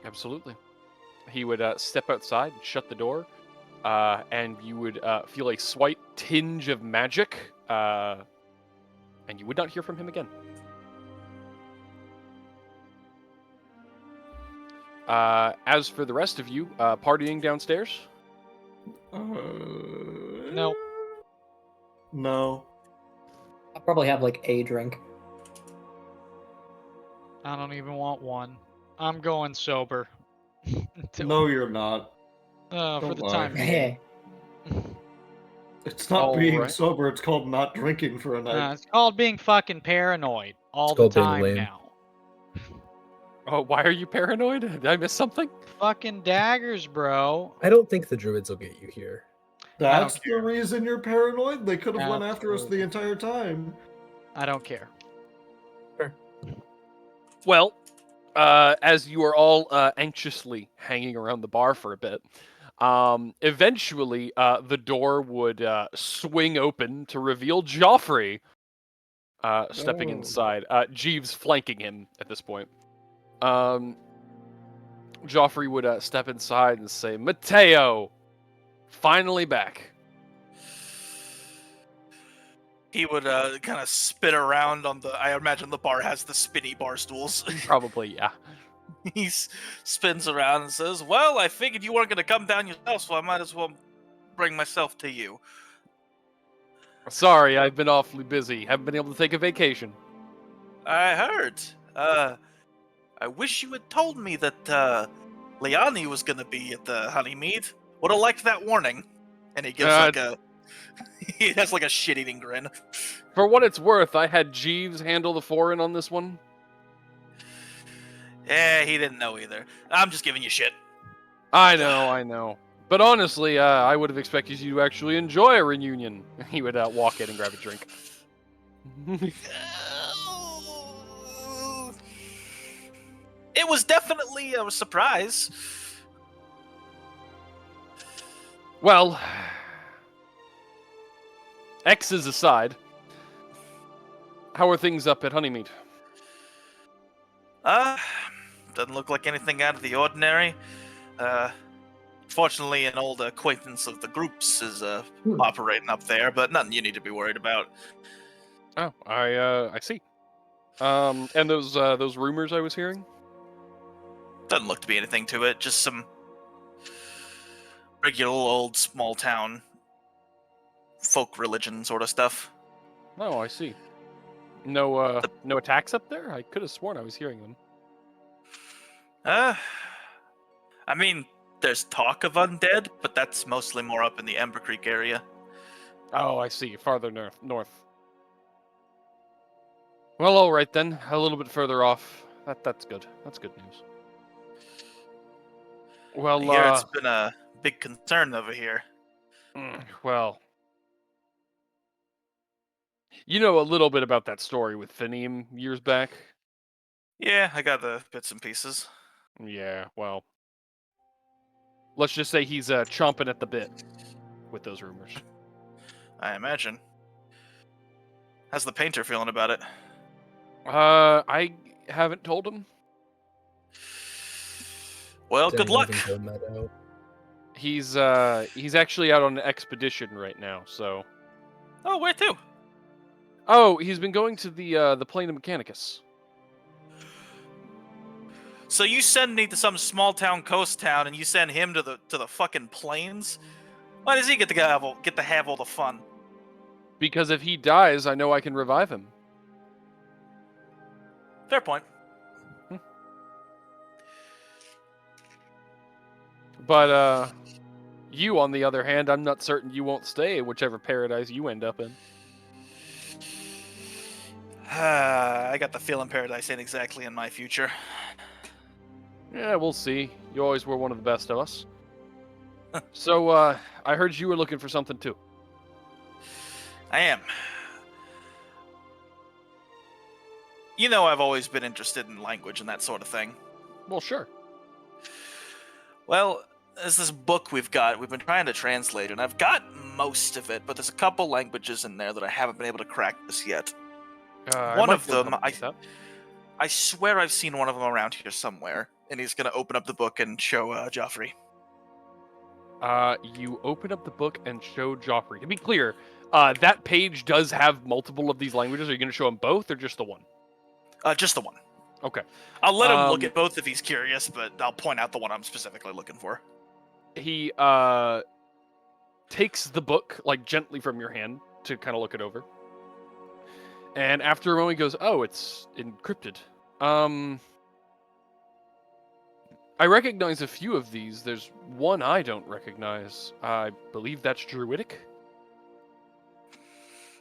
Absolutely. He would step outside, shut the door, and you would feel a slight tinge of magic, and you would not hear from him again. As for the rest of you, partying downstairs? No. No. I'll probably have like a drink. I don't even want one. I'm going sober. No, you're not. For Don't the lie. time being. It's not All being right. sober, it's called not drinking for a night. It's called being fucking paranoid all It's the called being time lame. now. Oh, why are you paranoid? Did I miss something? Fucking daggers, bro. I don't think the druids will get you here. That's the reason you're paranoid? They could have went after us the Absolutely. entire time. I don't care. Well, as you are all anxiously hanging around the bar for a bit, eventually the door would swing open to reveal Joffrey stepping inside. Jeeves flanking him at this point. Joffrey would step inside and say, "Matteo, finally back." He would kind of spin around on the. I imagine the bar has the spinny bar stools. Probably, yeah. He spins around and says, "Well, I figured you weren't going to come down yourself, so I might as well bring myself to you." Sorry, I've been awfully busy. Haven't been able to take a vacation. I heard. I wish you had told me that Liani was going to be at the Honeymead. Would have liked that warning. And he gives like a. He has like a shit-eating grin. For what it's worth, I had Jeeves handle the foreign on this one. Yeah, he didn't know either. I'm just giving you shit. I know. But honestly, I would have expected you to actually enjoy a reunion. He would walk in and grab a drink. It was definitely a surprise. Well, X's aside, how are things up at Honeymead? Doesn't look like anything out of the ordinary. Fortunately, an old acquaintance of the groups is operating up there, but nothing you need to be worried about. Oh, I see. And those rumors I was hearing? Doesn't look to be anything to it, just some regular old small town folk religion sort of stuff. Oh, I see. No attacks up there? I could have sworn I was hearing them. I mean, there's talk of undead, but that's mostly more up in the Ember Creek area. Oh, I see. Farther north. Well, all right then. A little bit further off. That's good. That's good news. Well, I hear it's been a big concern over here. Well, you know a little bit about that story with Phineam years back? Yeah, I got the bits and pieces. Yeah, well, let's just say he's chomping at the bit with those rumors. I imagine. How's the painter feeling about it? I haven't told him. Well, good luck. He's actually out on an expedition right now, so. Oh, where to? Oh, he's been going to the Plane of Mechanicus. So you send me to some small town, coast town, and you send him to the fucking plains? Why does he get to have all the fun? Because if he dies, I know I can revive him. Fair point. But you, on the other hand, I'm not certain you won't stay whichever paradise you end up in. I got the feeling paradise ain't exactly in my future. Yeah, we'll see. You always were one of the best of us. So, I heard you were looking for something too. I am. You know I've always been interested in language and that sort of thing. Well, sure. Well, there's this book we've been trying to translate, and I've got most of it, but there's a couple languages in there that I haven't been able to crack this yet. One of them, I swear I've seen one of them around here somewhere, and he's going to open up the book and show Joffrey. You open up the book and show Joffrey. To be clear, that page does have multiple of these languages. Are you going to show him both or just the one? Just the one. Okay. I'll let him look at both if he's curious, but I'll point out the one I'm specifically looking for. He takes the book, like, gently from your hand to kind of look it over. And after a moment he goes, oh, it's encrypted. I recognize a few of these. There's one I don't recognize. I believe that's Druidic.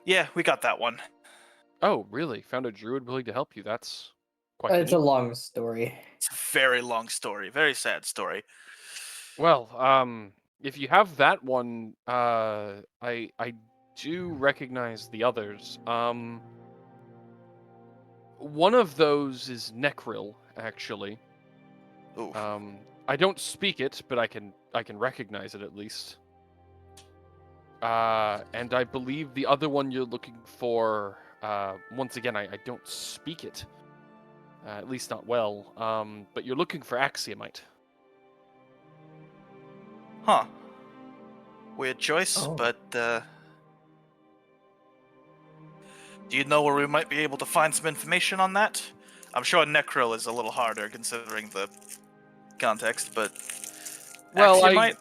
Yeah, we got that one. Oh, really? Found a druid willing to help you. That's quite It's a neat. long story. It's a very long story, very sad story. Well, if you have that one, I do recognize the others. One of those is Necril, actually. Ooh. I don't speak it, but I can recognize it at least. And I believe the other one you're looking for, once again, I don't speak it. At least not well. But you're looking for Axiomite. Huh. Weird choice, Oh. but, do you know where we might be able to find some information on that? I'm sure Necril is a little harder considering the context, but... Well, Axiomite?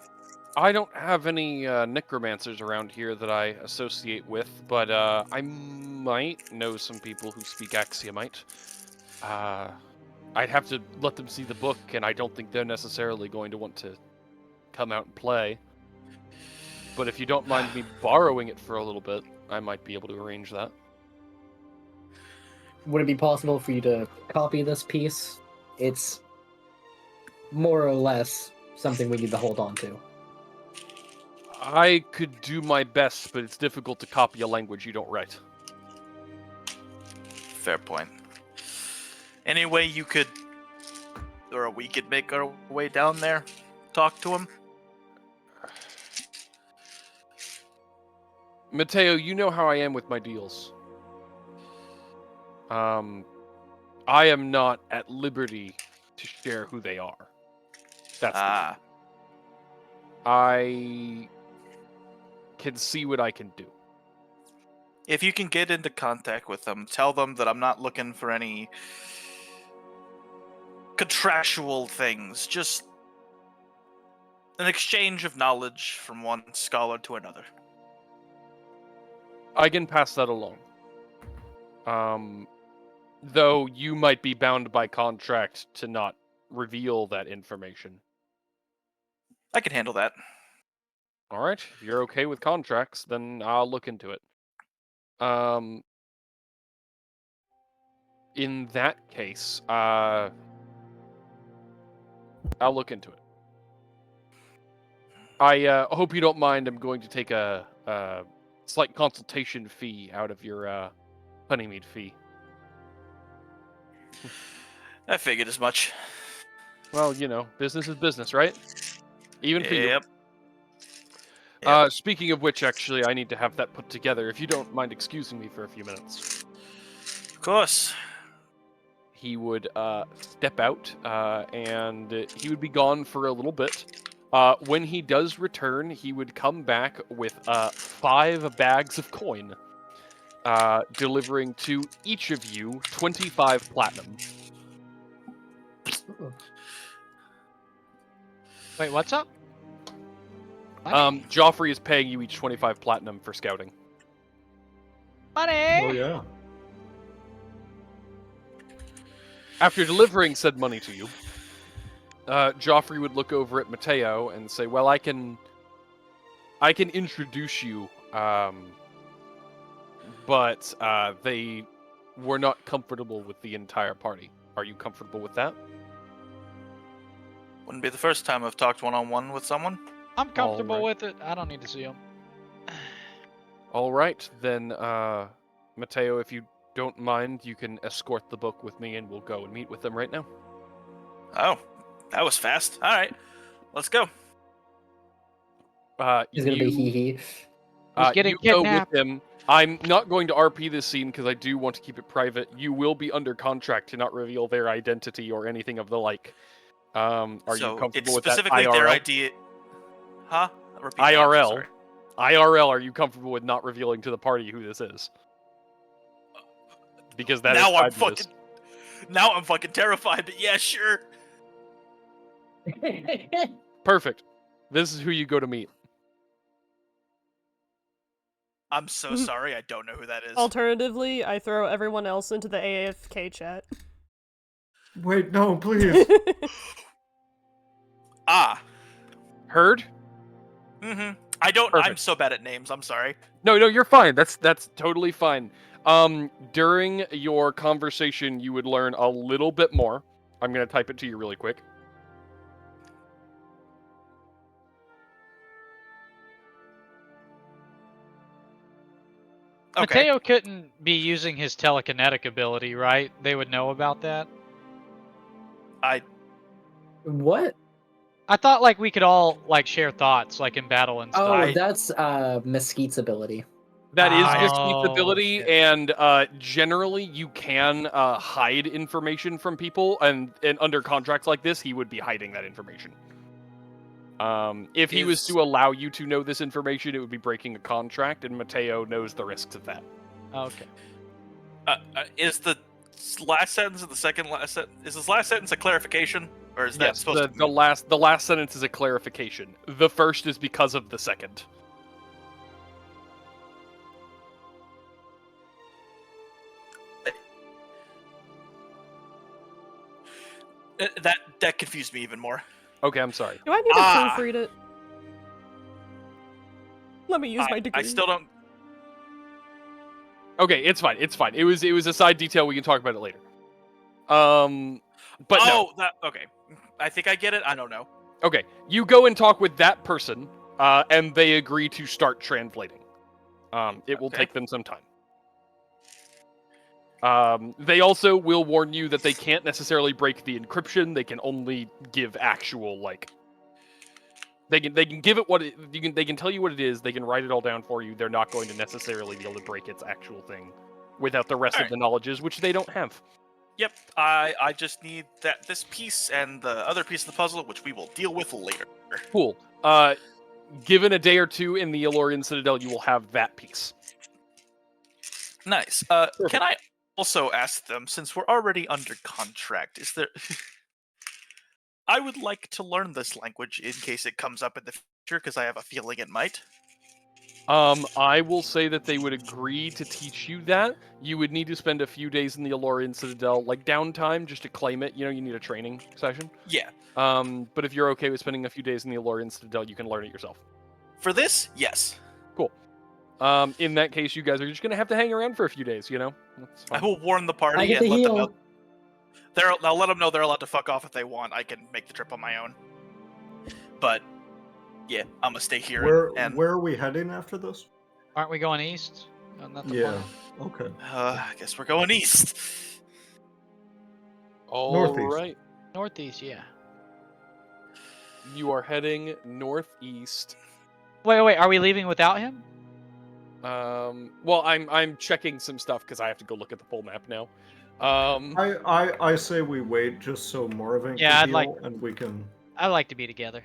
I don't have any necromancers around here that I associate with, but I might know some people who speak Axiomite. I'd have to let them see the book, and I don't think they're necessarily going to want to come out and play. But if you don't mind me borrowing it for a little bit, I might be able to arrange that. Would it be possible for you to copy this piece? It's more or less something we need to hold on to. I could do my best, but it's difficult to copy a language you don't write. Fair point. Any way you could, or we could make our way down there, talk to him? Matteo, you know how I am with my deals. I am not at liberty to share who they are. That's I can see what I can do. If you can get into contact with them, tell them that I'm not looking for any contractual things, just an exchange of knowledge from one scholar to another. I can pass that along. Though you might be bound by contract to not reveal that information. I can handle that. All right, if you're okay with contracts, then I'll look into it. In that case, I'll look into it. I hope you don't mind. I'm going to take a slight consultation fee out of your honeymead fee. I figured as much. Well, you know, business is business, right? Even for you. Yep. Speaking of which, actually, I need to have that put together. If you don't mind excusing me for a few minutes. Of course. He would step out, and he would be gone for a little bit. When he does return, he would come back with 5 bags of coin, delivering to each of you 25 platinum. Wait, what's up? Joffrey is paying you each 25 platinum for scouting. Money! Oh, yeah. After delivering said money to you, Joffrey would look over at Matteo and say, well, I can introduce you, but they were not comfortable with the entire party. Are you comfortable with that? Wouldn't be the first time I've talked one-on-one with someone. I'm comfortable Alright. with it. I don't need to see him. All right, then, Matteo, if you don't mind, you can escort the book with me and we'll go and meet with them right now. Oh, that was fast. All right, let's go. He's gonna be hee hee. He's getting you go kidnapped. with him. I'm not going to RP this scene because I do want to keep it private. You will be under contract to not reveal their identity or anything of the like. Are So you comfortable it's with that? specifically their IRL? idea? Huh? Repeat that, IRL. sorry. IRL, are you comfortable with not revealing to the party who this is? Because that now is I'm fabulous. Now I'm fucking terrified, but yeah, sure. Perfect. This is who you go to meet. I'm so sorry, I don't know who that is. Alternatively, I throw everyone else into the AFK chat. Wait, no, please. Ah. Heard? Mm-hmm. I don't. Perfect. I'm so bad at names. I'm sorry. No, you're fine. That's totally fine. During your conversation, you would learn a little bit more. I'm gonna type it to you really quick. Okay. Matteo couldn't be using his telekinetic ability, right? They would know about that. What? I thought like we could all like share thoughts like in battle and stuff. Oh, that's Mesquite's ability. That is Oh, Mischief's ability, shit. and generally you can hide information from people, and under contracts like this, he would be hiding that information. If he was to allow you to know this information, it would be breaking a contract, and Matteo knows the risks of that. Okay. Is the last sentence of the second last sentence? Is this last sentence a clarification, or is that Yes, supposed to? the last sentence is a clarification. The first is because of the second. That confused me even more. Okay, I'm sorry. Do I need to proofread it? Let me use my degree. I still don't. Okay, it's fine. It's fine. It was a side detail. We can talk about it later. But no. Okay. I think I get it. I don't know. Okay, you go and talk with that person. and they agree to start translating. It will Okay. take them some time. They also will warn you that they can't necessarily break the encryption. They can only give actual They can give it they can tell you what it is. They can write it all down for you. They're not going to necessarily be able to break its actual thing without the rest of Alright. the knowledges, which they don't have. Yep, I just need this piece and the other piece of the puzzle, which we will deal with later. Cool. Given a day or two in the Elorian Citadel, you will have that piece. Nice. Can I also ask them, since we're already under contract, is there... I would like to learn this language in case it comes up in the future, because I have a feeling it might. I will say that they would agree to teach you that. You would need to spend a few days in the Elorian Citadel, like downtime, just to claim it. You need a training session. Yeah. But if you're okay with spending a few days in the Elorian Citadel, you can learn it yourself. For this, yes. Cool. In that case, you guys are just gonna have to hang around for a few days. That's fine. I will warn the I party get and to let them heal. know. I'll let them know they're allowed to fuck off if they want. I can make the trip on my own. But yeah, I'm gonna stay here. Where are we heading after this? Aren't we going east? Isn't that the Yeah. plan? Okay. I guess we're going east. All Northeast. right. Northeast, yeah. You are heading northeast. Wait. Are we leaving without him? Well, I'm checking some stuff because I have to go look at the full map now. I say we wait just so Moravaint Yeah, can I'd like- heal, and we can. I'd like to be together.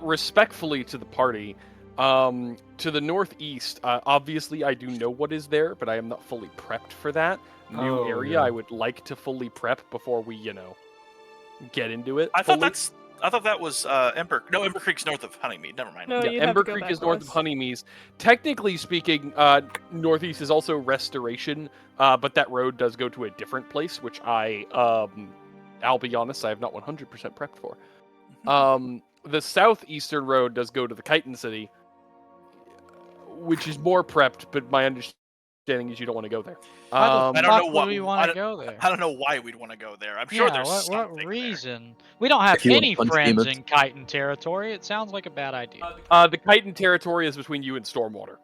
Respectfully to the party, to the northeast, obviously I do know what is there, but I am not fully prepped for that. New Oh, area, yeah. I would like to fully prep before we, get into it. I fully. thought that was Ember Creek's north of Honeymead. Never mind. No, Yeah, you'd have Ember to go Creek back is north of west. Honeymead. Technically speaking, northeast is also Restoration, but that road does go to a different place, which I'll be honest, I have not 100% prepped for. The southeastern road does go to the Chitin City, which is more prepped, but my understanding is you don't want to go there. Why I the don't fuck know would what we want to go there? I don't know why we'd want to go there. I'm sure Yeah, there's what something there. reason? We don't have If you wanna any punch friends demons. in Chitin territory. It sounds like a bad idea. The Chitin territory is between you and Stormwater.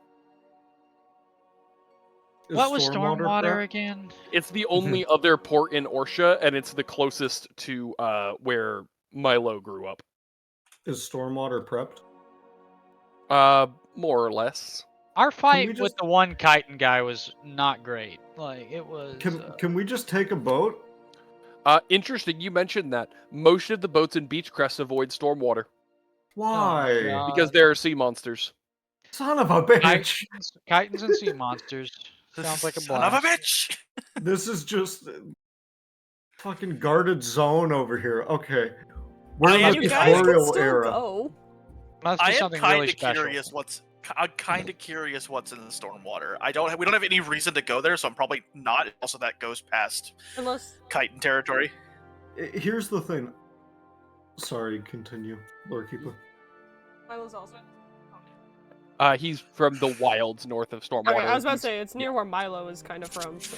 Is What was Stormwater Stormwater prep? again? It's the only other port in Orsha, and it's the closest to where Milo grew up. Is Stormwater prepped? More or less. Our fight we with just- the one Chitin guy was not great. Like it was. Can we just take a boat? Interesting, you mentioned that. Most of the boats in Beachcrest avoid Stormwater Why? God. because there are sea monsters. Son of a bitch! Chitins and sea monsters. Sounds like a Son of a blast. bitch. This is just fucking guarded zone over here. Okay. We're in the You guys can tutorial still era. go. Must be I am something kind really of special. curious I'm kind of curious what's in the Stormwater. We don't have any reason to go there, so I'm probably not. Also, that goes past Unless Chitin territory. Here's the thing. Sorry, continue, Lord Keeper. Milo's also. He's from the wilds north of Stormwater. Okay, I was about to He's- say it's near where Milo is kind of from. So.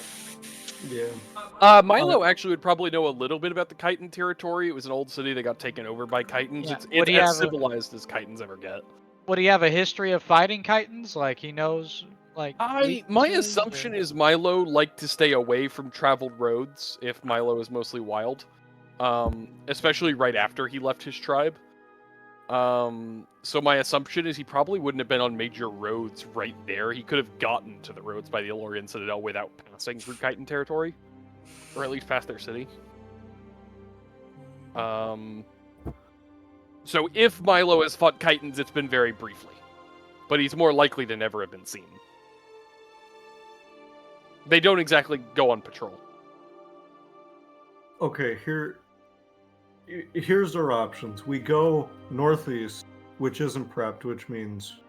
Yeah. Milo actually would probably know a little bit about the Chitin territory. It was an old city that got taken over by Chitins. Yeah. It's Would he as have a- civilized as Chitins ever get. Would he have a history of fighting Chitins? Like he knows, like. My weaknesses, assumption or- is Milo liked to stay away from traveled roads if Milo is mostly wild, especially right after he left his tribe. So my assumption is he probably wouldn't have been on major roads right there. He could have gotten to the roads by the Elorian Citadel without passing through Chitin territory, or at least past their city. So if Milo has fought Chitins, it's been very briefly, but he's more likely to never have been seen. They don't exactly go on patrol. Okay, here's our options. We go northeast, which isn't prepped, which means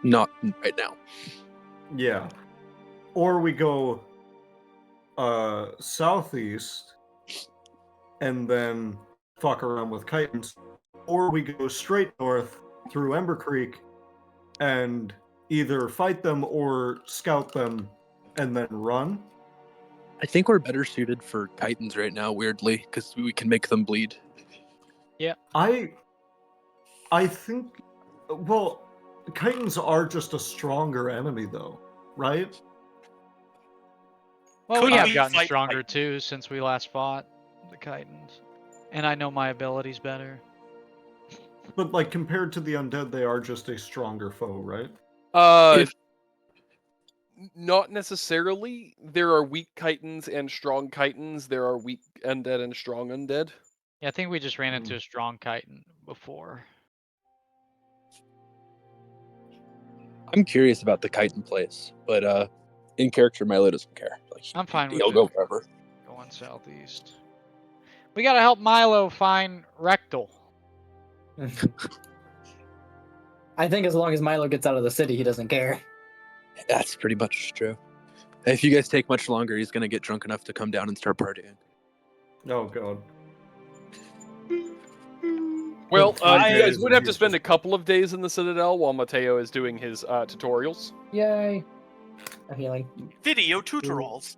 Not right now. yeah. Or we go southeast and then fuck around with Chitins. Or we go straight north through Ember Creek and either fight them or scout them and then run. I think we're better suited for Titans right now, weirdly, because we can make them bleed. I think Well, chitons are just a stronger enemy, though, right? Well, Could we have we gotten fight stronger Titans? too since we last fought the Chitons. And I know my abilities better. But like compared to the undead, they are just a stronger foe, right? If- Not necessarily. There are weak chitons and strong chitons. There are weak undead and strong undead. Yeah, I think we just ran into a strong Chiton before. I'm curious about the chitin place, but in character, Milo doesn't care. Like, I'm fine with he'll it. go wherever. Going southeast. We gotta help Milo find Rectal. I think as long as Milo gets out of the city, he doesn't care. That's pretty much true. If you guys take much longer, he's gonna get drunk enough to come down and start partying. Oh god. Well, Five you guys days would and have to he's spend a just- couple of days in the Citadel while Matteo is doing his tutorials. Yay. I'm healing. Video tutorials.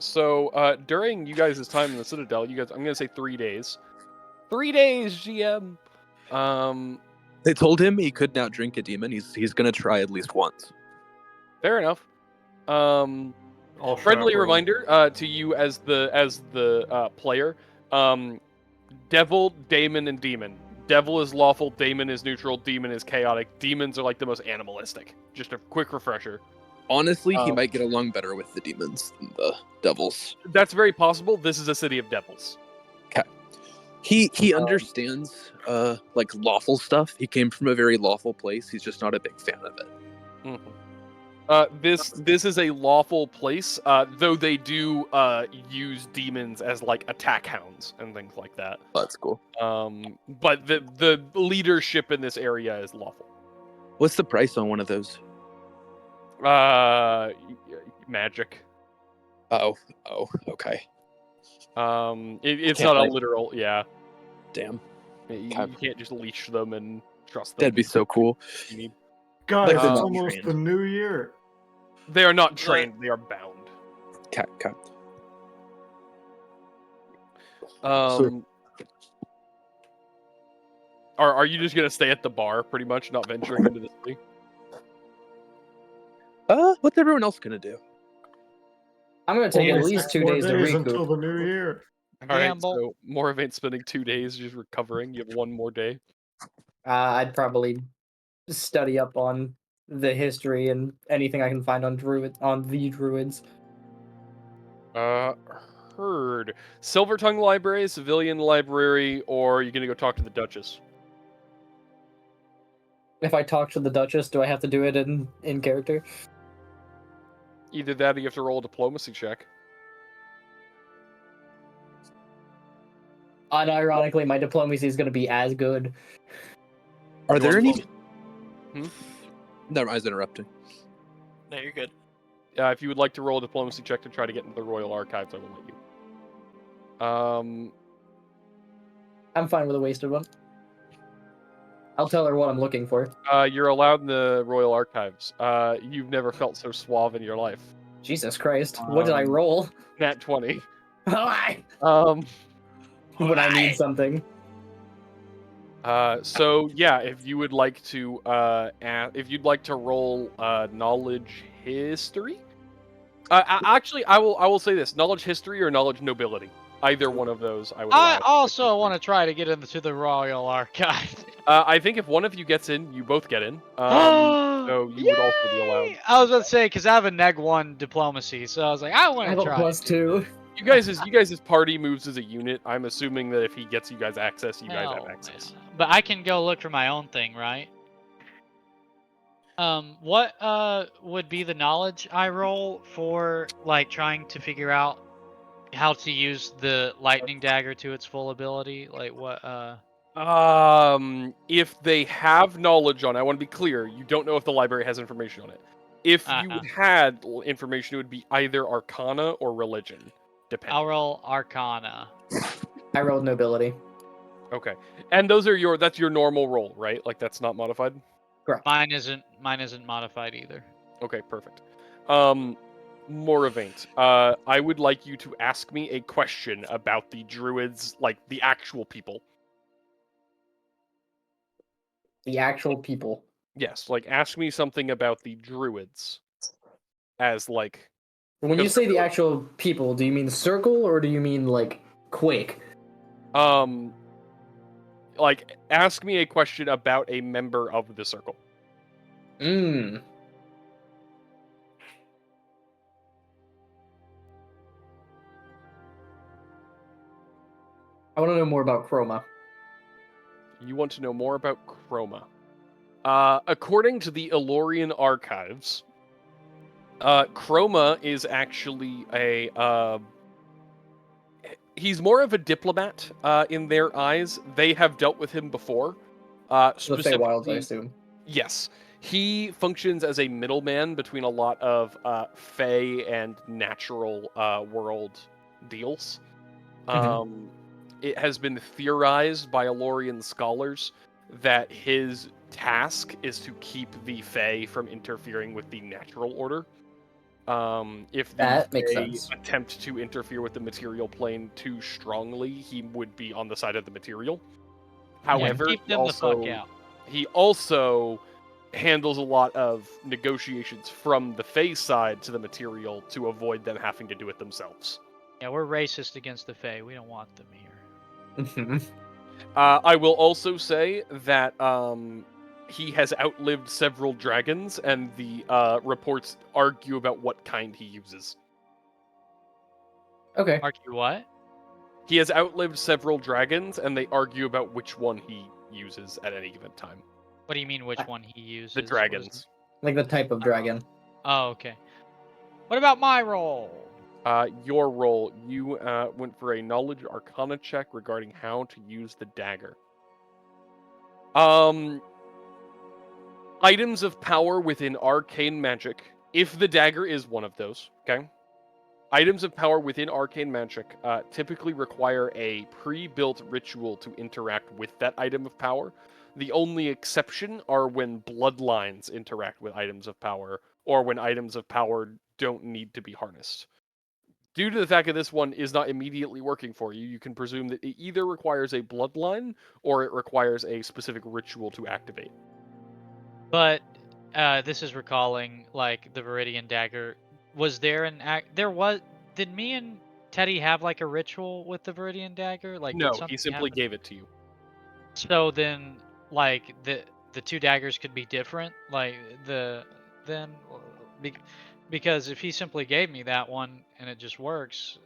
So during you guys' time in the Citadel, I'm gonna say 3 days. 3 days, GM. They told him he could not drink a demon. He's gonna try at least once. Fair enough. I'll Friendly chaperone. reminder to you as the player. Devil, daemon, and demon. Devil is lawful, daemon is neutral, demon is chaotic. Demons are like the most animalistic. Just a quick refresher. Honestly, he might get along better with the demons than the devils. That's very possible. This is a city of devils. He understands like lawful stuff. He came from a very lawful place. He's just not a big fan of it. This is a lawful place, though they do use demons as like attack hounds and things like that. That's cool. But the leadership in this area is lawful. What's the price on one of those? Magic. Oh, okay. It's Can't not a like- literal. Yeah, Damn, you Okay. can't just leash them and trust them. that'd be so cool. You need- Guys, Like they're it's not almost trained. the new year. They are not trained. They are bound. Okay. Are you just gonna stay at the bar, pretty much, not venturing into the city? What's everyone else gonna do? I'm going to take at Only least 6 2 more days to until recoup. the new year. All right, Gamble. so Moravaint spending 2 days just recovering. You have 1 more day. I'd probably study up on the history and anything I can find on the druids. Heard. Silvertongue Library, Civilian Library, or are you gonna go talk to the Duchess? If I talk to the Duchess, do I have to do it in character? Either that or you have to roll a diplomacy check. Unironically, my diplomacy is going to be as good. Are You there want any? to- Never, I was interrupting. No, you're good. If you would like to roll a diplomacy check to try to get into the Royal Archives, I will let you. I'm fine with a wasted one. I'll tell her what I'm looking for. You're allowed in the Royal Archives. You've never felt so suave in your life. Jesus Christ. What did I roll? Nat 20. Why? When I need something. So yeah, if you would like to, if you'd like to roll knowledge history, actually, I will say this: knowledge history or knowledge nobility. Either one of those, I would. I allow. also want to try to get into the Royal Archive. I think if one of you gets in, you both get in. So you would also be allowed. Yay! I was about to say because I have a -1 diplomacy, so I was like, I I want have to a try. +2. You guys' party moves as a unit. I'm assuming that if he gets you guys access, you guys Hell, have access. man. But I can go look for my own thing, right? What would be the knowledge I roll for like trying to figure out how to use the lightning dagger to its full ability? Like what If they have knowledge on it, I want to be clear, you don't know if the library has information on it. If you had information, it would be either Arcana or Religion, depending. I'll roll Arcana. I rolled nobility. Okay, and that's your normal roll, right? Like that's not modified. Correct. Mine isn't modified either. Okay, perfect. Moravaint, I would like you to ask me a question about the druids, like the actual people. The actual people. Yes, like ask me something about the druids. As like, When you Because- say the actual people, do you mean circle or do you mean like Quake? like ask me a question about a member of the circle. Mmm. I want to know more about Chroma. You want to know more about Chroma. According to the Elorian archives, Chroma is actually he's more of a diplomat in their eyes. They have dealt with him before. The Specifically, Feywilds, I assume. yes. He functions as a middleman between a lot of Fey and natural world deals. It has been theorized by Elorian scholars that his task is to keep the Fey from interfering with the natural order. If the That makes Fey sense. attempt to interfere with the material plane too strongly, he would be on the side of the material. However, keep them the fuck out. he also handles a lot of negotiations from the Fey side to the material to avoid them having to do it themselves. Yeah, we're racist against the Fae. We don't want them here. I will also say that he has outlived several dragons, and the reports argue about what kind he uses. Okay. Argue what? He has outlived several dragons, and they argue about which one he uses at any given time. What do you mean which one he uses? The What is dragons. Like the type of dragon. Oh, okay. What about my roll? Your roll, you went for a knowledge arcana check regarding how to use the dagger. Items of power within arcane magic, if the dagger is one of those, okay? Items of power within arcane magic typically require a pre-built ritual to interact with that item of power. The only exception are when bloodlines interact with items of power, or when items of power don't need to be harnessed. Due to the fact that this one is not immediately working for you, you can presume that it either requires a bloodline or it requires a specific ritual to activate. But this is recalling like the Viridian dagger. Was there an act? There was. Did me and Teddy have like a ritual with the Viridian dagger? Like, did No, something he simply happen? gave it to you. So then, like the two daggers could be different. Like because if he simply gave me that one and it just works,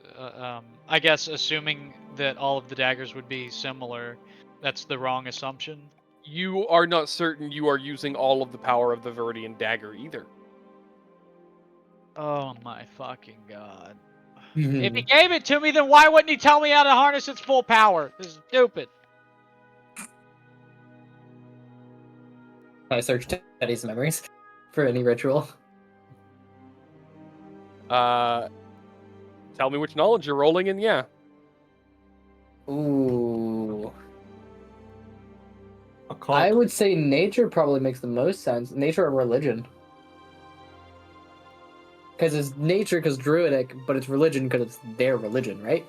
I guess assuming that all of the daggers would be similar, that's the wrong assumption. You are not certain you are using all of the power of the Viridian dagger either. Oh my fucking god. Hmm. If he gave it to me, then why wouldn't he tell me how to harness its full power? This is stupid. I searched Teddy's memories for any ritual. Tell me which knowledge you're rolling, and yeah. Ooh. Occult. I would say nature probably makes the most sense. Nature or religion. Because it's nature because druidic, but it's religion because it's their religion, right?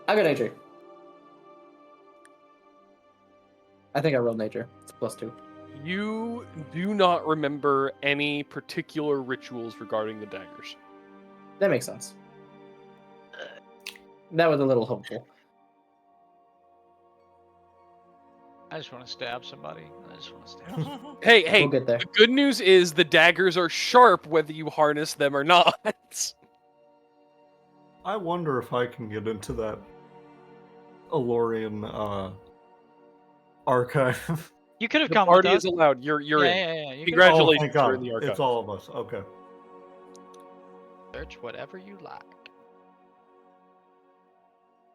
I got nature. I think I rolled nature. It's +2. You do not remember any particular rituals regarding the daggers. That makes sense. That was a little hopeful. I just want to stab somebody. I just want to stab. Hey, We'll get there. the good news is the daggers are sharp whether you harness them or not. I wonder if I can get into that Elorian archive. You could have The come with party us. is allowed. You're yeah, in. yeah, yeah. You could Congratulations, thank you're God. in the archive. It's all of us. Okay. search whatever you like.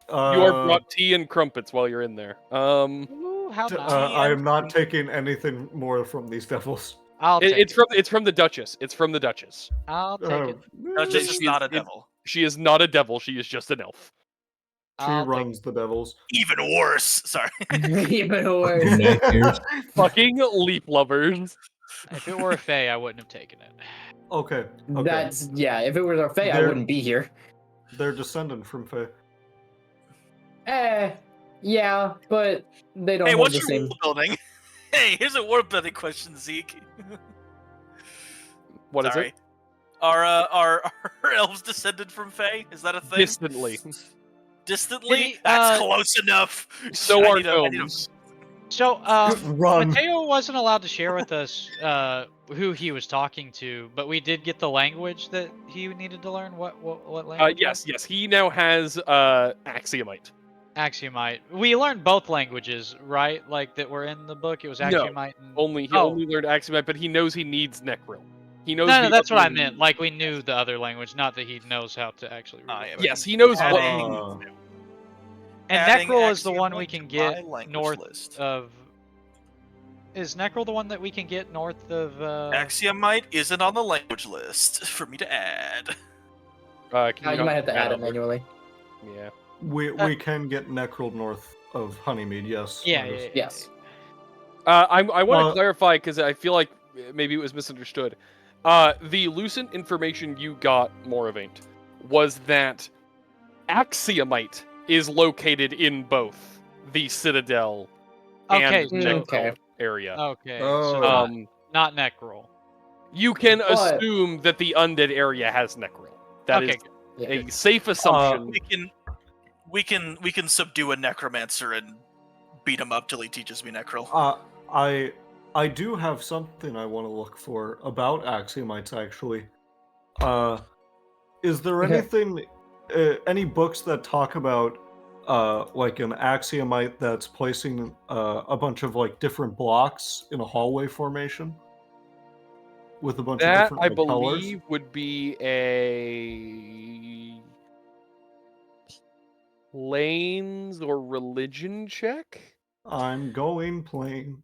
You are brought tea and crumpets while you're in there. Ooh, how nice. I am not taking anything more from these devils. I'll take It's from the Duchess. It's from the Duchess. I'll take it. Duchess is She not a it- devil. She is not a devil. She is just an elf. She I'll take runs the devils. Even worse. Sorry. Even worse. Fucking leap lovers. If it were a Fae, I wouldn't have taken it. Okay. Okay. That's yeah. If it was our Fae, I They're- wouldn't be here. They're descendant from Fae. Yeah, but they don't Hey, hold what's the your same. rule building? Hey, here's a war-building question, Zeke. What is Sorry. it? Are elves descended from Fae? Is that a thing? Distantly. Distantly? Did he, That's close enough. So I are need a- I need a- gnomes. So, Run. Matteo wasn't allowed to share with us who he was talking to, but we did get the language that he needed to learn. What language? Yes. He now has Axiomite. Axiomite. We learned both languages, right? Like that were in the book. It was No, Axiomite. And... He Oh. only learned Axiomite, but he knows he needs Necril. He knows. No, the that's what I other- meant. Like we knew the other language, not that he knows how to actually read. Ah, it. yeah, But Yes, he knows what he Adding- needs now. And Adding Necrol is the one we Axiomite can to my get language north list. of. Is Necrol the one that we can get north of? Axiomite isn't on the language list for me to add. Can You not might have to add it over? manually. Yeah. We can get Necrol north of Honeymead, yes. Yeah, that is- yeah. Yes. I want to Uh, clarify because I feel like maybe it was misunderstood. The Lucent information you got, Moravaint, was that Axiomite is located in both the Citadel Okay, and so- Necrol Okay. area. Okay. Oh. So not Necrol. You can But- assume that the undead area has Necrol. That is Okay. Yeah. a safe assumption. We can subdue a necromancer and beat him up till he teaches me necrol. I do have something I want to look for about Axiomites, actually. Is there Okay. anything, any books that talk about, like an Axiomite that's placing a bunch of like different blocks in a hallway formation? With a bunch of That different I like, colors? believe would be a lanes or religion check. I'm going plain.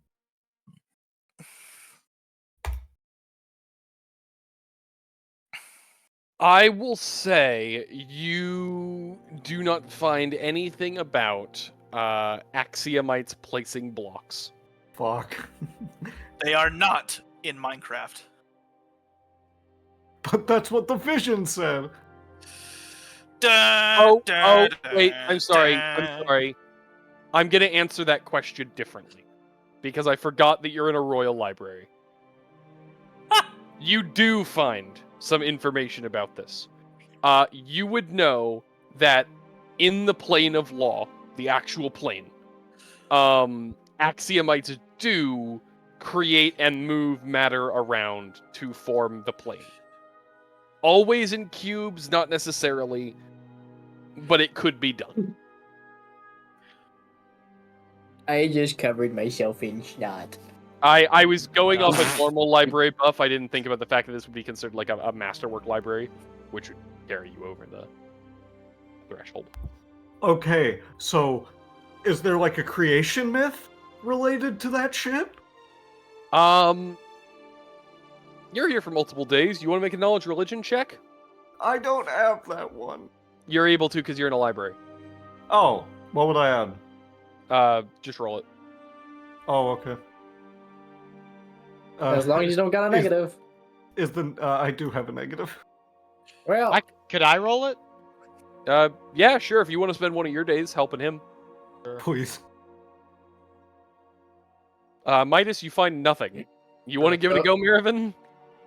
I will say you do not find anything about Axiomites placing blocks. Fuck. They are not in Minecraft. But that's what the vision said. Wait, I'm sorry. I'm going to answer that question differently because I forgot that you're in a royal library. You do find some information about this. You would know that in the plane of law, the actual plane, Axiomites do create and move matter around to form the plane. Always in cubes, not necessarily, but it could be done. I just covered myself in snot. I was going off a normal library buff. I didn't think about the fact that this would be considered like a masterwork library, which would carry you over the threshold. Okay, so is there like a creation myth related to that shit? You're here for multiple days. You want to make a knowledge religion check? I don't have that one. You're able to because you're in a library. Oh, what would I add? Just roll it. Oh, okay. As long as you don't got a negative. Is the I do have a negative. Well, Could I roll it? Yeah, sure. If you want to spend one of your days helping him. Please. Midas, you find nothing. You want to give it a go, Marivin?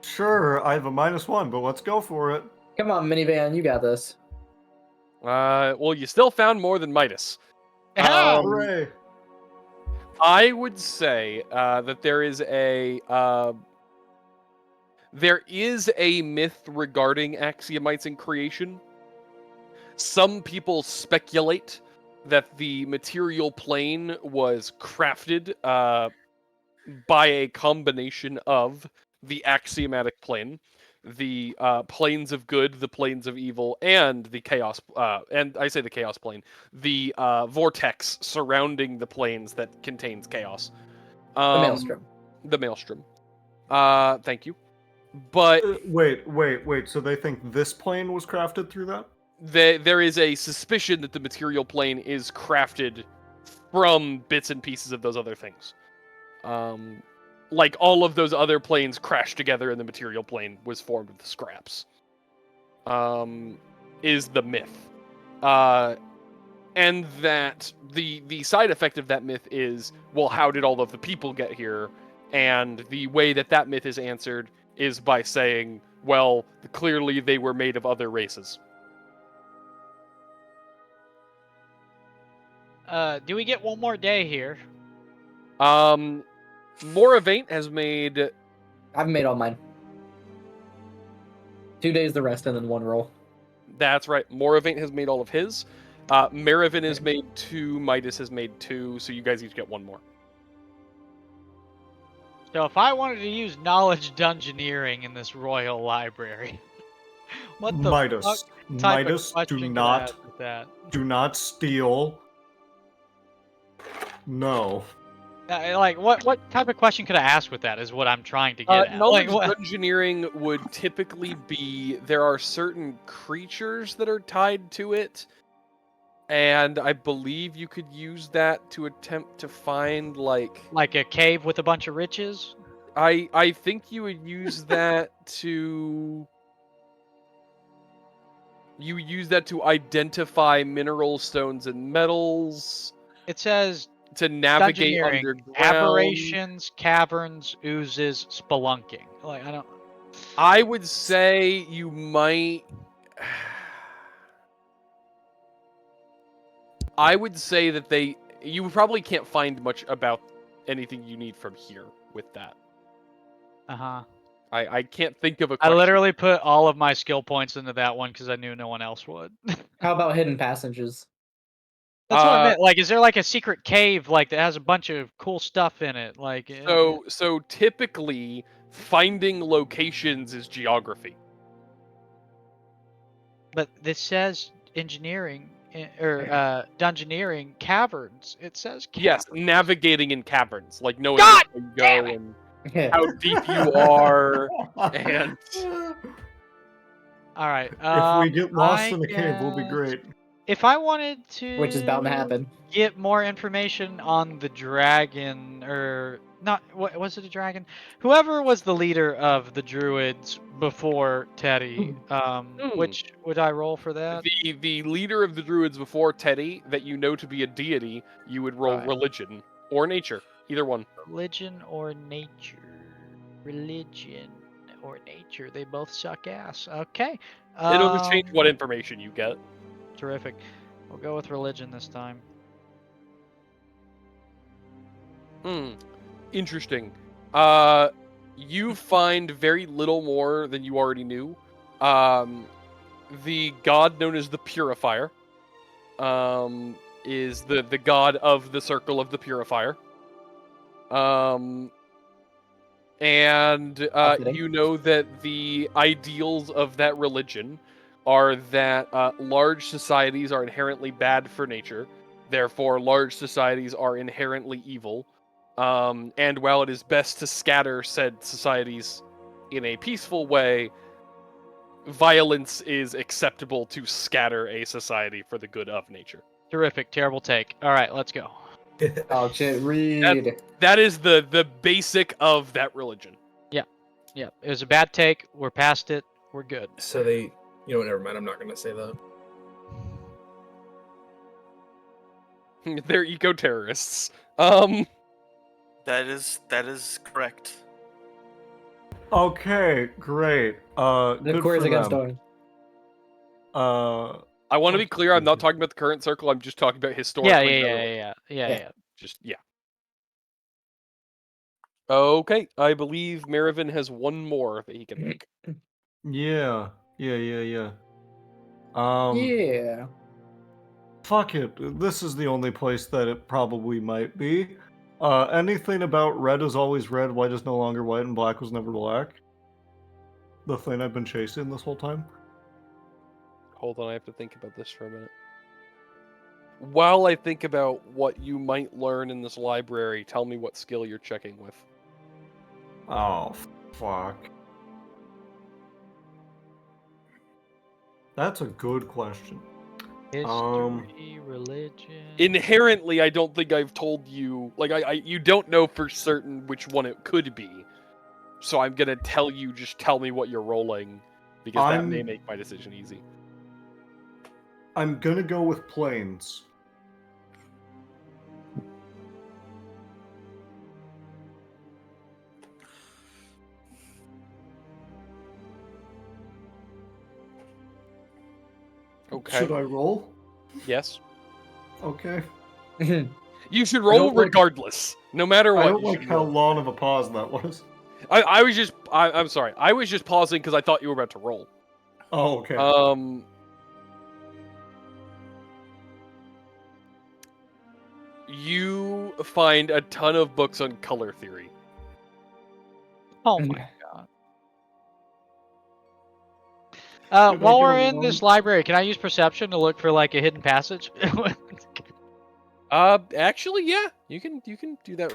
Sure, I have a -1, but let's go for it. come on, minivan, you got this. Well, you still found more than Midas. Hooray! I would say that there is a myth regarding Axiomites in creation. Some people speculate that the material plane was crafted by a combination of the axiomatic plane, the planes of good, the planes of evil, and the chaos. And I say the chaos plane, the vortex surrounding the planes that contains chaos. The maelstrom. The maelstrom. Thank you. But Wait. So they think this plane was crafted through that? there is a suspicion that the material plane is crafted from bits and pieces of those other things. Like all of those other planes crashed together and the material plane was formed with the scraps. Is the myth. and that the side effect of that myth is, well, how did all of the people get here? And the way that myth is answered is by saying, well, clearly they were made of other races. Do we get one more day here? Moravaint has made... I've made all mine. 2 days the rest, and then 1 roll. That's right. Moravaint has made all of his. Marivin has made 2. Midas has made 2. So you guys each get 1 more. So if I wanted to use knowledge dungeoneering in this royal library, what the Midas. fuck type Midas, of question do could I not, ask with that? do not steal. No. Like, what type of question could I ask with that? Is what I'm trying to get at. Knowledge Like, what? dungeoneering would typically be, there are certain creatures that are tied to it, and I believe you could use that to attempt to find, like Like a cave with a bunch of riches? I think you would use that to... You use that to identify mineral stones and metals. It says To navigate dungeoneering, underground. aberrations, caverns, oozes, spelunking. Like, I don't... I would say you might... I would say that you probably can't find much about anything you need from here with that. Uh-huh. I can't think of a I question. literally put all of my skill points into that one because I knew no one else would. How about hidden passages? That's what I meant. Like, is there like a secret cave like that has a bunch of cool stuff in it? Like, So typically, finding locations is geography. but this says engineering or dungeoneering caverns. It says Yes, caverns. navigating in caverns, like knowing God where you damn go it! and how deep you are, and All right. If we get lost I in a cave, we'll be guess great. If I wanted to, Which is bound to happen. get more information on the dragon, or not, what was it, a dragon? Whoever was the leader of the druids before Teddy, which would I roll for that? the leader of the druids before Teddy, that you know to be a deity, you would roll Right. religion or nature, either one. Religion or nature? Religion or nature? They both suck ass. Okay. It'll just change what information you get. Terrific. We'll go with religion this time. Interesting. You find very little more than you already knew. The god known as the Purifier is the god of the Circle of the Purifier. And you know that the ideals of that religion are that large societies are inherently bad for nature, therefore large societies are inherently evil, and while it is best to scatter said societies in a peaceful way, violence is acceptable to scatter a society for the good of nature. Terrific. Terrible take. All right, let's go. Oh shit, read. That is the basic of that religion. Yeah, it was a bad take. We're past it. We're good. So they, never mind. I'm not gonna say that. They're eco-terrorists. That is correct. Okay, great. The Good queries for against them. Owen. I want to be clear, I'm not talking about the current circle, I'm just talking about historically. Yeah. Yeah. Okay, I believe Marivin has one more that he can make. Yeah. Yeah. Fuck it. This is the only place that it probably might be. Anything about red is always red, white is no longer white, and black was never black? The thing I've been chasing this whole time? Hold on, I have to think about this for a minute. While I think about what you might learn in this library, tell me what skill you're checking with. Oh, fuck. That's a good question. History, religion. Inherently, I don't think I've told you, you don't know for certain which one it could be. So I'm gonna tell you, just tell me what you're rolling, because that may make my decision easy. I'm gonna go with planes. Okay. Should I roll? Yes. Okay. You should I roll don't like- regardless, no matter what. I don't you like should how roll. long of a pause that was. I was just. I'm sorry. I was just pausing because I thought you were about to roll. Oh, okay. You find a ton of books on color theory. Oh my god. Did I While get we're a in this one? library, can I use perception to look for like a hidden passage? Actually, yeah, you can do that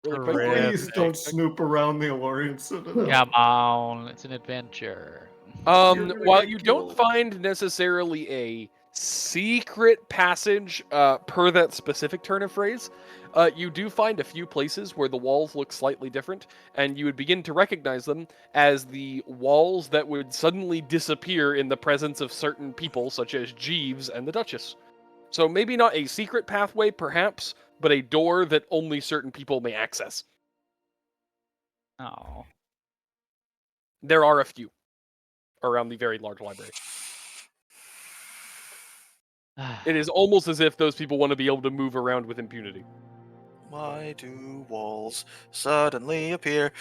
really quick. Please don't snoop around the Elorian Citadel. Come on, it's an adventure. gonna While get you don't killed. find necessarily a secret passage per that specific turn of phrase, you do find a few places where the walls look slightly different, and you would begin to recognize them as the walls that would suddenly disappear in the presence of certain people, such as Jeeves and the Duchess. So maybe not a secret pathway, perhaps, but a door that only certain people may access. Oh. There are a few around the very large library. It is almost as if those people want to be able to move around with impunity. Why do walls suddenly appear?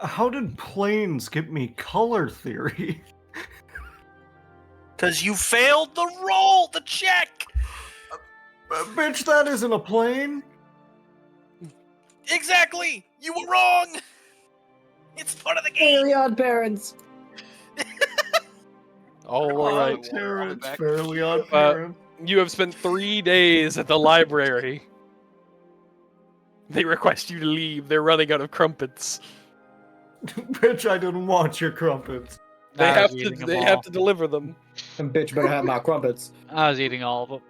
How did planes get me color theory? Because you failed the roll, the check! Bitch, that isn't a plane. Exactly! You were wrong! It's part of the game! Fairly Odd Parents. All right. Terrence, Fairly Odd Parents. You have spent 3 days at the library. They request you to leave. They're running out of crumpets. Bitch, I didn't want your crumpets. They I have was to. eating them They all. have to deliver them. And bitch better have my crumpets. I was eating all of them.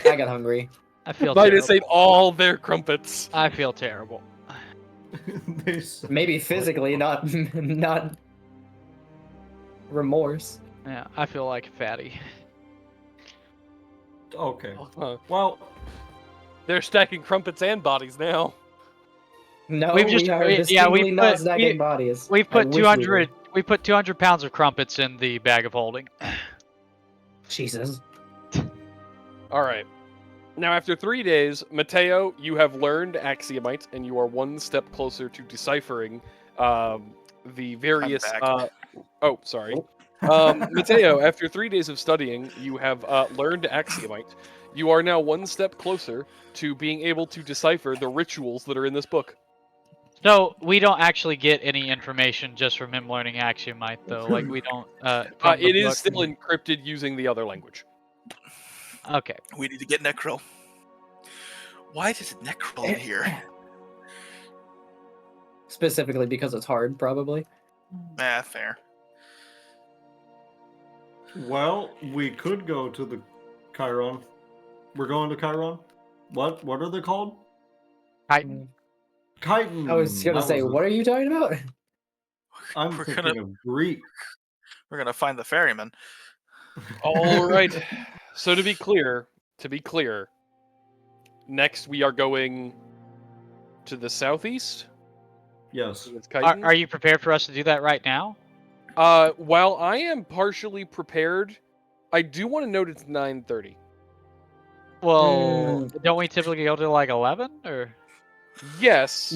I got hungry. I feel Midas terrible. ate all their crumpets. I feel terrible. They suck. Maybe physically, not remorse. Yeah, I feel like a fatty. Okay. Huh. Well, They're stacking crumpets and bodies now. No, We've just- we are we- yeah, distinctly we not put- stacking bodies. We've I put wish we 200. were. We put 200 pounds of crumpets in the bag of holding. Jesus. All right. Now, after 3 days, Matteo, you have learned Axiomite, and you are one step closer to deciphering the various. back. Sorry. Matteo, after 3 days of studying, you have learned Axiomite. You are now one step closer to being able to decipher the rituals that are in this book. So we don't actually get any information just from him learning Axiomite, though. Like we don't. From the It is book- still encrypted using the other language. Okay. We need to get Necro. Why is it Necro in here? Specifically because it's hard, probably. Fair. well, we could go to the Chiron. We're going to Chiron? What are they called? Titan. Chitin. I was gonna say, what are you talking about? I'm We're thinking gonna of Greek. we're gonna find the ferryman. All right. So to be clear, next we are going to the southeast. Yes. With Are Chitin. you prepared for us to do that right now? While I am partially prepared, I do want to note it's 9:30. Well, don't we typically go to like 11 or? Yes,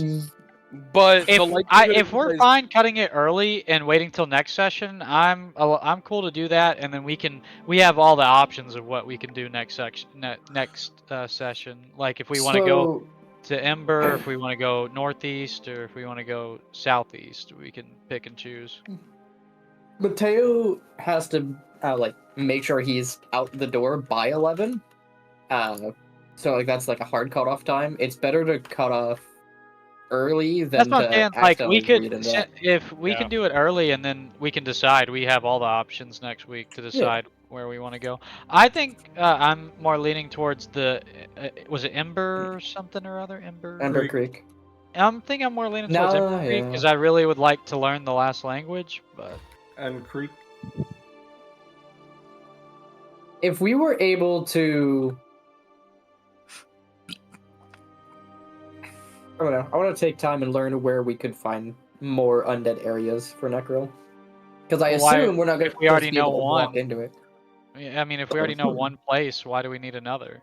but the likelihood If of we're you guys- fine cutting it early and waiting till next session, I'm cool to do that, and then we have all the options of what we can do next session. Like if we want to go to Ember, if we want to go northeast, or if we want to go southeast, we can pick and choose. Matteo has to make sure he's out the door by 11. So that's like a hard cutoff time. It's better to cut off early than That's what I'm to saying. Like we accidentally could, read into that. if we Yeah. can do it early, and then we can decide. We have all the options next week to decide where we want to go. I think I'm more leaning towards the was it Ember or something or other Ember? Ember Creek. I'm more leaning towards Ember Creek because I really would like to learn the last language, but And Creek. If we were able to, I don't know. I want to take time and learn where we could find more undead areas for Necro. Because I Why- assume we're not going if we already to be able know to walk one. into it. I mean, if we already know one place, why do we need another?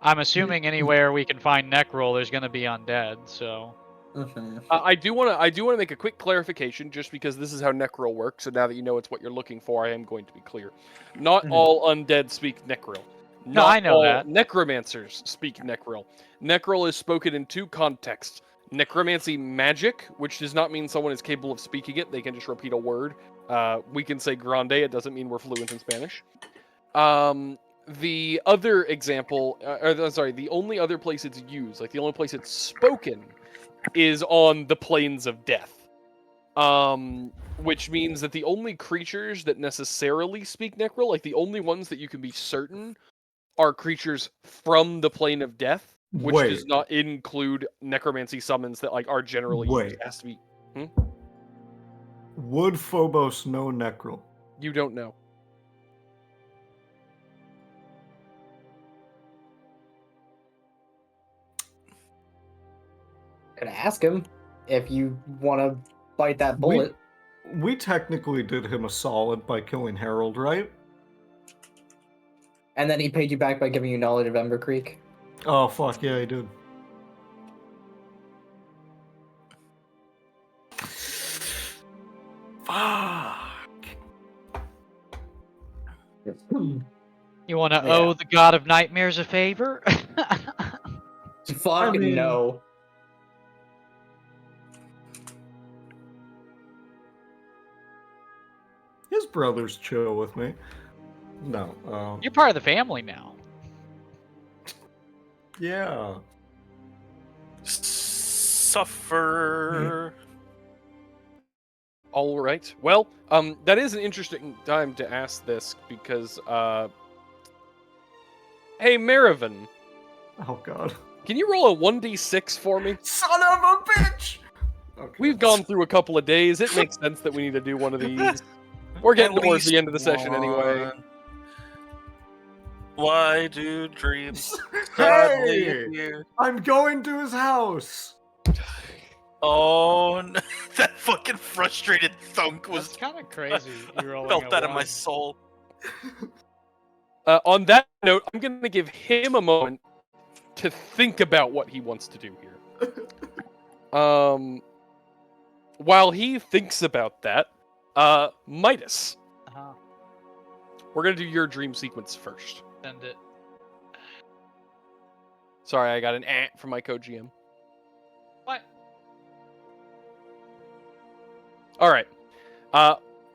I'm assuming anywhere we can find Necrol, there's gonna be undead. So I do want to make a quick clarification, just because this is how Necrol works. So now that you know it's what you're looking for, I am going to be clear. Not all undead speak Necrol. No, Not I know all that. necromancers speak Necrol. Necrol is spoken in two contexts: necromancy magic, which does not mean someone is capable of speaking it; they can just repeat a word. We can say grande; it doesn't mean we're fluent in Spanish. The other example, the only other place it's used, like the only place it's spoken, is on the planes of death. Which means that the only creatures that necessarily speak Necrol, like the only ones that you can be certain, are creatures from the plane of death, which does not include necromancy summons that like are generally used. It has to be. Would Phobos know Necrol? You don't know. Could ask him if you want to bite that bullet. We technically did him a solid by killing Harold, right? And then he paid you back by giving you knowledge of Ember Creek. Oh, fuck yeah, he did. Fuck. You want to owe the god of nightmares a favor? Fucking no. His brother's chill with me. No. You're part of the family now. Yeah. Suffer. All right. Well, that is an interesting time to ask this because, hey, Marivin. Oh God. Can you roll a 1d6 for me? Son of a bitch! Okay. We've gone through a couple of days. It makes sense that we need to do one of these. We're getting At towards least the end of the session anyway. one. Why do dreams suddenly Hey! appear? I'm going to his house! Oh, no. That fucking frustrated thunk was That's kind of crazy. You rolling felt a that in my one. soul. On that note, I'm going to give him a moment to think about what he wants to do here. While he thinks about that, Midas, Uh-huh. we're going to do your dream sequence first. Send it. Sorry, I got an from my co-GM. What? All right.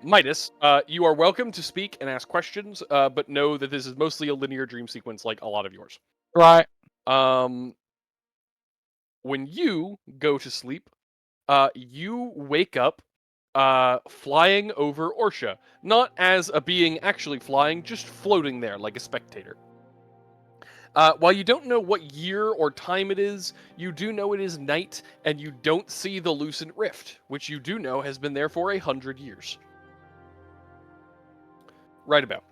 Midas, you are welcome to speak and ask questions, but know that this is mostly a linear dream sequence like a lot of yours. Right. When you go to sleep, you wake up flying over Orsha. Not as a being actually flying, just floating there like a spectator. While you don't know what year or time it is, you do know it is night, and you don't see the Lucent Rift, which you do know has been there for 100 years. Right about.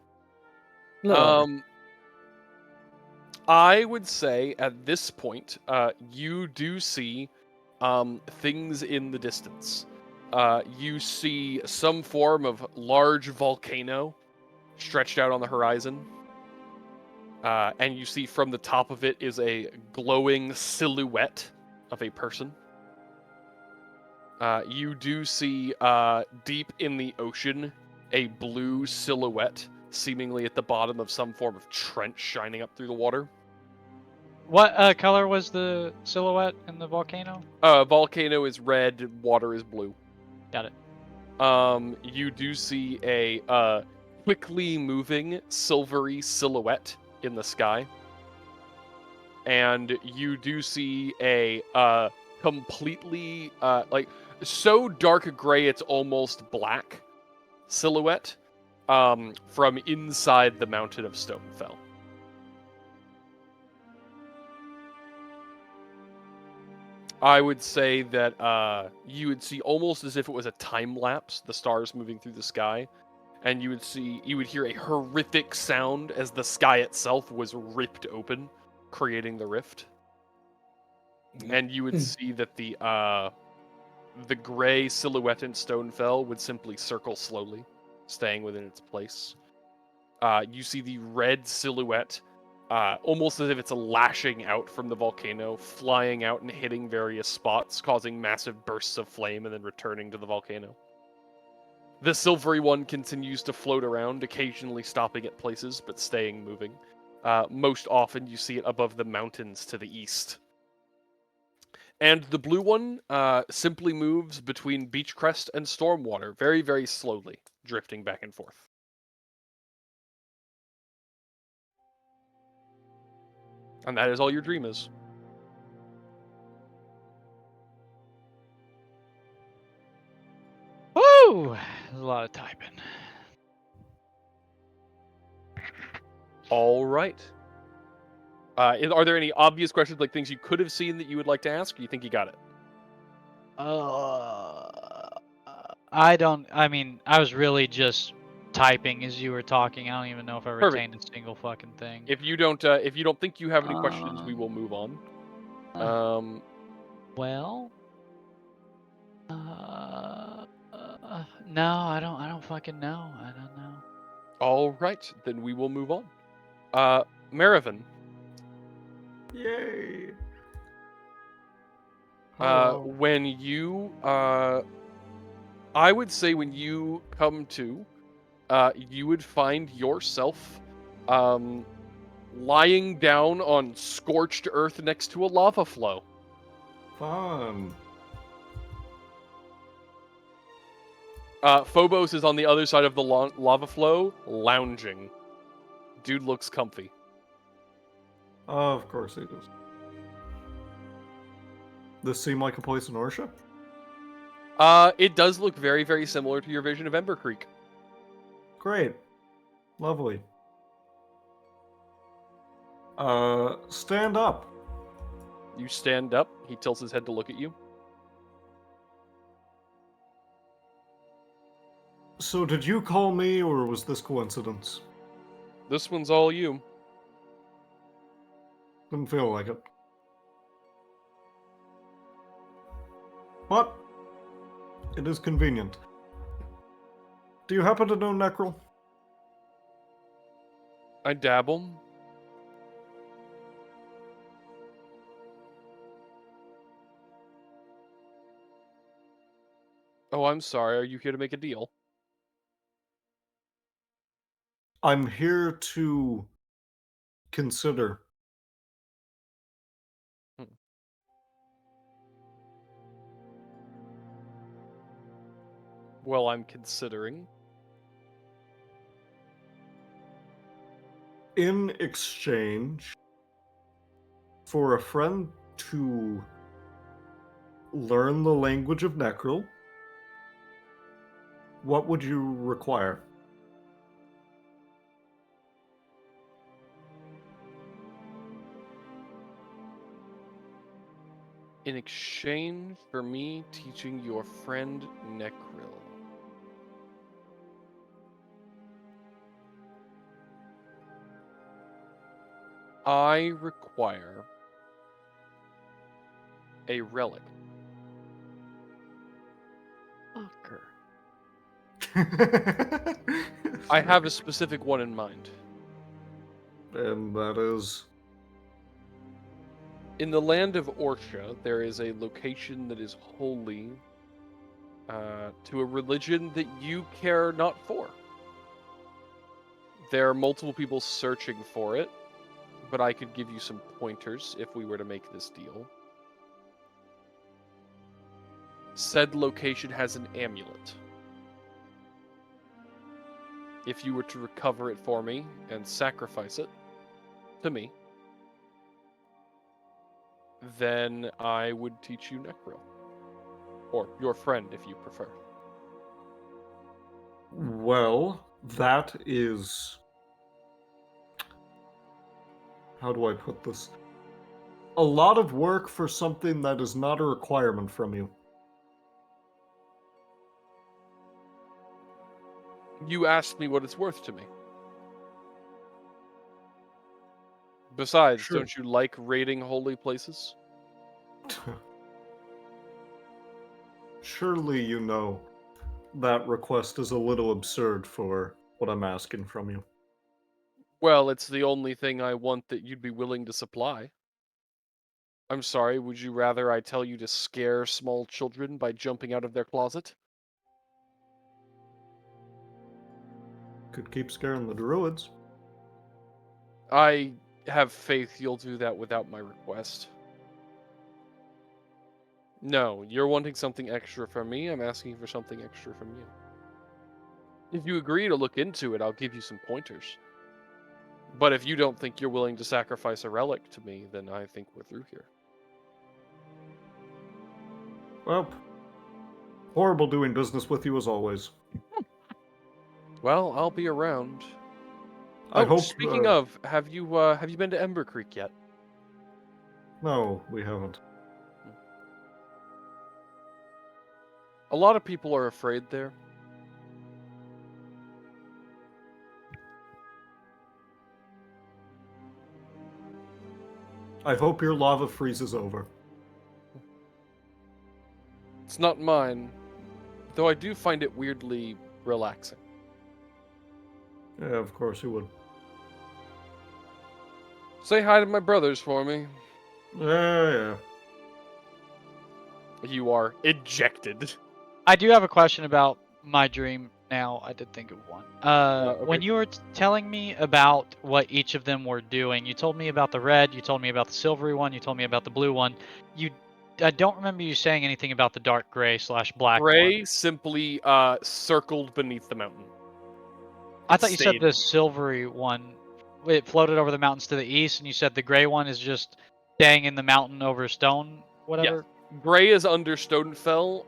I would say at this point, you do see things in the distance. You see some form of large volcano stretched out on the horizon. And you see from the top of it is a glowing silhouette of a person. You do see deep in the ocean a blue silhouette, seemingly at the bottom of some form of trench shining up through the water. What color was the silhouette in the volcano? Volcano is red, water is blue. Got it. You do see a quickly moving silvery silhouette in the sky. And you do see a completely like so dark gray it's almost black silhouette from inside the mountain of Stonefell. I would say that you would see almost as if it was a time lapse, the stars moving through the sky, and you would hear a horrific sound as the sky itself was ripped open, creating the rift. And you would see that The gray silhouette in Stonefell would simply circle slowly, staying within its place. You see the red silhouette, almost as if it's lashing out from the volcano, flying out and hitting various spots, causing massive bursts of flame and then returning to the volcano. The silvery one continues to float around, occasionally stopping at places, but staying moving. Most often you see it above the mountains to the east. And the blue one simply moves between Beachcrest and Stormwater, very, very slowly, drifting back and forth. And that is all your dream is. Woo! There's a lot of typing. All right. Are there any obvious questions, like things you could have seen that you would like to ask? Or you think you got it? I mean, I was really just typing as you were talking. I don't even know if I Perfect. retained a single fucking thing. If you don't think you have any questions, we will move on. Well, no, I don't fucking know. I don't know. All right, then we will move on. Marivin. Yay! When you, I would say when you come to, you would find yourself, lying down on scorched earth next to a lava flow. Fun. Phobos is on the other side of the lava flow, lounging. Dude looks comfy. Of course he does. This seem like a place in Orsha? It does look very, very similar to your vision of Ember Creek. Great. Lovely. Stand up. You stand up. He tilts his head to look at you. So did you call me, or was this coincidence? This one's all you. Didn't feel like it. But it is convenient. Do you happen to know Necrol? I dabble. Oh, I'm sorry. Are you here to make a deal? I'm here to consider. Well, I'm considering. In exchange for a friend to learn the language of Necrol, what would you require? In exchange for me teaching your friend Necril. I require a relic. I have a specific one in mind. And that is? In the land of Orsha, there is a location that is holy to a religion that you care not for. There are multiple people searching for it, but I could give you some pointers if we were to make this deal. Said location has an amulet. If you were to recover it for me and sacrifice it to me, then I would teach you Necril. Or your friend, if you prefer. Well, that is... How do I put this? A lot of work for something that is not a requirement from you. You asked me what it's worth to me. Besides, Sure. don't you like raiding holy places? surely you know that request is a little absurd for what I'm asking from you. Well, it's the only thing I want that you'd be willing to supply. I'm sorry, would you rather I tell you to scare small children by jumping out of their closet? Could keep scaring the druids. I have faith you'll do that without my request. No, you're wanting something extra from me, I'm asking for something extra from you. If you agree to look into it, I'll give you some pointers. But if you don't think you're willing to sacrifice a relic to me, then I think we're through here. Well, horrible doing business with you as always. Well, I'll be around. I hope. Speaking of, have you been to Ember Creek yet? No, we haven't. A lot of people are afraid there. I hope your lava freezes over. It's not mine, though I do find it weirdly relaxing. Yeah, of course you would. Say hi to my brothers for me. Yeah. You are ejected. I do have a question about my dream now. I did think of one. Okay. When you were telling me about what each of them were doing, you told me about the red, you told me about the silvery one, you told me about the blue one. I don't remember you saying anything about the dark gray / black Gray one. simply circled beneath the mountain. I thought you said Stayed. the silvery one, it floated over the mountains to the east, and you said the gray one is just staying in the mountain over stone, whatever? Gray is under Stonefell.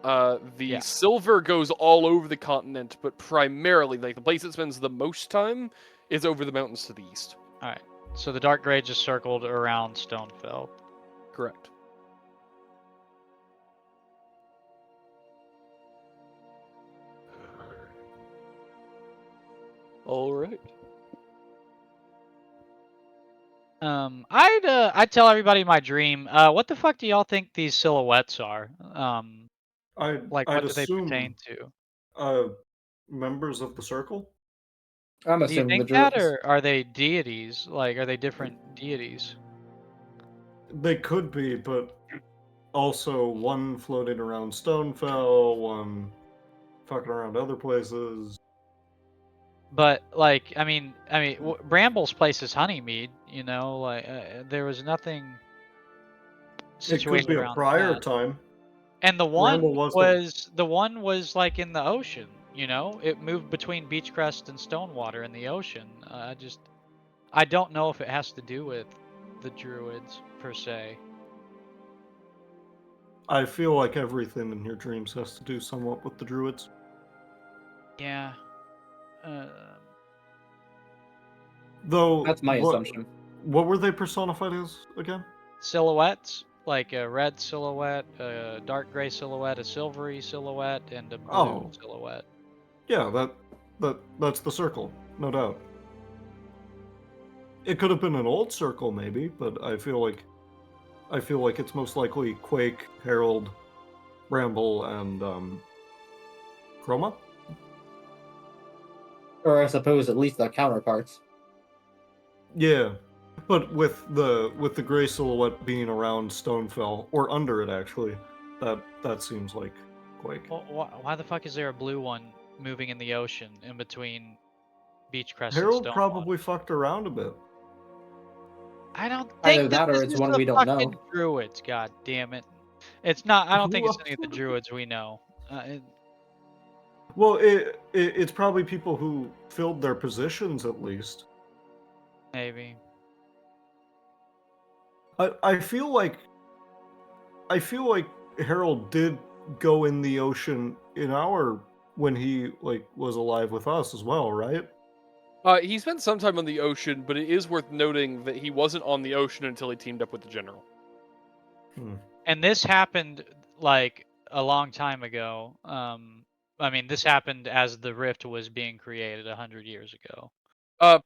The silver goes all over the continent, but primarily, like the place it spends the most time is over the mountains to the east. Alright, so the dark gray just circled around Stonefell. Correct. All right. I'd tell everybody my dream. What the fuck do y'all think these silhouettes are? I'd what do they assume, pertain to? Members of the circle? I'm Do you assuming the think that, druids. or are they deities? Like, are they different deities? They could be, but also one floating around Stonefell, one fucking around other places. But like, I mean, Bramble's place is Honeymead. You know, like there was nothing It could situated be a around prior that. time. And the Bramble one was the one was like in the ocean. You know, it moved between Beachcrest and Stonewater in the ocean. I don't know if it has to do with the druids per se. I feel like everything in your dreams has to do somewhat with the druids. Yeah. Though That's my assumption. What were they personified as again? Silhouettes, like a red silhouette, a dark gray silhouette, a silvery silhouette, and a blue silhouette. Yeah, that's the circle, no doubt. It could have been an old circle, maybe, but I feel like it's most likely Quake, Herald, Bramble, and Chroma. Or I suppose at least the counterparts. Yeah, but with the gray silhouette being around Stonefell or under it, actually, that seems like Quake. Well, why the fuck is there a blue one moving in the ocean in between Beachcrest Harold and Stonewater? probably fucked around a bit. I don't Either think that or this it's is one the we don't know. fucking druids. God damn it! It's not. I don't think it's Who any of the druids we know. Well, it's probably people who filled their positions at least. Maybe. I feel like Harold did go in the ocean when he was alive with us as well, right? He spent some time on the ocean, but it is worth noting that he wasn't on the ocean until he teamed up with the general. And this happened like a long time ago. I mean, this happened as the rift was being created 100 years ago.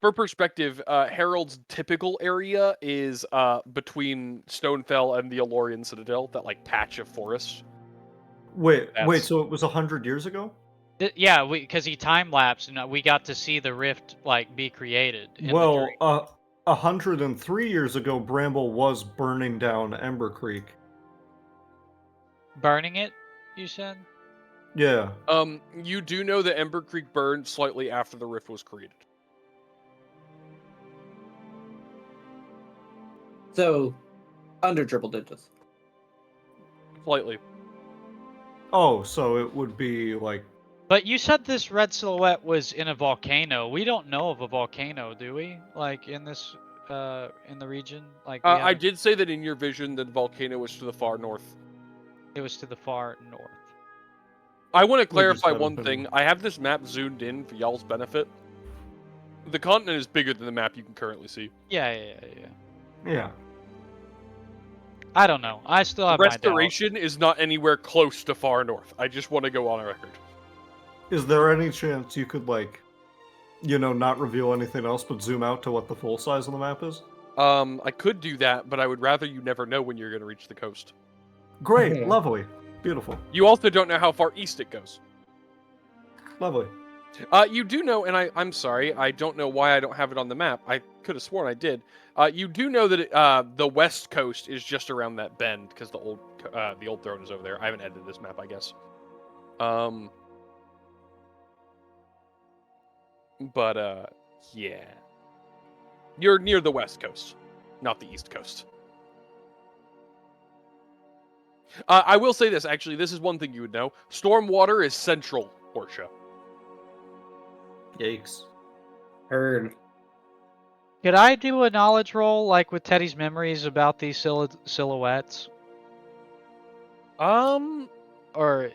For perspective, Harold's typical area is between Stonefell and the Elorian Citadel, that like patch of forest. Wait, That's- so it was 100 years ago? Yeah, because he time lapsed and we got to see the rift like be created. In the Well, dream. 103 years ago, Bramble was burning down Ember Creek. Burning it, you said? Yeah. You do know that Ember Creek burned slightly after the rift was created. So, under triple digits. Slightly. Oh, so it would be like. But you said this red silhouette was in a volcano. We don't know of a volcano, do we? Like in this, in the region? Like we I haven't- did say that in your vision, the volcano was to the far north. It was to the far north. I want to We just clarify haven't one been- thing. I have this map zoomed in for y'all's benefit. The continent is bigger than the map you can currently see. Yeah. Yeah. I don't know. I still have my doubts. Restoration is not anywhere close to far north. I just want to go on a record. Is there any chance you could, like, not reveal anything else but zoom out to what the full size of the map is? I could do that, but I would rather you never know when you're going to reach the coast. Great, lovely, beautiful, You also don't know how far east it goes. lovely. You do know, and I'm sorry, I don't know why I don't have it on the map. I could have sworn I did. You do know that the west coast is just around that bend because the old throne is over there. I haven't edited this map, I guess. But yeah, you're near the west coast, not the east coast. I will say this, actually, this is one thing you would know. Stormwater is central Portia. Yikes. Heard. Could I do a knowledge roll, like with Teddy's memories about these silhouettes? Or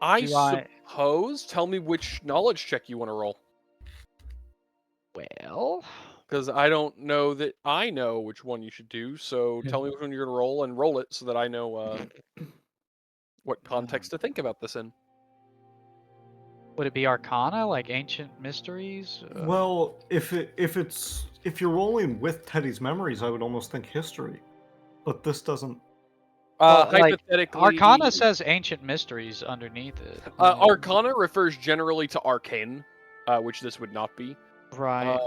I do I- suppose. Tell me which knowledge check you want to roll. well, Because I don't know that I know which one you should do, so tell me which one you're going to roll and roll it so that I know what context to think about this in. would it be Arcana, like ancient mysteries? Well, if you're rolling with Teddy's memories, I would almost think history, but this doesn't. Well, like, Hypothetically, Arcana says ancient mysteries underneath it. Arcana refers generally to arcane, which this would not be. Right.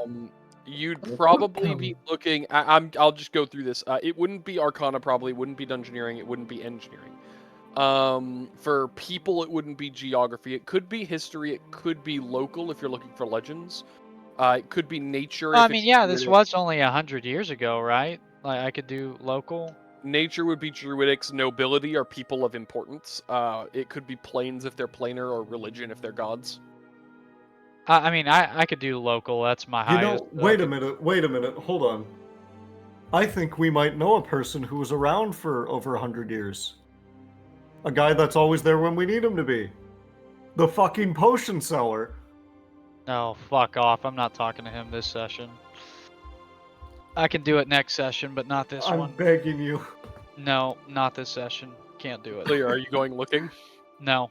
You'd probably be looking. I'll just go through this. It wouldn't be Arcana, probably. It wouldn't be Dungeoneering. It wouldn't be Engineering. For people, it wouldn't be Geography. It could be History. It could be Local if you're looking for Legends. It could be Nature. I if mean, it's yeah, this Druidic. was only 100 years ago, right? Like I could do local. Nature would be Druidics. Nobility are people of importance. It could be Planes if they're planar, or Religion if they're gods. I mean, I could do local. That's my highest. Wait a minute, hold on. I think we might know a person who was around for over 100 years. A guy that's always there when we need him to be. The fucking potion seller. No, fuck off. I'm not talking to him this session. I can do it next session, but not this I'm one. begging you. No, not this session. Can't do it. Clear, are you going looking? No.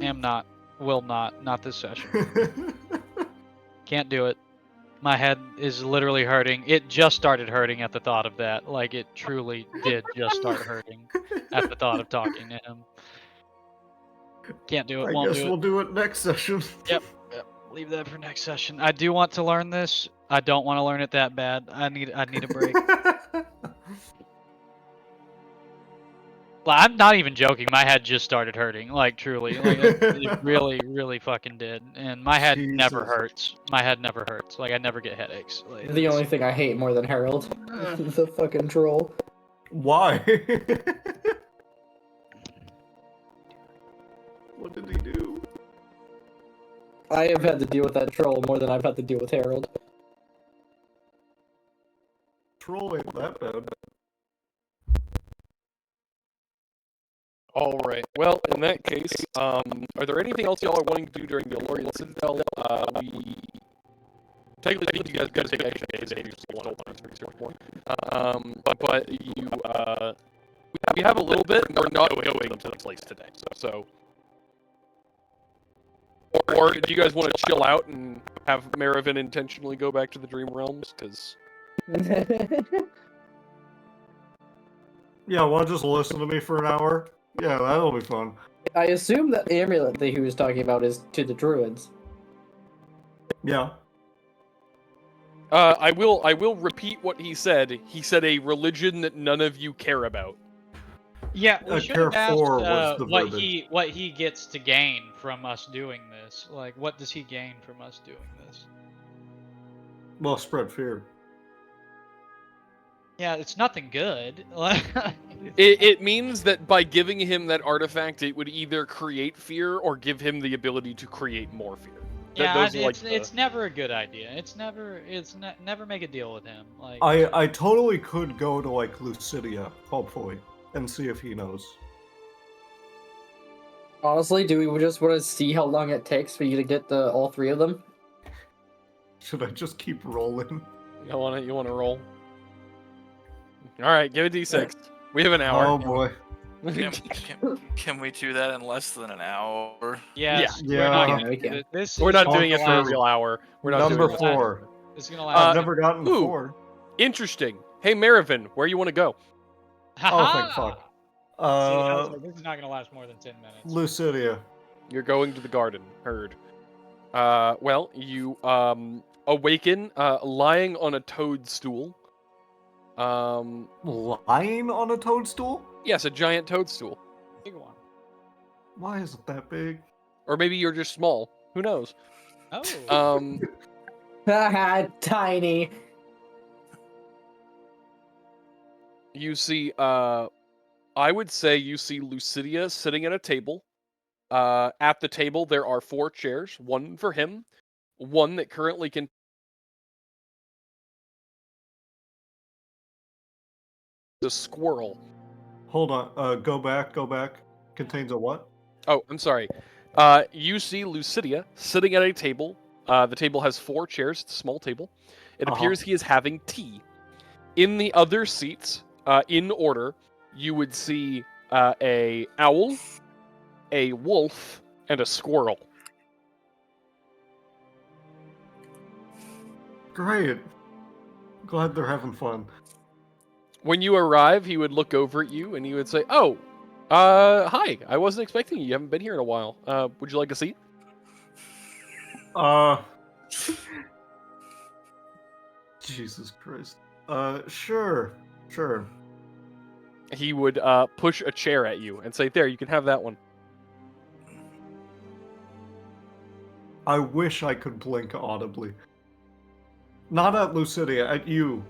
Am not. Will not. Not this session. Can't do it. My head is literally hurting. It just started hurting at the thought of that. Like, it truly did just start hurting at the thought of talking to him. Can't do it. I Won't guess do we'll it. do it next session. Yep. Leave that for next session. I do want to learn this. I don't want to learn it that bad. I need a break. Well, I'm not even joking. My head just started hurting. Like, truly. Like, it really, really fucking did. And my head never Jesus. hurts. My head never hurts. Like, I never get headaches. Like, The only thing I hate more than Harold. The fucking troll. Why? What did he do? I have had to deal with that troll more than I've had to deal with Harold. Troll ain't that bad. All right. Well, in that case, are there anything else y'all are wanting to do during the Elorian Citadel? We technically you guys got to take action days. But you we have a little bit. And we're not going to the place today. So, or do you guys want to chill out and have Marivin intentionally go back to the Dream Realms? Because Yeah, want to just listen to me for an hour? Yeah, that'll be fun. I assume that the amulet that he was talking about is to the druids. Yeah. I will repeat what he said. He said a religion that none of you care about. Yeah, we should have asked Carrefour was the verbiage. what he gets to gain from us doing this. Like, what does he gain from us doing this? Well, spread fear. Yeah, it's nothing good. It means that by giving him that artifact, it would either create fear or give him the ability to create more fear. Yeah, Those are like it's never a good idea. Never make a deal with him. Like, I totally could go to like Lucidia, hopefully, and see if he knows. Honestly, do we just want to see how long it takes for you to get all three of them? Should I just keep rolling? You want to roll? All right, give a d6. We have an hour. Oh boy. Can we do that in less than an hour? yes, Yeah. we're not Yeah, gonna we do can. it. This We're is not gonna doing it for a last- real hour. We're not Number doing it. 4. It's gonna I've last. never gotten ooh. 4. Interesting. Hey, Marivin, where you want to go? Oh, thank fuck. See, I was like, this is not gonna last more than 10 minutes. Lucidia. You're going to the garden. Heard. Well, you awaken lying on a toadstool. Lying on a toadstool? Yes, a giant toadstool. Big one. Why is it that big? Or maybe you're just small. Who knows? Oh. Haha, tiny. You see, I would say you see Lucidia sitting at a table. At the table, there are 4 chairs, one for him, one that currently can. The squirrel. Hold on. Go back. Contains a what? Oh, I'm sorry. You see Lucidia sitting at a table. The table has 4 chairs. It's a small table. It appears he is having tea. In the other seats, in order, you would see a owl, a wolf, and a squirrel. Great. Glad they're having fun. When you arrive, he would look over at you and he would say, "Oh, hi. I wasn't expecting you. You haven't been here in a while. Would you like a seat?" Jesus Christ. Sure. He would push a chair at you and say, "There, you can have that one." I wish I could blink audibly. Not at Lucidia, at you.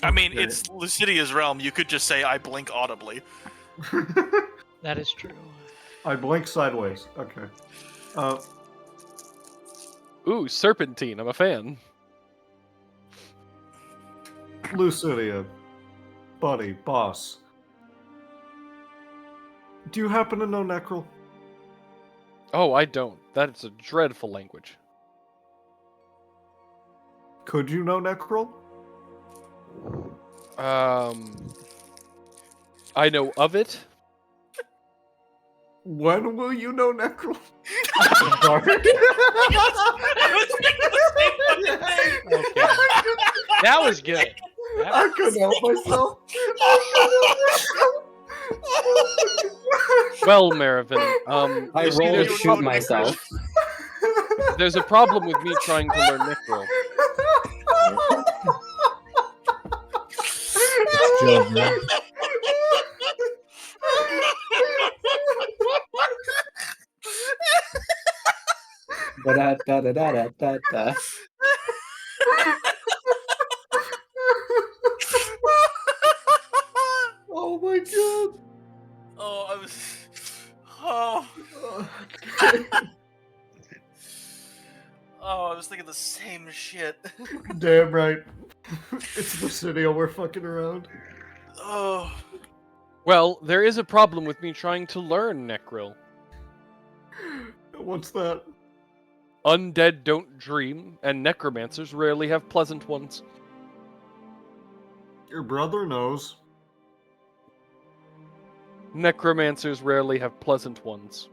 I mean, Okay. it's Lucidia's realm. You could just say, I blink audibly. That is true. I blink sideways. Okay. Ooh, serpentine. I'm a fan. Lucidia. Buddy, boss. Do you happen to know Necrol? Oh, I don't. That's a dreadful language. Could you know Necrol? I know of it. When will you know Necrol? Okay. That was good. I couldn't help myself. Well, Marivin, I you see, roll to there's a shoot problem- myself. There's a problem with me trying to learn Necrol. Da-da-da-da-da-da-da. Oh my god. Oh, I was. Oh. Oh, I was thinking the same shit. Damn right. It's the city, we're fucking around. Oh. Well, there is a problem with me trying to learn Necrol. What's that? Undead don't dream, and necromancers rarely have pleasant ones. Your brother knows. Necromancers rarely have pleasant ones.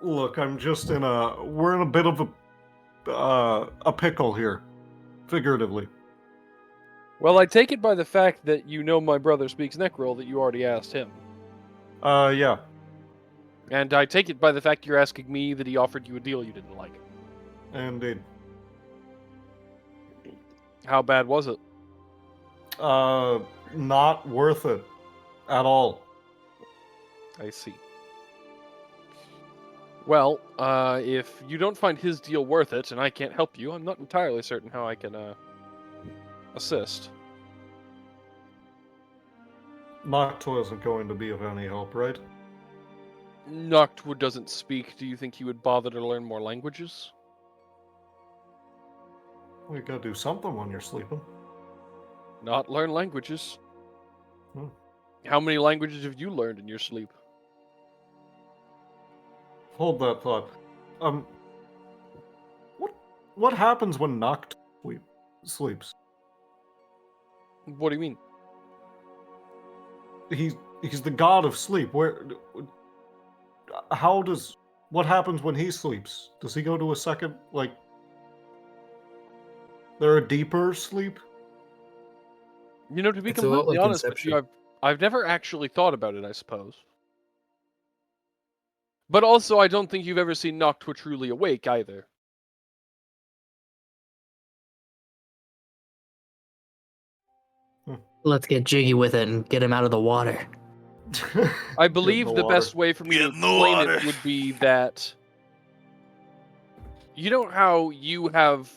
Look, we're in a bit of a a pickle here, figuratively. Well, I take it by the fact that you know my brother speaks Necrol that you already asked him. Yeah. And I take it by the fact you're asking me that he offered you a deal you didn't like. Indeed. How bad was it? Not worth it at all. I see. Well, if you don't find his deal worth it and I can't help you, I'm not entirely certain how I can, assist. Noctua isn't going to be of any help, right? Noctua doesn't speak. Do you think he would bother to learn more languages? We gotta do something when you're sleeping. Not learn languages. Hmm. How many languages have you learned in your sleep? Hold that thought. What happens when Noct sleeps? What do you mean? He's the god of sleep. What happens when he sleeps? Does he go to a second, like, there a deeper sleep? You know, to be It's a lot completely like honest with you, I've never actually thought about it, I suppose. But also, I don't think you've ever seen Noctua truly awake, either. Let's get jiggy with it and get him out of the water. I believe the best way for me to Get in the explain water. it would be that... You know how you have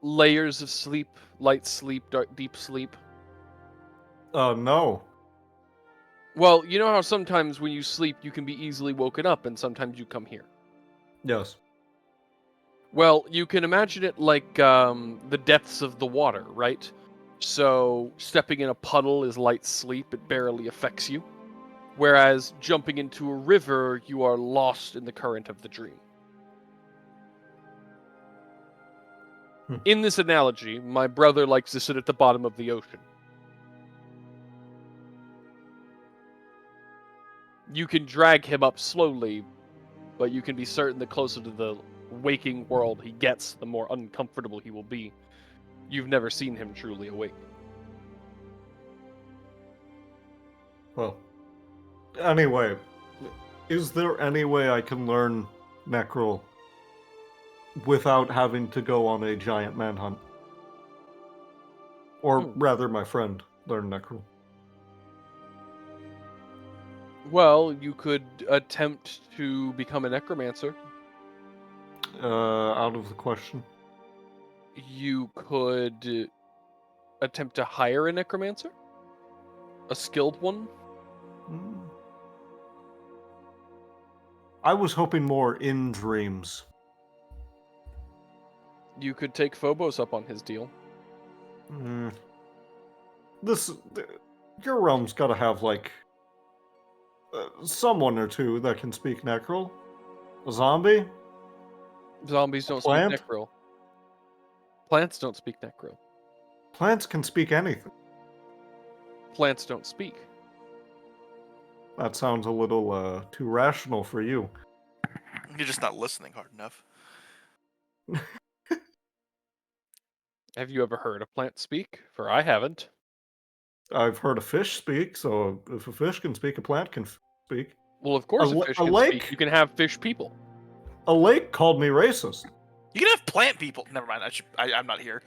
layers of sleep, light sleep, deep sleep? No. Well, you know how sometimes when you sleep you can be easily woken up and sometimes you come here? Yes. Well, you can imagine it like the depths of the water, right? So, stepping in a puddle is light sleep, it barely affects you. Whereas, jumping into a river, you are lost in the current of the dream. In this analogy, my brother likes to sit at the bottom of the ocean. You can drag him up slowly, but you can be certain the closer to the waking world he gets, the more uncomfortable he will be. You've never seen him truly awake. Well, anyway, is there any way I can learn Necrol without having to go on a giant manhunt? Or rather, my friend learn Necrol. Well, you could attempt to become a necromancer. Out of the question. You could attempt to hire a necromancer? A skilled one? I was hoping more in dreams. You could take Phobos up on his deal. Your realm's gotta have, like, someone or two that can speak Necrol. A zombie? Zombies don't plant? speak Necrol. Plants don't speak Necrol. Plants can speak anything. Plants don't speak. That sounds a little too rational for you. You're just not listening hard enough. Have you ever heard a plant speak? For I haven't. I've heard a fish speak, so if a fish can speak, a plant can speak. Well, of course, A a fish a can lake? speak. You can have fish people. A lake called me racist. You can have plant people. Never mind. I'm not here.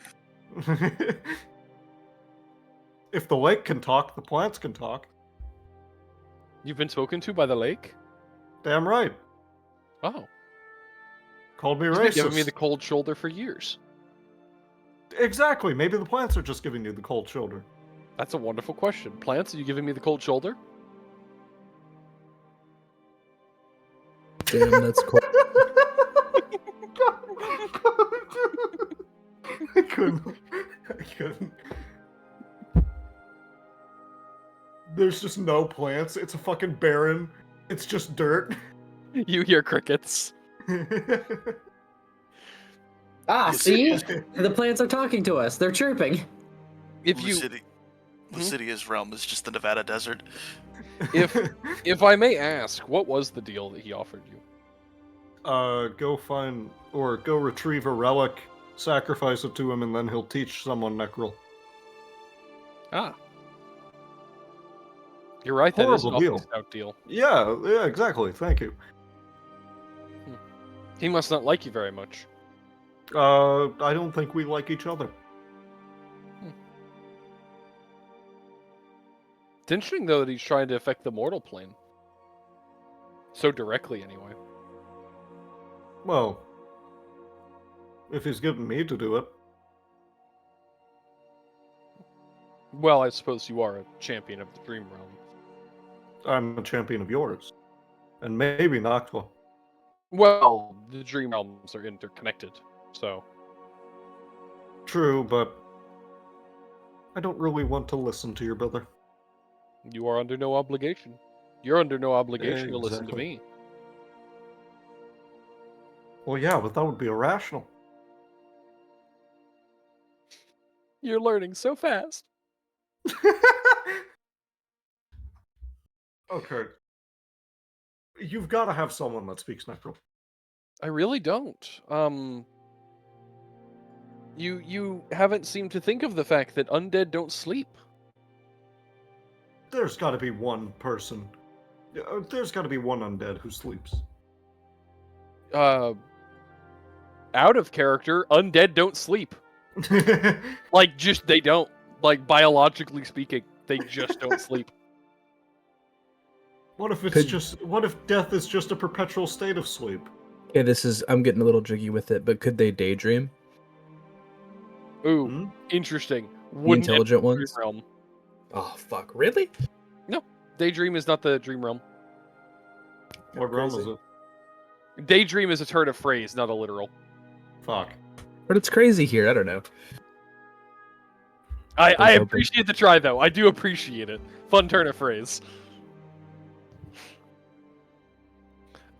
If the lake can talk, the plants can talk. You've been spoken to by the lake? Damn right. Oh. Called me He's been racist. giving me the cold shoulder for years. Exactly. Maybe the plants are just giving you the cold shoulder. That's a wonderful question. Plants, are you giving me the cold shoulder? Damn, that's cool. I couldn't. There's just no plants. It's a fucking barren. It's just dirt. You hear crickets. See? The plants are talking to us. They're chirping. If you, Lustitias' realm is just the Nevada desert. if I may ask, what was the deal that he offered you? Go find or go retrieve a relic, sacrifice it to him, and then he'll teach someone Necrol. Ah. You're right, that is an Horrible awfully deal. stout deal. Yeah, exactly. Thank you. He must not like you very much. I don't think we like each other. It's interesting, though, that he's trying to affect the mortal plane. So directly, anyway. Well, if he's getting me to do it. Well, I suppose you are a champion of the Dream Realm. I'm a champion of yours. And maybe Noctua. Well, the Dream Realms are interconnected, so... True, but I don't really want to listen to your brother. You are under no obligation. You're under no obligation to listen to Exactly. me. Well, yeah, but that would be irrational. You're learning so fast. Okay. You've got to have someone that speaks Necrol. I really don't. You haven't seemed to think of the fact that undead don't sleep. There's got to be one person. There's got to be one undead who sleeps. Out of character, undead don't sleep. Like, just, they don't. Like, biologically speaking, they just don't sleep. What if it's what if death is just a perpetual state of sleep? Okay, I'm getting a little jiggy with it, but could they daydream? Ooh, Hmm? Interesting. The intelligent Dream ones? Realm. Oh, fuck. Really? No, Daydream is not the Dream Realm. What realm is Crazy. it? Daydream is a turn of phrase, not a literal. Fuck. But it's crazy here. I don't know. I hoping. appreciate the try, though. I do appreciate it. Fun turn of phrase.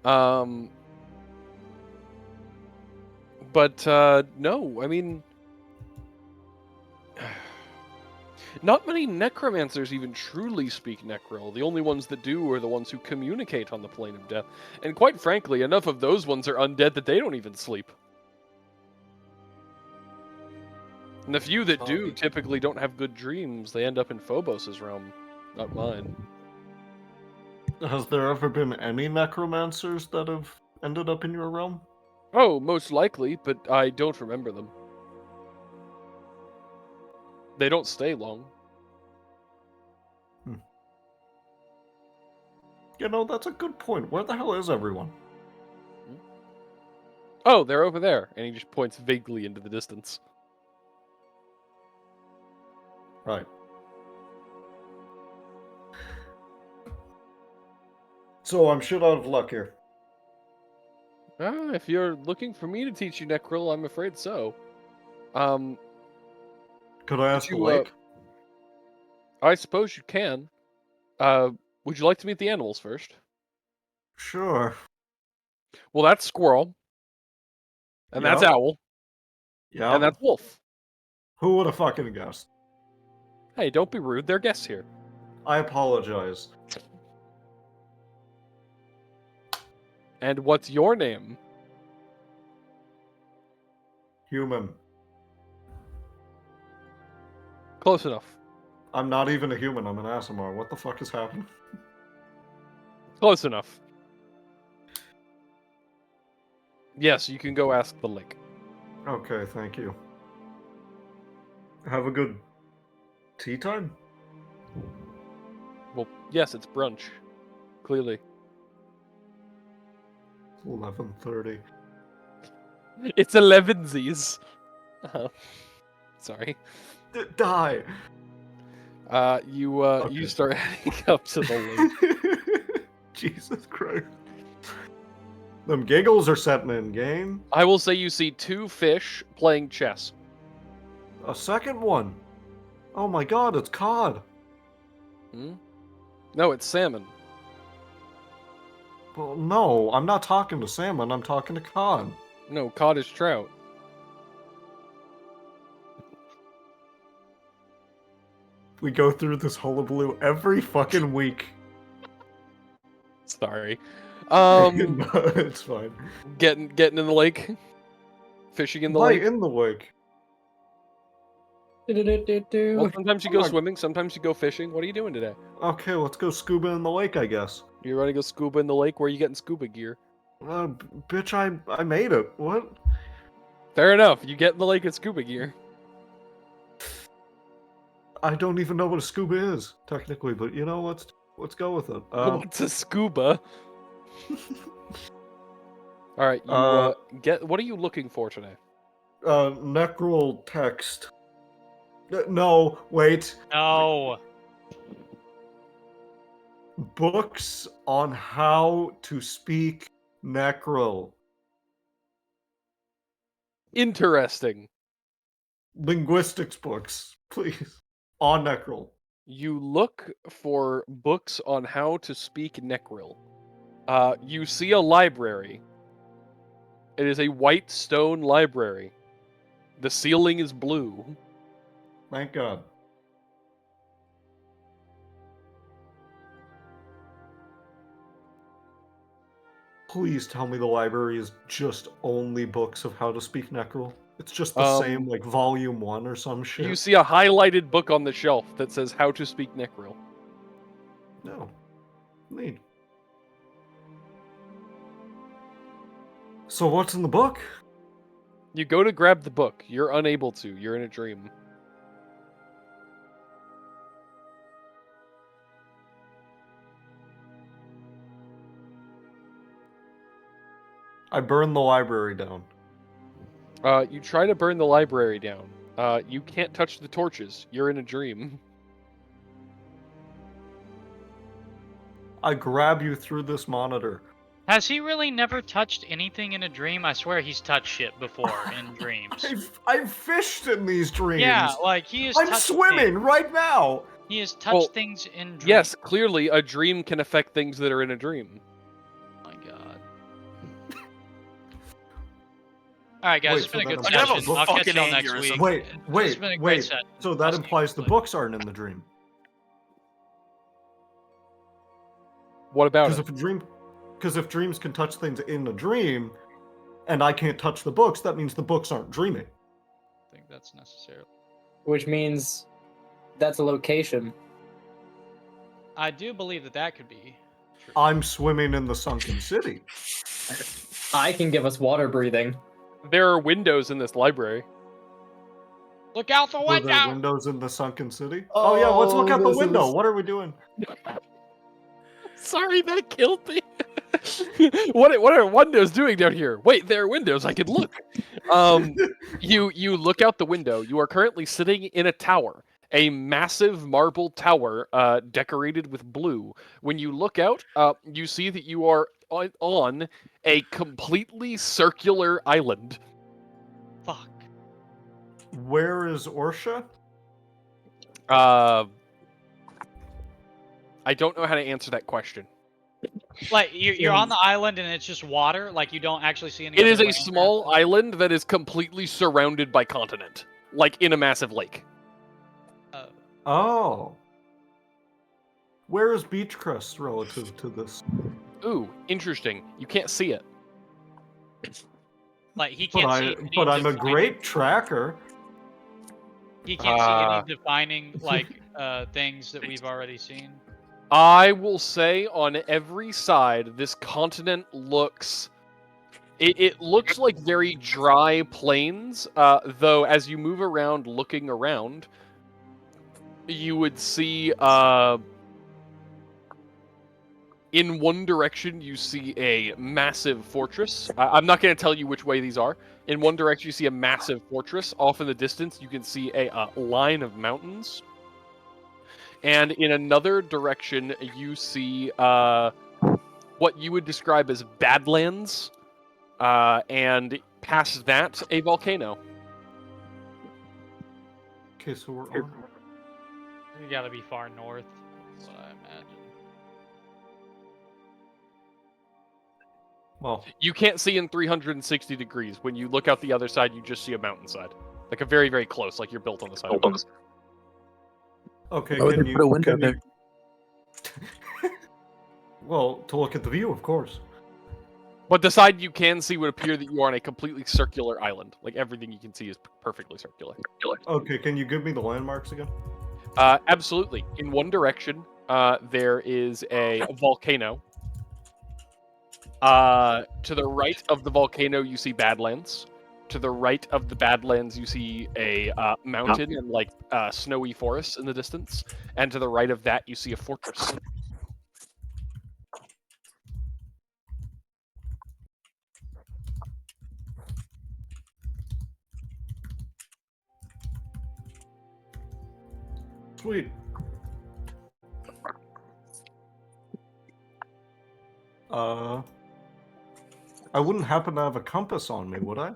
But, no, I mean... Not many necromancers even truly speak Necrol. The only ones that do are the ones who communicate on the plane of death. And quite frankly, enough of those ones are undead that they don't even sleep. And the few that do typically don't have good dreams. They end up in Phobos' realm, not mine. Has there ever been any necromancers that have ended up in your realm? Oh, most likely, but I don't remember them. They don't stay long. You know, that's a good point. Where the hell is everyone? Oh, they're over there. And he just points vaguely into the distance. Right. So I'm shit out of luck here. If you're looking for me to teach you Necrol, I'm afraid so. Could I ask the you, lake? I suppose you can. Would you like to meet the animals first? Sure. Well, that's squirrel. And that's Yep. owl. Yeah. And that's wolf. Who would have fucking guessed? Hey, don't be rude. They're guests here. I apologize. And what's your name? Human. Close enough. I'm not even a human. I'm an Asimar. What the fuck is happening? Close enough. Yes, you can go ask the lake. Okay, thank you. Have a good tea time? Well, yes, it's brunch. Clearly. 11:30. It's 11sies. Sorry. Die! You start heading up to the lake. Jesus Christ. Them giggles are setting in, game. I will say you see two fish playing chess. A second one. Oh my god, it's cod. Hmm? No, it's salmon. Well, no, I'm not talking to salmon, I'm talking to cod. No, cod is trout. We go through this hullabaloo every fucking week. Sorry. No, it's fine. getting in the lake, fishing in the Why lake. in the lake? Well, sometimes you go Oh my- swimming, sometimes you go fishing. What are you doing today? Okay, let's go scuba in the lake, I guess. You ready to go scuba in the lake? Where are you getting scuba gear? Bitch, I made it. What? Fair enough. You get in the lake in scuba gear. I don't even know what a scuba is, technically, but you know, let's go with it. What's a scuba? All right, you get. What are you looking for today? Necral text. No, wait. No. Books on how to speak Necral. Interesting. Linguistics books, please. On Necral. You look for books on how to speak Necril. You see a library. It is a white stone library. The ceiling is blue. Thank God. Please tell me the library is just only books of how to speak Necral. It's just the same, like volume 1 or some shit. You see a highlighted book on the shelf that says how to speak Necril. No. Neat. So what's in the book? You go to grab the book. You're unable to. You're in a dream. I burned the library down. You try to burn the library down. You can't touch the torches. You're in a dream. I grab you through this monitor. Has he really never touched anything in a dream? I swear he's touched shit before in dreams. I've fished in these dreams. Yeah, like he is. I'm swimming right now. He has touched things in dreams. Yes, clearly a dream can affect things that are in a dream. Oh my god. All right, guys, Wait, it's been a so good that implies- session. I'll catch y'all next aneurysm. week. Wait, It's been a great wait. session. So that I'll see you implies the later. books aren't in the dream. What about Because if dreams can touch things in a dream, and I can't touch the books, that means the books aren't dreaming. I think that's necessary. Which means that's a location. I do believe that that could be true. I'm swimming in the sunken city. I can give us water breathing. There are windows in this library. Look out the Were there window! windows in the sunken city? Oh yeah, let's look out the this window. is- What are we doing? Sorry, that killed me. What are windows doing down here? Wait, there are windows. I could look. You look out the window. You are currently sitting in a tower, a massive marble tower, decorated with blue. When you look out, you see that you are on a completely circular island. Fuck. Where is Orsha? I don't know how to answer that question. Like you're on the island and it's just water. Like you don't actually see any. It is other a land small or anything? island that is completely surrounded by continent, like in a massive lake. Oh. Where is Beachcrest relative to this? Ooh, interesting. You can't see it. Like he can't see. any But I'm a defining- great tracker. He can't see any defining like things that we've already seen. I will say on every side, this continent looks... It looks like very dry plains, though as you move around looking around, you would see... in one direction, you see a massive fortress. I'm not going to tell you which way these are. In one direction, you see a massive fortress. Off in the distance, you can see a line of mountains. And in another direction, you see what you would describe as Badlands. And past that, a volcano. Okay, so we're on. You gotta be far north. That's what I imagine. Well, You can't see in 360 degrees. When you look out the other side, you just see a mountainside. Like a very, very close, like you're built on the side of it. okay, Why would can they you put a window can you- Well, to look at the view, of course. But the side you can see would appear that you are on a completely circular island. Like everything you can see is perfectly circular. Okay, can you give me the landmarks again? Absolutely. In one direction, there is a volcano. To the right of the volcano, you see Badlands. To the right of the Badlands, you see a mountain and like snowy forests in the distance. And to the right of that, you see a fortress. Sweet. I wouldn't happen to have a compass on me, would I?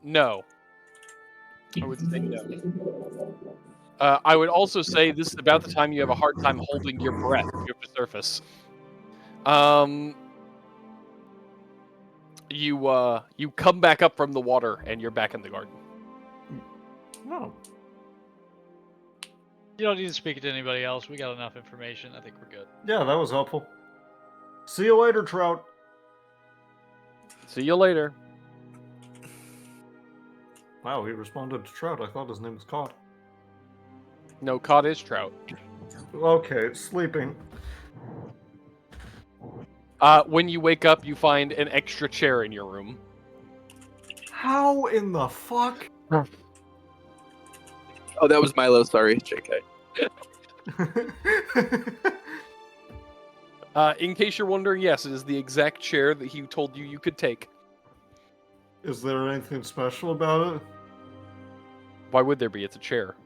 No. I would say no. I would also say this is about the time you have a hard time holding your breath. You have to surface. You come back up from the water and you're back in the garden. No. You don't need to speak to anybody else. We got enough information. I think we're good. Yeah, that was helpful. See you later, Trout. See you later. Wow, he responded to Trout. I thought his name was Cod. No, cod is trout. Okay, sleeping. When you wake up, you find an extra chair in your room. How in the fuck? Oh, that was Milo. Sorry, JK. In case you're wondering, yes, it is the exact chair that he told you you could take. Is there anything special about it? Why would there be? It's a chair.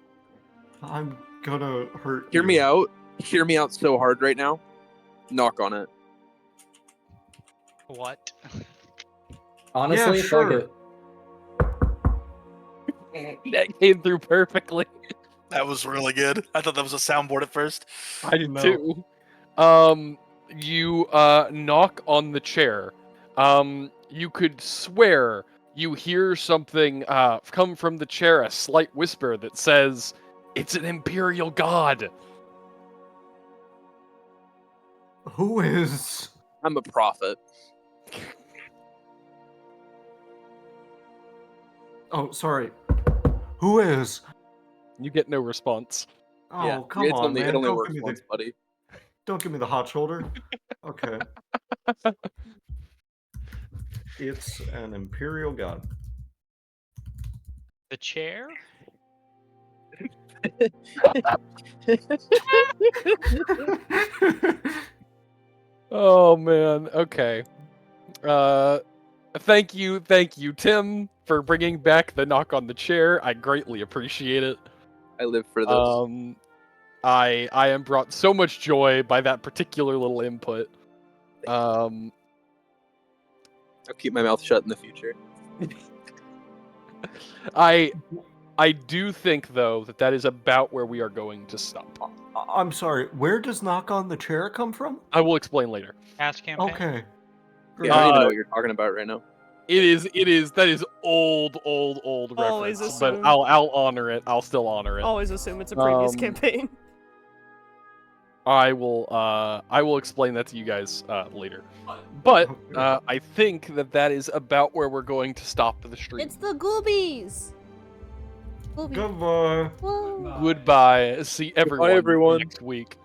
I'm gonna hurt Hear you. me out. Hear me out so hard right now. Knock on it. What? Honestly, Yeah, fuck sure. it. That came through perfectly. That was really good. I thought that was a soundboard at first. I did No. too. You knock on the chair. You could swear you hear something come from the chair, a slight whisper that says, "It's an Imperial God." Who is? I'm a prophet. Oh, sorry. Who is? You get no response. Oh, Yeah, come it on, only, man. It only Don't works give me once, buddy. Don't give me the hot shoulder. Okay. It's an Imperial God. The chair? Oh man. Okay. Thank you, Tim, for bringing back the knock on the chair. I greatly appreciate it. I live for this. I am brought so much joy by that particular little input. I'll keep my mouth shut in the future. I do think though that is about where we are going to stop. I'm sorry. Where does knock on the chair come from? I will explain later. Ask campaign? Okay. Yeah, I don't even know what you're talking about right now. That is old Always reference, but assume. I'll honor it. I'll still honor it. Always assume it's a previous Um, campaign. I will explain that to you guys later. But I think that is about where we're going to stop the stream. It's the Goobies! Goobies. Goodbye. Whoa. Goodbye. See everyone everyone. next week.